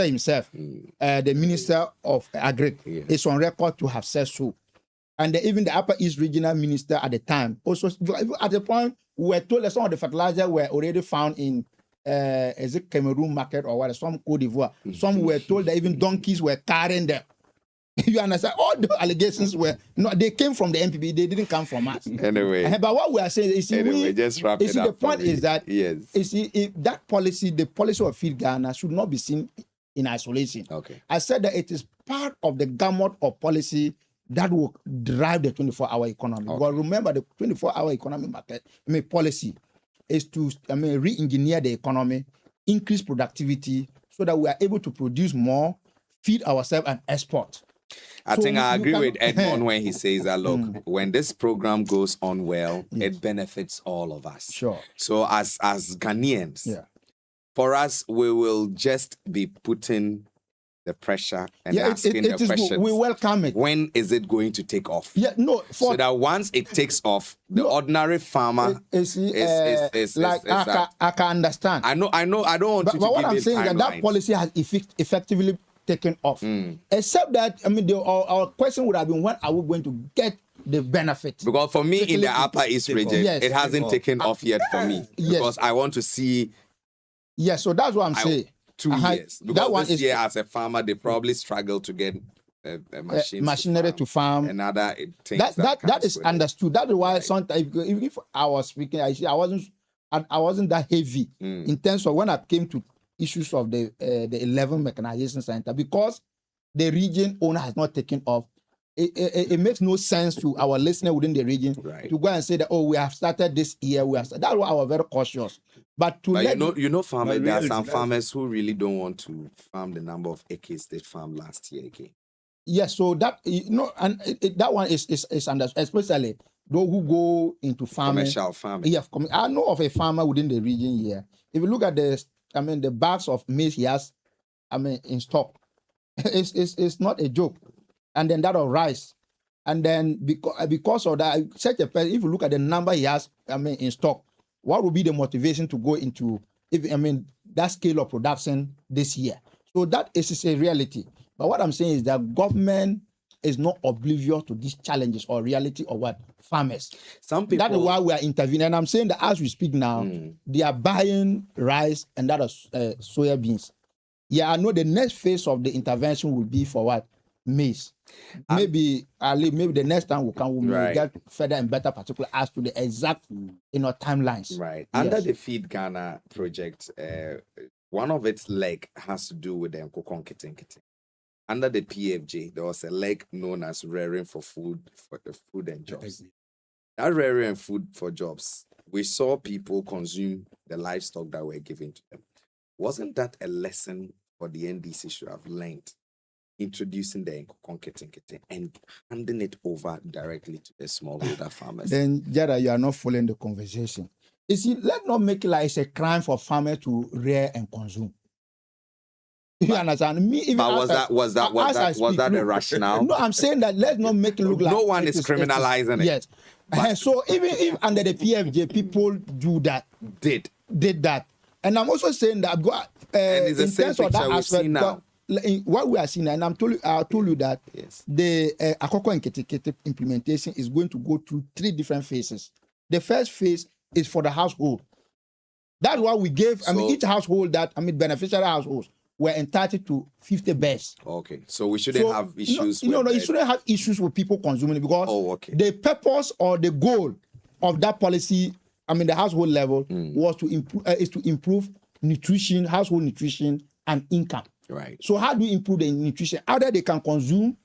himself, the minister of Agri, is on record to have said so. And even the Upper East Regional Minister at the time, also at the point, we were told that some of the fertilizer were already found in is it Cameroon market or what? Some Cote d'Ivoire. Some were told that even donkeys were carrying them. You understand? All the allegations they came from the NPP. They didn't come from us. Anyway, but what we are saying is, just wrap it up. The point is that that policy, the policy of Feed Ghana, should not be seen in isolation. Okay. I said that it is part of the gamut of policy that will drive the 24-hour economy. Okay. But remember, the 24-hour economy market, policy is to re-engineer the economy, increase productivity, so that we are able to produce more, feed ourselves, and export. I think I agree with Edmond when he says that, look, when this program goes on well, it benefits all of us. Sure. So as Ghanaians, for us, we will just be putting the pressure and asking the question. We welcome it. When is it going to take off? So that once it takes off, the ordinary farmer is I can understand. I know. I don't want to. But what I'm saying is that policy has effectively taken off. Except that our question would have been, when are we going to get the benefit? Because for me, in the Upper East region, it hasn't taken off yet for me. Because I want to see. Yes, so that's what I'm saying. 2 years. Because this year, as a farmer, they probably struggle to get machinery to farm. And other things that is understood. That is why sometimes, if I was speaking, I wasn't that heavy in terms of when I came to issues of the 11 mechanization center, because the region owner has not taken off, it makes no sense to our listener within the region to go and say that, oh, we have started this year. That's why I was very cautious. But farmers, there are some farmers who really don't want to farm the number of acres they farmed last year again. Yes, so that and that one is under, especially those who go into farming. Commercial farming. Yeah, I know of a farmer within the region here. If you look at the bags of maize he has, in stock, it's not a joke. And then that of rice, and then because of that, such a person, if you look at the number he has, in stock, what would be the motivation to go into that scale of production this year? So that is a reality. But what I'm saying is that government is not oblivious to these challenges or reality of what farmers. Some people. That is why we are intervening. And I'm saying that as we speak now, they are buying rice and that of soya beans. Yeah, I know the next phase of the intervention will be for what? Maize. Maybe the next time we will get further and better particular as to the exact timelines. Right. Yes. Under the Feed Ghana project, one of its leg has to do with the Nkokonketenkete. Under the PFJ, there was a leg known as rearing for food and jobs. That rearing food for jobs, we saw people consume the livestock that were given to them. Wasn't that a lesson for the NDC should have learned? Introducing the Nkokonketenkete and handing it over directly to the smallholder farmers. Then, Jada, you are not following the conversation. You see, let's not make it like it's a crime for farmers to rear and consume. You understand me? But was that the rationale? No, I'm saying that let's not make it look like no one is criminalizing it. Yes. So even if under the PFJ people do that, did that, and I'm also saying that and it's in terms of that aspect now. What we are seeing, and I told you that the Akoko Nketekete implementation is going to go through 3 different phases. The first phase is for the household. That's why we gave. Each household beneficiary households were entitled to 50 beds. Okay, so we shouldn't have issues. No, you shouldn't have issues with people consuming it because the purpose or the goal of that policy, the household level, was to improve nutrition, household nutrition, and income. Right. So how do you improve the nutrition? Either they can consume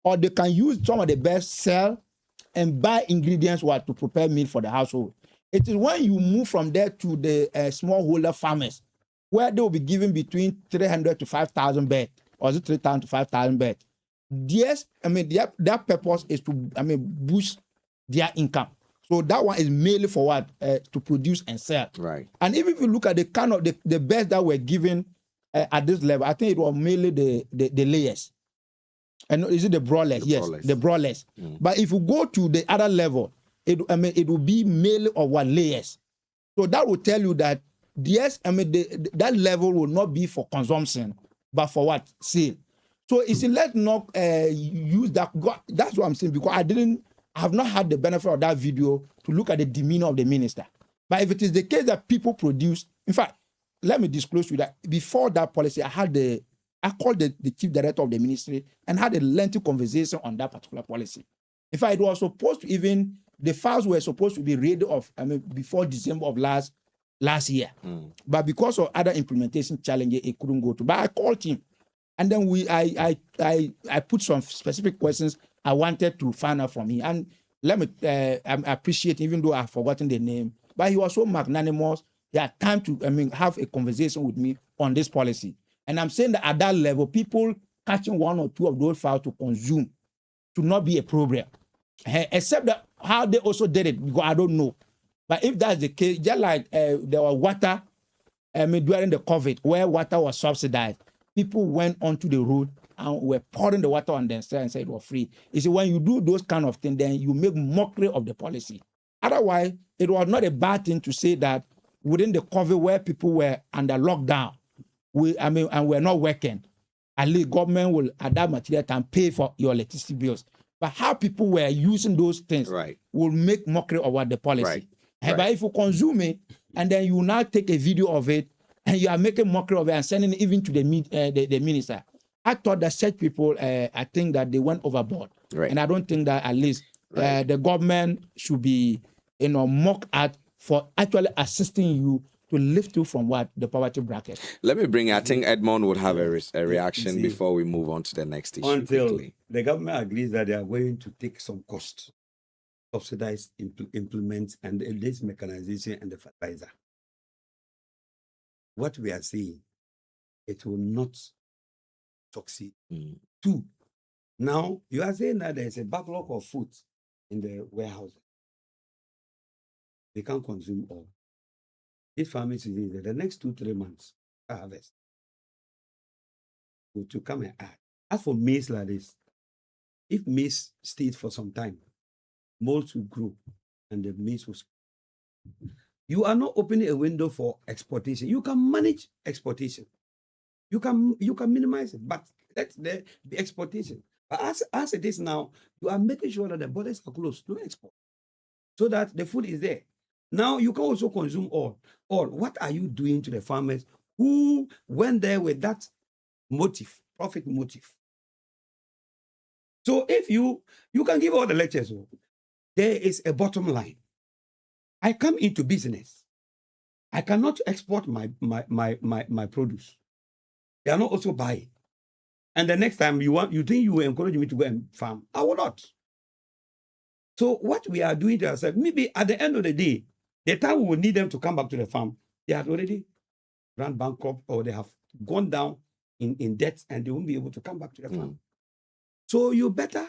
or they can use some of the best, sell, and buy ingredients to prepare meal for the household. It is when you move from there to the smallholder farmers, where they will be given between 300 to 5,000 beds, or is it 3,000 to 5,000 beds? Yes, their purpose is to boost their income. So that one is mainly for what? To produce and sell. Right. And even if you look at the kind of the beds that were given at this level, I think it was mainly the layers. And is it the broilers? Yes, the broilers. But if you go to the other level, it will be mainly of what layers. So that will tell you that yes, that level will not be for consumption, but for what? Sale. So you see, let's not use that. That's what I'm saying, because I have not had the benefit of that video to look at the demeanor of the minister. But if it is the case that people produce, in fact, let me disclose to you that before that policy, I called the chief director of the ministry and had a lengthy conversation on that particular policy. In fact, it was supposed to the files were supposed to be ready before December of last year. But because of other implementation challenges, it couldn't go to. But I called him. And then I put some specific questions I wanted to find out from him. And let me I appreciate, even though I've forgotten the name, but he was so magnanimous. He had time to have a conversation with me on this policy. And I'm saying that at that level, people catching 1 or 2 of those files to consume should not be a problem. Except that how they also did it, because I don't know. But if that's the case, just like there was water during the COVID, where water was subsidized, people went onto the road and were pouring the water on themselves and said it was free. You see, when you do those kind of things, then you make mockery of the policy. Otherwise, it was not a bad thing to say that within the COVID, where people were under lockdown, and we're not working, at least government will at that material time pay for your electricity bills. But how people were using those things will make mockery of what the policy. But if you consume it and then you now take a video of it and you are making mockery of it and sending it even to the minister, I thought that such people, I think that they went overboard. And I don't think that at least the government should be mocked at for actually assisting you to lift you from what? The poverty bracket. Let me bring, I think Edmond would have a reaction See, before we move on to the next issue. Until quickly. the government agrees that they are going to take some cost, subsidize implement and this mechanization and the fertilizer. What we are seeing, it will not succeed. Two, now you are saying that there's a backlog of food in the warehouse. They can't consume all. This farming season, the next 2-3 months, harvest to come and add. As for maize like this, if maize stays for some time, molds will grow and the maize will sprout. You are not opening a window for exportation. You can manage exportation. You can minimize it, but let there be exportation. But as it is now, you are making sure that the borders are closed, no export, so that the food is there. Now you can also consume all. What are you doing to the farmers who went there with that motive, profit motive? So if you can give all the lectures, there is a bottom line. I come into business. I cannot export my produce. They are not also buying. And the next time you think you will encourage me to go and farm, I will not. So what we are doing to ourselves, maybe at the end of the day, the time we will need them to come back to the farm, they have already run bankrupt or they have gone down in debt and they won't be able to come back to the farm. So you better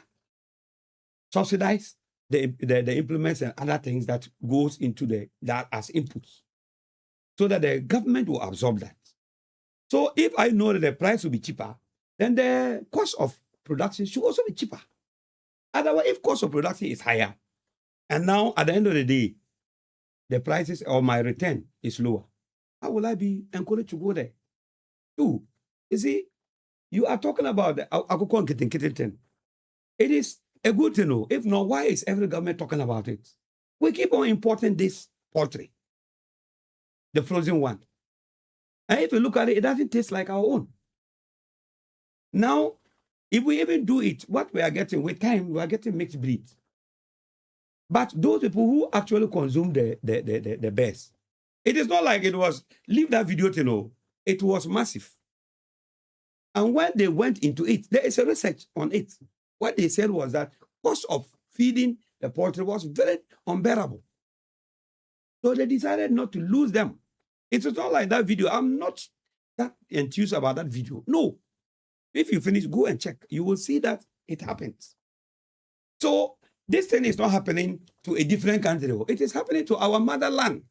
subsidize the implements and other things that goes into that as inputs, so that the government will absorb that. So if I know that the price will be cheaper, then the cost of production should also be cheaper. Otherwise, if cost of production is higher, and now at the end of the day, the prices or my return is lower, how will I be encouraged to go there? Two, you see, you are talking about the Akukon Kitten. It is a good to know. If not, why is every government talking about it? We keep on importing this poultry, the frozen one. And if you look at it, it doesn't taste like our own. Now, if we even do it, what we are getting with time, we are getting mixed breeds. But those people who actually consume the best, it is not like it was, leave that video to know, it was massive. And when they went into it, there is a research on it. What they said was that cost of feeding the poultry was very unbearable. So they decided not to lose them. It is not like that video. I'm not that enthused about that video. No. If you finish, go and check. You will see that it happens. So this thing is not happening to a different country. It is happening to our motherland.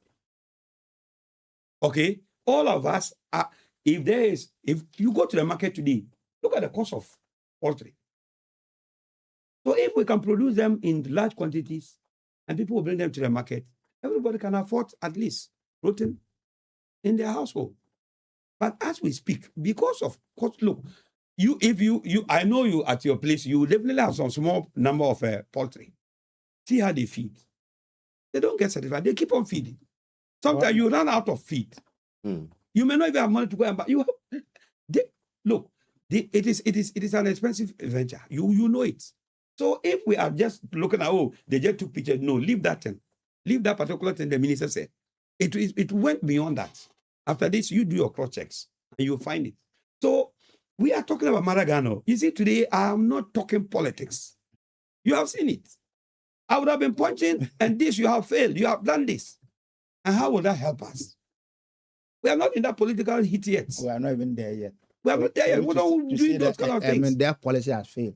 Okay? All of us are, if you go to the market today, look at the cost of poultry. So if we can produce them in large quantities and people will bring them to the market, everybody can afford at least protein in their household. But as we speak, because of cost, look, I know you at your place, you definitely have some small number of poultry. See how they feed. They don't get satisfied. They keep on feeding. Sometimes you run out of feed. You may not even have money to go and buy. It is an expensive venture. You know it. So if we are just looking at, they just took pictures, no, leave that thing. Leave that particular thing the minister said. It went beyond that. After this, you do your cross checks and you'll find it. So we are talking about Maragano. You see, today I am not talking politics. You have seen it. I would have been punching, and this, you have failed. You have done this. And how will that help us? We are not in that political heat yet. We are not even there yet. We are not there yet. We don't do those kind of things. I mean, their policy has failed.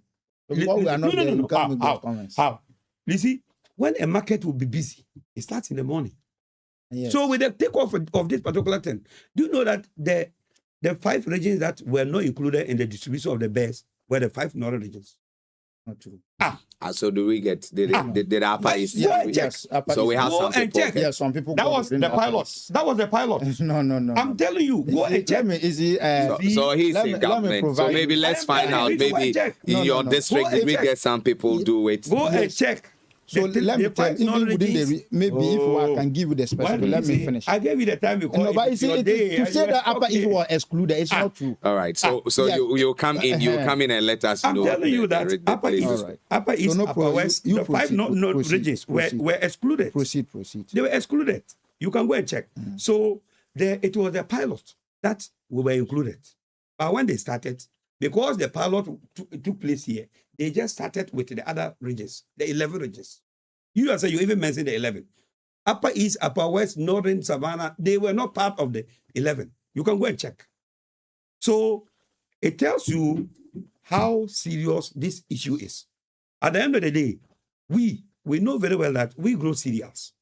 So we are not there. You can't make those comments. How? You see, when a market will be busy, it starts in the morning. Yes. So with the takeoff of this particular thing, do you know that the 5 regions that were not included in the distribution of the bears were the 5 northern regions? Not true. So do we get the Upper East? Yes. So we have some people. Yes, some people. That was the pilot. That was the pilot. No. I'm telling you, go and check. So he's in government. So maybe let's find out. Maybe in your district, did we get some people do it? Go and check. So let me tell you, even within maybe if I can give you the specific, let me finish. I gave you the time because no, but you see, to say that Upper East was excluded, it's not true. All right, so you come in, and let us know. I'm telling you that Upper East, Upper West, the 5 north regions were excluded. Proceed. They were excluded. You can go and check. So it was a pilot that we were included. But when they started, because the pilot took place here, they just started with the other regions, the 11 regions. You even mentioned the 11. Upper East, Upper West, Northern Savannah, they were not part of the 11. You can go and check. So it tells you how serious this issue is. At the end of the day, we know very well that we grow cereals.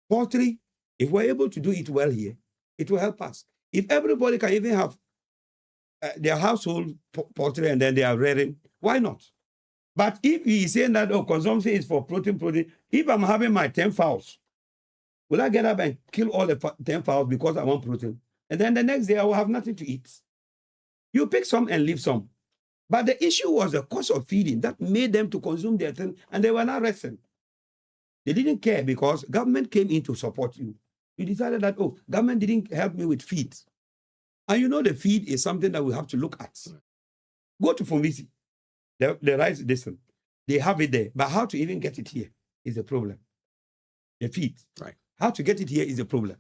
Poultry, if we're able to do it well here, it will help us. If everybody can even have their household poultry and then they are rearing, why not? But if he is saying that, consumption is for protein, if I'm having my 10 fowls, will I get up and kill all the 10 fowls because I want protein? And then the next day I will have nothing to eat. You pick some and leave some. But the issue was the cost of feeding that made them to consume their thing, and they were not resting. They didn't care because government came in to support you. You decided that, government didn't help me with feed. And you know the feed is something that we have to look at. Go to Fomisi. The rice, they have it there. But how to even get it here is a problem. The feed. Right. How to get it here is a problem.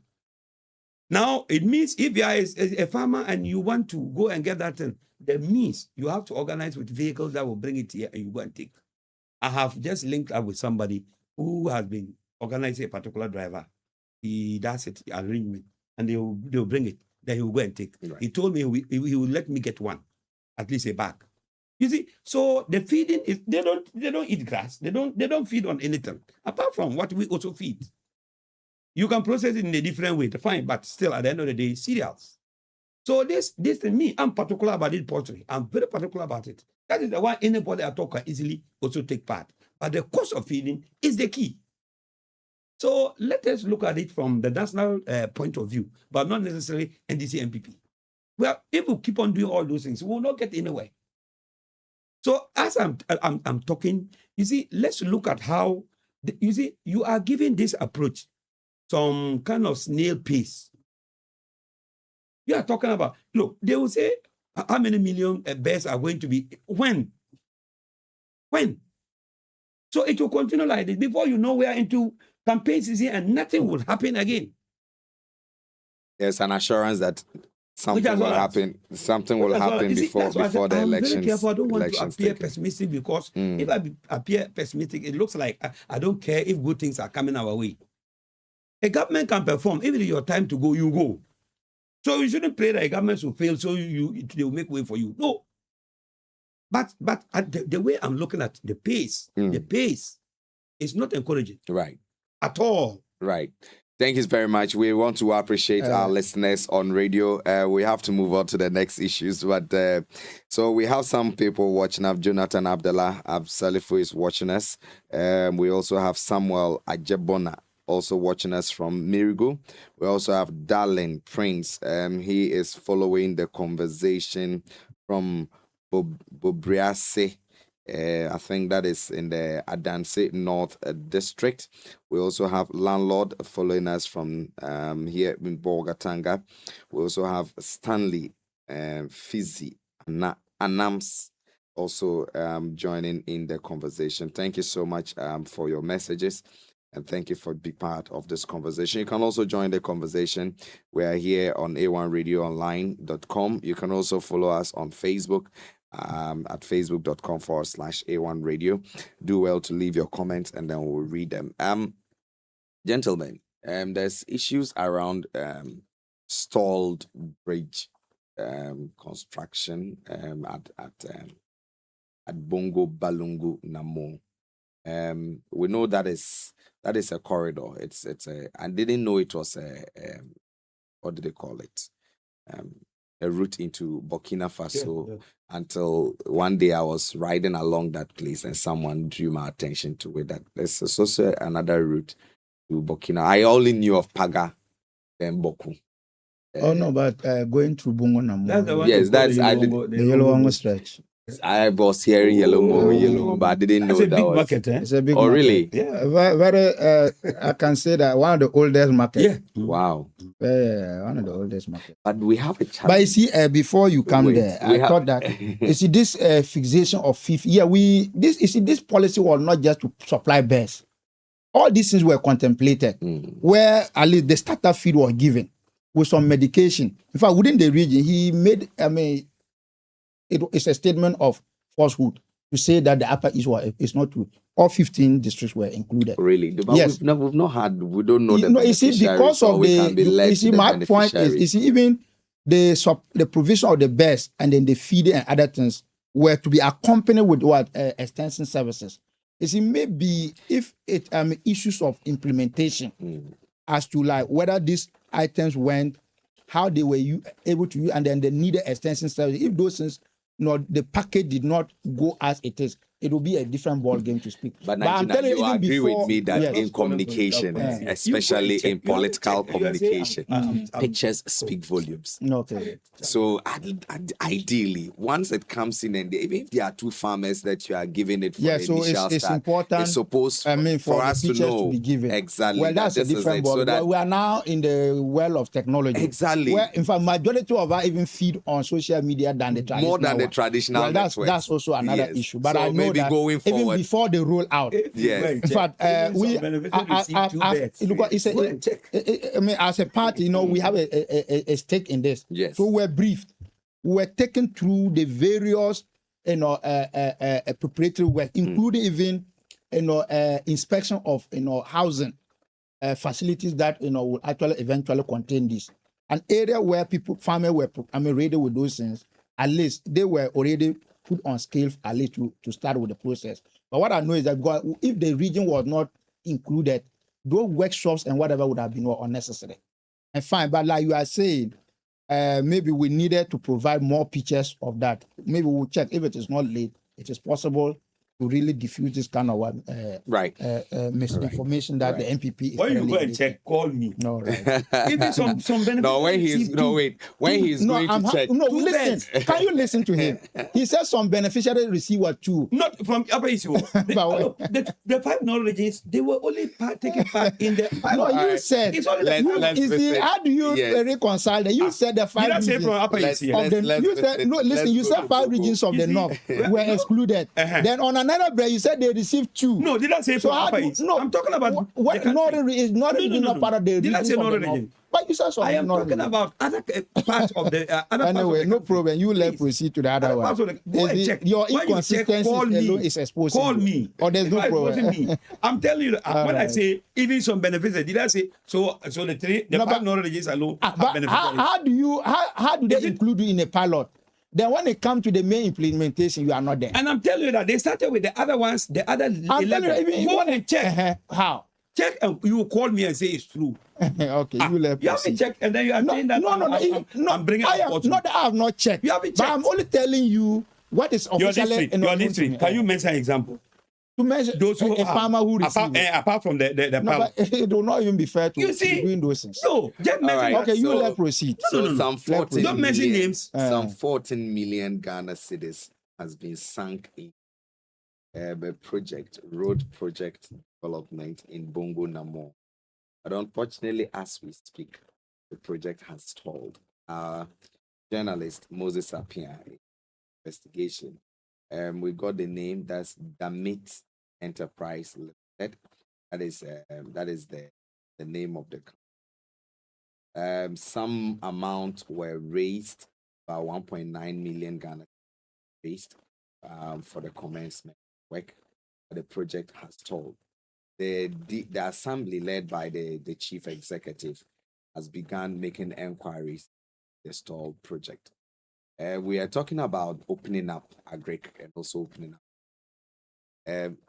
Now, it means if you are a farmer and you want to go and get that thing, that means you have to organize with vehicles that will bring it here and you go and take. I have just linked up with somebody who has been organizing a particular driver. He does it, arrangement, and they will bring it. Then he will go and take. Right. He told me he will let me get one, at least a bag. You see, so the feeding is they don't eat grass. They don't feed on anything apart from what we also feed. You can process it in a different way, fine, but still at the end of the day, cereals. So this to me, I'm particular about it poultry. I'm very particular about it. That is the one anybody at all can easily also take part. But the cost of feeding is the key. So let us look at it from the national point of view, but not necessarily NDC MPP. Well, if we keep on doing all those things, we will not get anywhere. So as I'm talking, you see, let's look at how, you are giving this approach some kind of snail pace. You are talking about, look, they will say, how many million bears are going to be, when? So it will continue like this. Before you know, we are into campaign season and nothing will happen again. There's an assurance that something will happen. Something will happen before the elections. I'm very careful. I don't want to appear pessimistic because if I appear pessimistic, it looks like I don't care if good things are coming our way. A government can perform. Even if your time to go, you go. So you shouldn't pray that a government will fail so they will make way for you. No. But the way I'm looking at the pace is not encouraging. Right. At all. Right. Thank you very much. We want to appreciate our listeners on radio. We have to move on to the next issues. But so we have some people watching us. Jonathan Abdallah Absalifu is watching us. We also have Samuel Ajebona also watching us from Mirigo. We also have Darling Prince. He is following the conversation from Bobriase. I think that is in the Adanse North District. We also have Landlord following us from here in Bogatanga. We also have Stanley Fizi Anams also joining in the conversation. Thank you so much for your messages. And thank you for being part of this conversation. You can also join the conversation. We are here on a1radioonline.com. You can also follow us on Facebook at facebook.com/A1Radio. Do well to leave your comments and then we'll read them. Gentlemen, there's issues around stalled bridge construction at Bongo Balungu Namo. We know that is a corridor. It's I didn't know it was a what do they call it? A route into Burkina Faso until one day I was riding along that place and someone drew my attention to it that there's also another route to Burkina. I only knew of Paga, then Boku. No, but going through Bongo Namo. That's the one. Yes, that's the Yellow stretch. I was hearing yellow, but I didn't know that was. Market, eh? It's a big market. Really? Yeah. Very, I can say that one of the oldest markets. Yeah. Wow. One of the oldest markets. But we have a challenge. But you see, before you come there, I thought that you see this fixation of fifth. Yeah, this policy was not just to supply bears. All these things were contemplated, where at least the starter feed was given. with some medication. In fact, within the region, he made, it's a statement of falsehood to say that the Upper East is not true. All 15 districts were included. Really? But yes. We've not had, we don't know the you see, because of my point is, you see, even the provision of the best and then the feeding and other things were to be accompanied with what? Extension services. You see, maybe if it issues of implementation as to like whether these items went, how they were able to use, and then they needed extension services. If those things, the package did not go as it is, it will be a different ball game to speak. But I'm telling you, agree with me that in communication, especially in political communication, pictures speak volumes. Okay. So ideally, once it comes in, and even if there are two farmers that you are giving it for the so initial it's start, important. it's supposed for us to know to be given. Exactly. Well, that's a different ball. So we are now in the well of technology. Exactly. Where, in fact, majority of us even feed on social media than the traditional. More than the traditional. Well, that's also another issue. But so I know that going forward, even before they roll out. Yes. In fact, as a party, we have a stake in this. Yes. So we're briefed. We're taken through the various, preparatory work, including even, inspection of, housing facilities that, will actually eventually contain this. An area where farmers were, ready with those things. At least they were already put on scale, at least to start with the process. But what I know is that if the region was not included, those workshops and whatever would have been unnecessary. And fine, but like you are saying, maybe we needed to provide more pictures of that. Maybe we'll check if it is not late. It is possible to really diffuse this kind of misinformation that the MPP is. When you go and check, call me. No, right. Even some benefits. No, when he's going to check. No, listen. Can you listen to him? He says some beneficiaries receive what too. Not from Upper East. The 5 knowledges, they were only taking part in the 5. No, you said. How do you reconcile that? You said the 5 regions. Say from Upper East. You said 5 regions of the north were excluded. Then on another break, you said they received 2. No, did I say from Upper East? No, I'm talking about what northern is not even a part of the region. Did I say northern region? But you said something. I am talking about other parts of the anyway, no problem. You let proceed to the other one. Your inconsistency alone is exposed. Call me. Or there's no problem. I'm telling you, when I say even some benefits, did I say so? The 5 knowledges alone have benefits. How do they include you in a pilot? Then when it comes to the main implementation, you are not there. And I'm telling you that they started with the other ones, the other 11. Go and check. How? Check and you will call me and say it's true. Okay, you let me have to check and then you are saying that I'm bringing up. Not that I have not checked. You haven't checked. But I'm only telling you what is officially. Your district. Can you mention an example? To mention those who a farmer who receives apart from the but it will not even be fair to be doing those things. No, just mention. Okay, you let proceed. So some 14 don't mention names. Some 14 million Ghana cedis has been sunk in a road project development in Bongo Namo. But unfortunately, as we speak, the project has stalled. Our journalist Moses Appiah investigation. We got the name, that's Damit Enterprise Limited. That is the name of the company. Some amount were raised, about 1.9 million Ghana raised for the commencement work. The project has stalled. The assembly led by the chief executive has begun making inquiries on the stalled project. We are talking about opening up Agric and also opening up.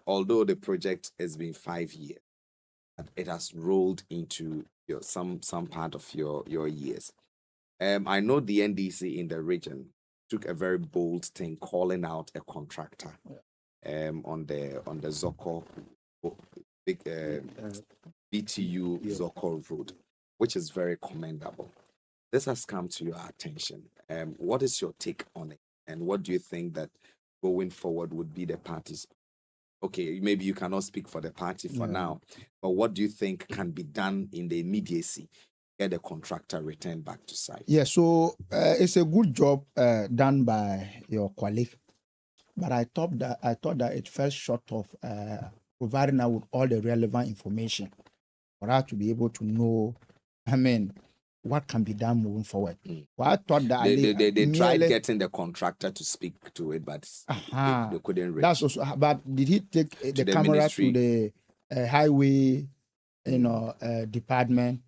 Although the project has been 5 years, it has rolled into some part of your years. I know the NDC in the region took a very bold thing, calling out a contractor on the Zoko big BTU Zoko road, which is very commendable. This has come to your attention. What is your take on it? And what do you think that going forward would be the party's? Okay, maybe you cannot speak for the party for now, but what do you think can be done in the immediacy? Get the contractor returned back to site. Yeah, so it's a good job done by your colleague, but I thought that it fell short of providing us with all the relevant information for us to be able to know. what can be done moving forward. Well, I thought that They tried merely- getting the contractor to speak to it, but they couldn't reach. That's also. But did he take the the camera ministry. to the highway, department,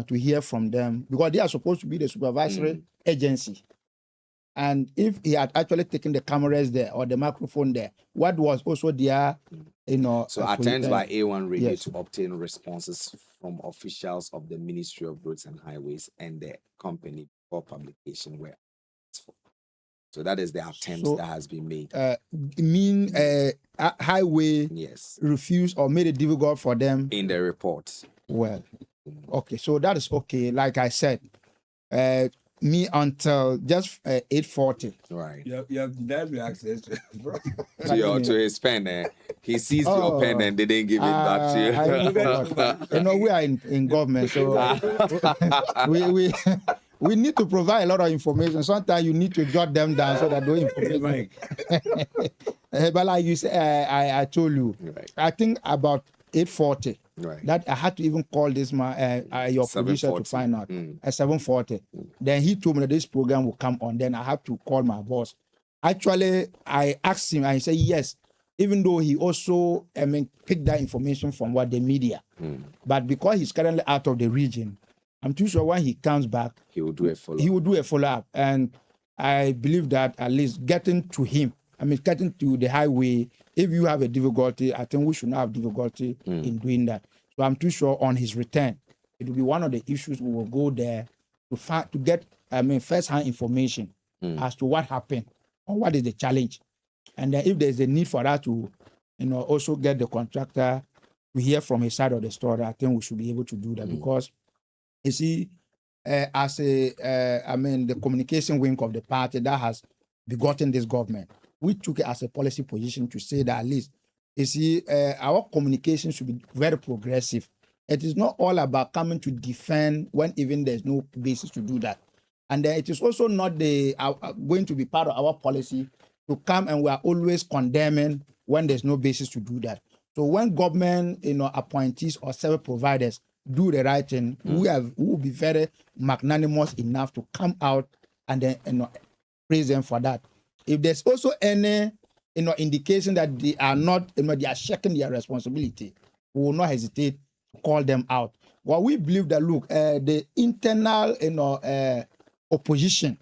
to hear from them, because they are supposed to be the supervisory agency. And if he had actually taken the cameras there or the microphone there, what was also there, So attempts by A1 Radio yes. to obtain responses from officials of the Ministry of Roads and Highways and the company before publication were successful. So that is the attempt So, that has been made. Highway Yes. refused or made it difficult for them. In the report. Well, okay, so that is okay. Like I said, me until just 8:40. Right. You have denied me access to To his pen. He seized your pen and didn't give it back to you. We are in government, so we need to provide a lot of information. Sometimes you need to jot them down so that those information. But like you said, I told you, I think about 8:40. Right. That I had to even call this man, your producer, to 7:40. find out at 7:40. Then he told me that this program will come on. Then I have to call my boss. Actually, I asked him and he said yes, even though he also picked that information from the media. But because he's currently out of the region, I'm too sure when he comes back, he will do a follow-up. He will do a follow-up. And I believe that at least getting to him, getting to the highway, if you have a difficulty, I think we should not have difficulty in doing that. So I'm too sure on his return, it will be one of the issues we will go there to get first-hand information as to what happened or what is the challenge. And then if there's a need for us to, also get the contractor to hear from his side of the story, I think we should be able to do that because, you see, as the communication wing of the party that has begotten this government, we took it as a policy position to say that at least, you see, our communication should be very progressive. It is not all about coming to defend when even there's no basis to do that. And it is also not going to be part of our policy to come and we are always condemning when there's no basis to do that. So when government, appointees or service providers do the right thing, we will be very magnanimous enough to come out and then praise them for that. If there's also any indication that they are not, they are checking their responsibility, we will not hesitate to call them out. Well, we believe that the internal opposition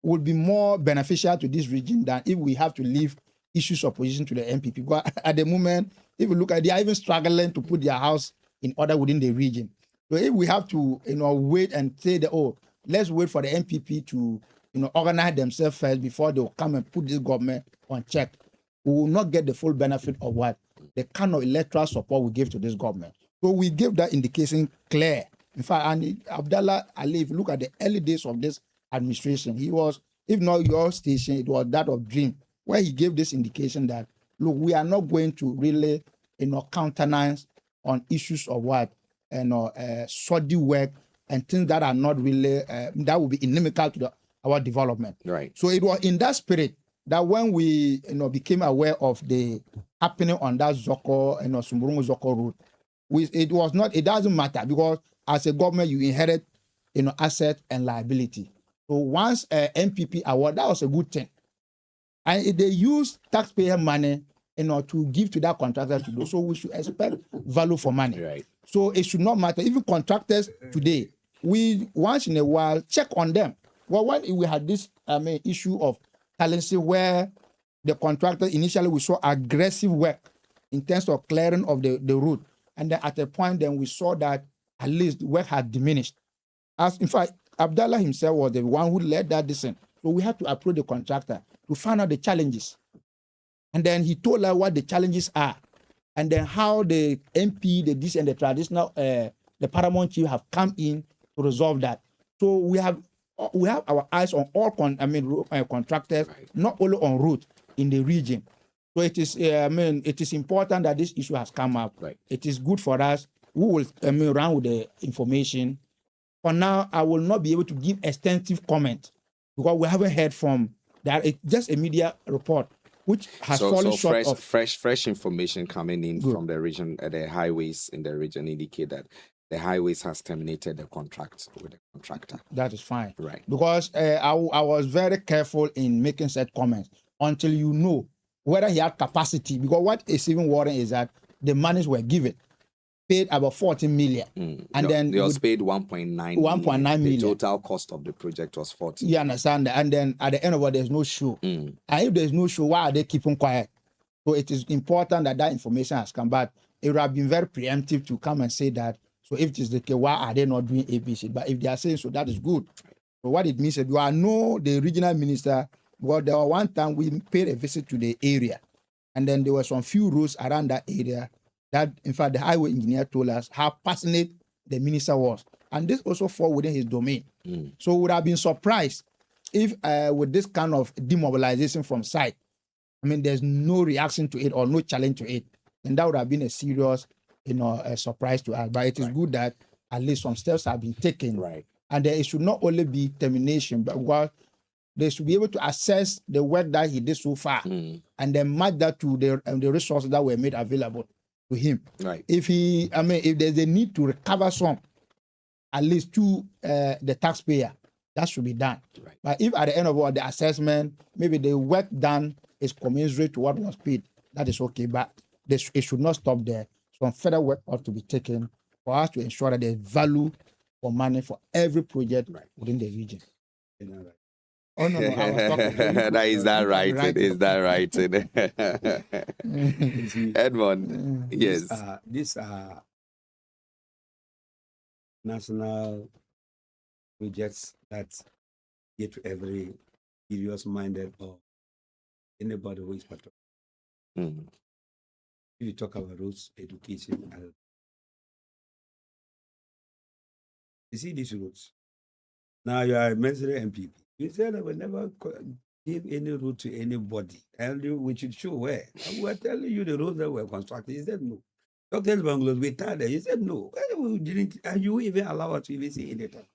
would be more beneficial to this region than if we have to leave issues of opposition to the MPP. But at the moment, if you look at, they are even struggling to put their house in order within the region. So if we have to, wait and say that, let's wait for the MPP to, organize themselves first before they will come and put this government on check, we will not get the full benefit of what the kind of electoral support we give to this government. So we give that indication clear. In fact, and Abdallah Ali, if you look at the early days of this administration, he was, if not your station, it was that of Dream, where he gave this indication that, look, we are not going to really, countenance on issues of what, shoddy work and things that are not really, that will be inimical to our development. Right. So it was in that spirit that when we, became aware of the happening on that Zoko, Sumburungu Zoko road, it doesn't matter because as a government, you inherit, asset and liability. So once MPP award, that was a good thing. And they use taxpayer money, to give to that contractor to do. So we should expect value for money. Right. So it should not matter. Even contractors today, we once in a while check on them. Well, when we had this issue of Talensi, where the contractor initially we saw aggressive work in terms of clearing of the route, and then at a point then we saw that at least work had diminished. As in fact, Abdallah himself was the one who led that descent. So we had to approach the contractor to find out the challenges. And then he told us what the challenges are. And then how the MP, the this and the traditional, the paramount chief have come in to resolve that. So we have our eyes on all contractors, not only on route in the region. So it is, it is important that this issue has come up. Right. It is good for us. We will run with the information. For now, I will not be able to give extensive comment because we haven't heard from that. It's just a media report which has fallen short of fresh information coming in from the region, the highways in the region indicate that the highways has terminated the contract with the contractor. That is fine. Right. Because I was very careful in making such comments until you know whether he had capacity. Because what is even worrying is that the monies were given, paid about 14 million. And then they was paid 1.9 1.9 million. The total cost of the project was 40. You understand that? And then at the end of it, there's no show. And if there's no show, why are they keeping quiet? So it is important that that information has come back. It would have been very preemptive to come and say that. So if it is the case, why are they not doing ABC? But if they are saying so, that is good. So what it means is you are know the regional minister. Well, there was one time we paid a visit to the area, and then there were some few roads around that area that, in fact, the highway engineer told us how passionate the minister was. And this also fall within his domain. So we would have been surprised if with this kind of demobilization from site, I mean, there's no reaction to it or no challenge to it. And that would have been a serious, a surprise to us. But it is good that at least some steps have been taken. Right. And then it should not only be termination, but they should be able to assess the work that he did so far and then match that to the resources that were made available to him. Right. If there's a need to recover some, at least to the taxpayer, that should be done. Right. But if at the end of all the assessment, maybe the work done is commensurate to what was paid, that is okay. But it should not stop there. Some further work ought to be taken for us to ensure that there's value for money for every project within the region. Oh, no, I was talking to you. Is that right? Is that right? Edmond, yes. These are national projects that get to every serious-minded or anybody who is patriotic. If you talk about roads, education, and you see these roads. Now you are mentioning MPP. You said I will never give any road to anybody. And we should show where. And we're telling you the roads that were constructed. He said no. Dr. Bangladesh, we tired. He said no. We didn't, and you even allow us to even see anything.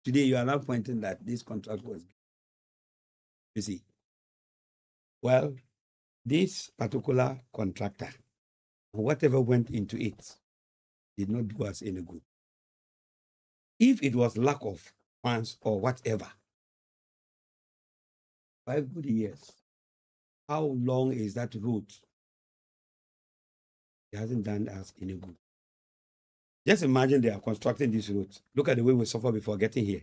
Today you are now pointing that this contract was. You see. Well, this particular contractor, whatever went into it, did not do us any good. If it was lack of funds or whatever, 5 good years, how long is that road? It hasn't done us any good. Just imagine they are constructing this road. Look at the way we suffer before getting here.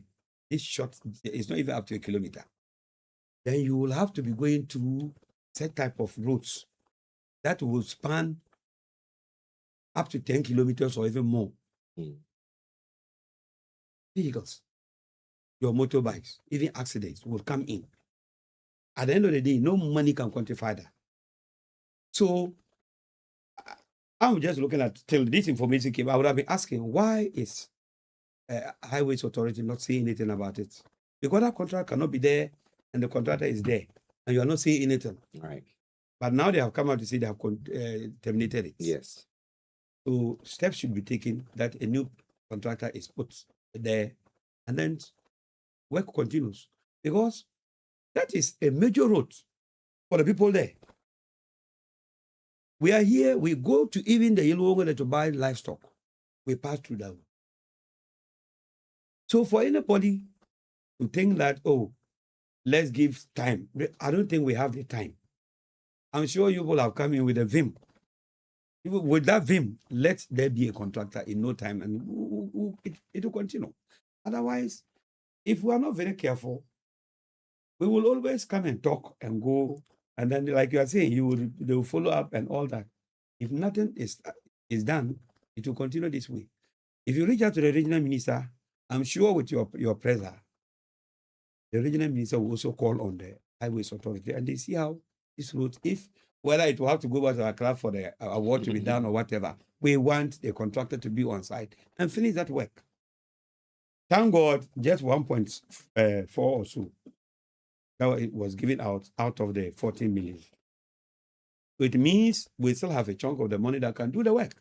This short, it's not even up to 1 kilometer. Then you will have to be going through set type of roads that will span up to 10 kilometers or even more. Vehicles, your motorbikes, even accidents will come in. At the end of the day, no money can quantify that. So I'm just looking at till this information came. I would have been asking, why is Highways Authority not saying anything about it? Because that contract cannot be there and the contractor is there and you are not saying anything. Right. But now they have come out to say they have terminated it. Yes. So steps should be taken that a new contractor is put there and then work continues. Because that is a major road for the people there. We are here, we go to even the Yellow to buy livestock. We pass through that. So for anybody to think that, oh, let's give time, I don't think we have the time. I'm sure you will have come in with a vim. With that vim, let there be a contractor in no time and it will continue. Otherwise, if we are not very careful, we will always come and talk and go. And then, like you are saying, they will follow up and all that. If nothing is done, it will continue this way. If you reach out to the regional minister, I'm sure with your pressure, the regional minister will also call on the Highways Authority and they see how this route, whether it will have to go back to Accra for the award to be done or whatever, we want the contractor to be on site and finish that work. Thank God, just 1.4 or so. Now it was given out of the 14 million. So it means we still have a chunk of the money that can do the work.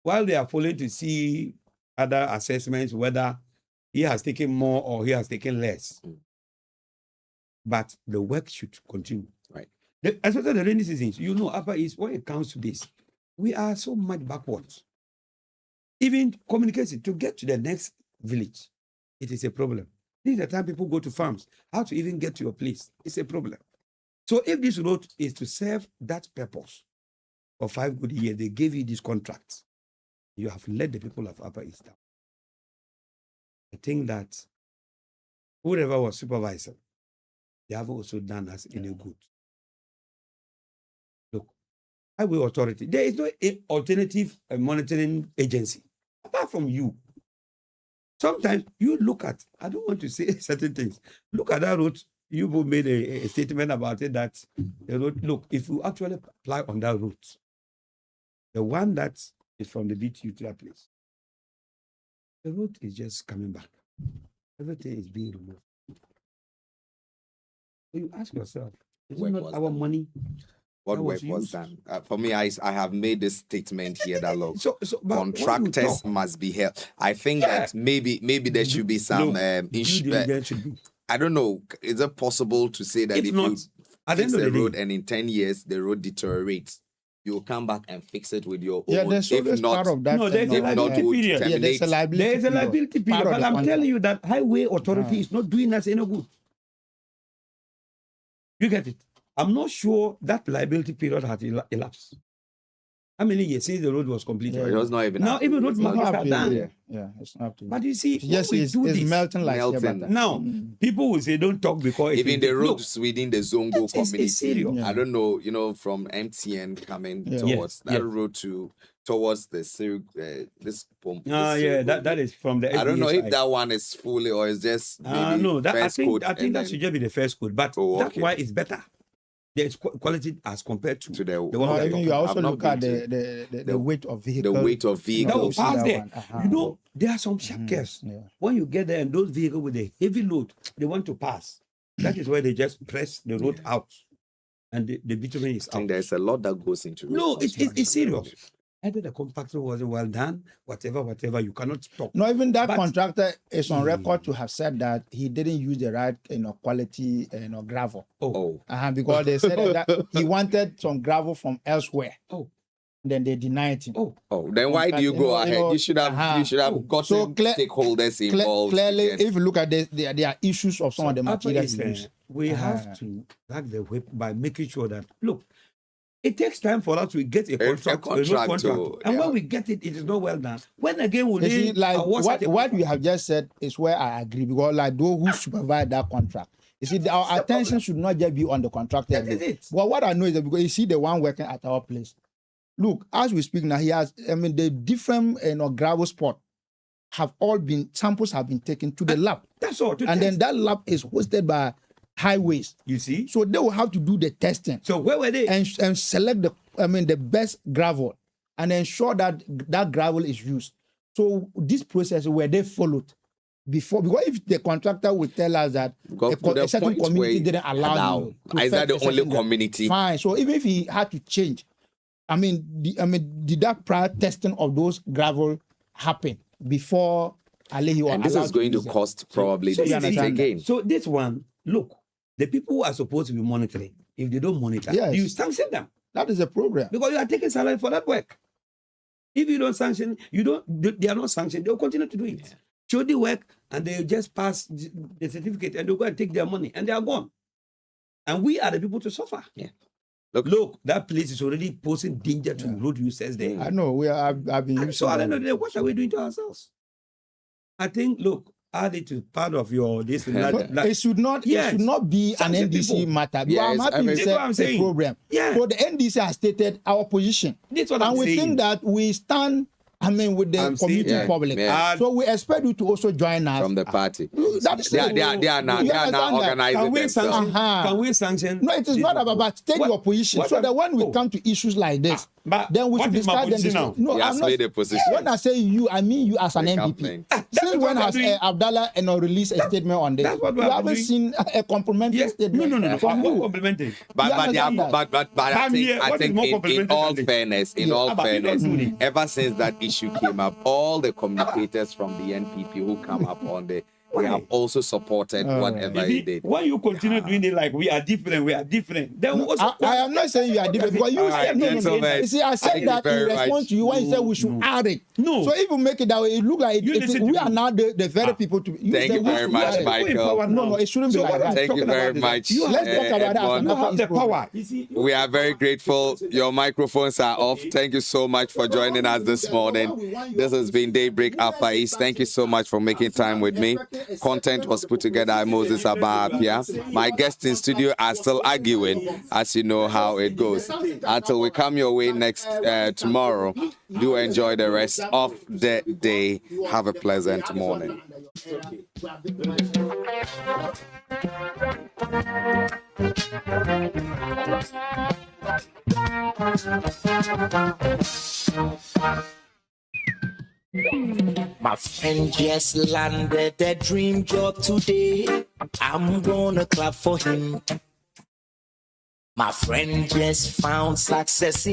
While they are following to see other assessments, whether he has taken more or he has taken less. But the work should continue. Right. Especially the rainy seasons, Upper East, when it comes to this, we are so much backwards. Even communication to get to the next village, it is a problem. This is the time people go to farms. How to even get to your place, it's a problem. So if this road is to serve that purpose for 5 good years, they gave you this contract. You have let the people of Upper East down. I think that whoever was supervisor, they have also done us in a good. Look, Highway Authority, there is no alternative monitoring agency apart from you. Sometimes you look at, I don't want to say certain things, look at that road. You made a statement about it that the road, look, if you actually apply on that route, the one that is from the BTU to that place, the road is just coming back. Everything is being removed. So you ask yourself, is it not our money? What work was done? For me, I have made this statement here that look, contractors must be held. I think that maybe there should be some I don't know. Is it possible to say that if you fix the road and in 10 years the road deteriorates, you'll come back and fix it with your own? There's always part of that. No, there's a liability period. Yeah, there's a liability There's a liability period. But I'm telling you that Highway Authority is not doing us any good. You get it? I'm not sure that liability period has elapsed. How many years since the road was completed? It was not even. Now, even road markers are done. Yeah, it's not. But you see, yes, it's melting like now. People will say, "Don't talk," because even the roads within the Zongo community. Serious. I don't know. From MTN coming towards that road towards the this pump. That is from the. I don't know if that one is fully or it's just. No, that I think that should just be the first code, but that's why it's better. There's quality as compared to the one. You also look at the weight of vehicles. The weight of vehicles. That will pass there. You know, there are some sharp curves. When you get there and those vehicles with a heavy load, they want to pass. That is why they just press the road out. And the bitumen is out. I think there's a lot that goes into it. No, it's serious. Either the compactor wasn't well done, whatever, you cannot talk. No, even that contractor is on record to have said that he didn't use the right, quality, gravel. Because they said that he wanted some gravel from elsewhere. Then they denied him. Then why do you go ahead? You should have gotten stakeholders involved. Clearly, if you look at this, there are issues of some of the materials. We have to back the whip by making sure that, look, it takes time for us to get a contract. And when we get it, it is not well done. When again will they what we have just said is where I agree, because like those who supervise that contract. You see, our attention should not just be on the contractor. That is it. Well, what I know is that because you see the one working at our place. Look, as we speak now, the different gravel spot samples have been taken to the lab. That's all. And then that lab is hosted by Highways. You see, so they will have to do the testing. So where were they? And select the best gravel and ensure that gravel is used. So this process where they followed before, because if the contractor would tell us that a certain community didn't allow you, is that the only community? Fine. So even if he had to change, did that prior testing of those gravel happen before Alehi? And this is going to cost probably the state again. So this one, look. The people who are supposed to be monitoring, if they don't monitor, you sanction them. That is a program. Because you are taking salary for that work. If you don't sanction, they are not sanctioned, they'll continue to do it. Yeah. Show the work and they just pass the certificate and they'll go and take their money and they are gone. And we are the people to suffer. Yeah. Look, that place is already posing danger to road users there. I know, I've been using. So at the end of the day, what are we doing to ourselves? I think, look, add it to part of your this. It should not be an NDC matter. I'm happy to say a program. Yeah. So the NDC has stated our position. That's what I'm saying. We think that we stand with the community public. Yeah. So we expect you to also join us. From the party. They are now organizing themselves. Can we sanction? No, it is not about state your position. So that when we come to issues like this, then we should discuss them. No, I'm not. When I say you, I mean you as an MPP. Since when has Abdallah released a statement on this? We haven't seen a complimentary statement. No. Complimentary. But I think in all fairness, ever since that issue came up, all the communicators from the NPP who come up on the we have also supported whatever he did. When you continue doing it like we are different, then No, I am not saying you are different, but you said no. You see, I said that in response to you when you said we should add it. No. So if you make it that way, it look like we are now the very people to. Thank you very much, Michael. No, it shouldn't be like that. Thank you very much. Let's talk about that. You have the power. We are very grateful. Your microphones are off. Thank you so much for joining us this morning. This has been Daybreak Upper East. Thank you so much for making time with me. Content was put together by Moses Abapia. My guests in studio are still arguing, as you know how it goes. Until we come your way next tomorrow, do enjoy the rest of the day. Have a pleasant morning. My friend just landed a dream job today. I'm gonna clap for him. My friend just found success in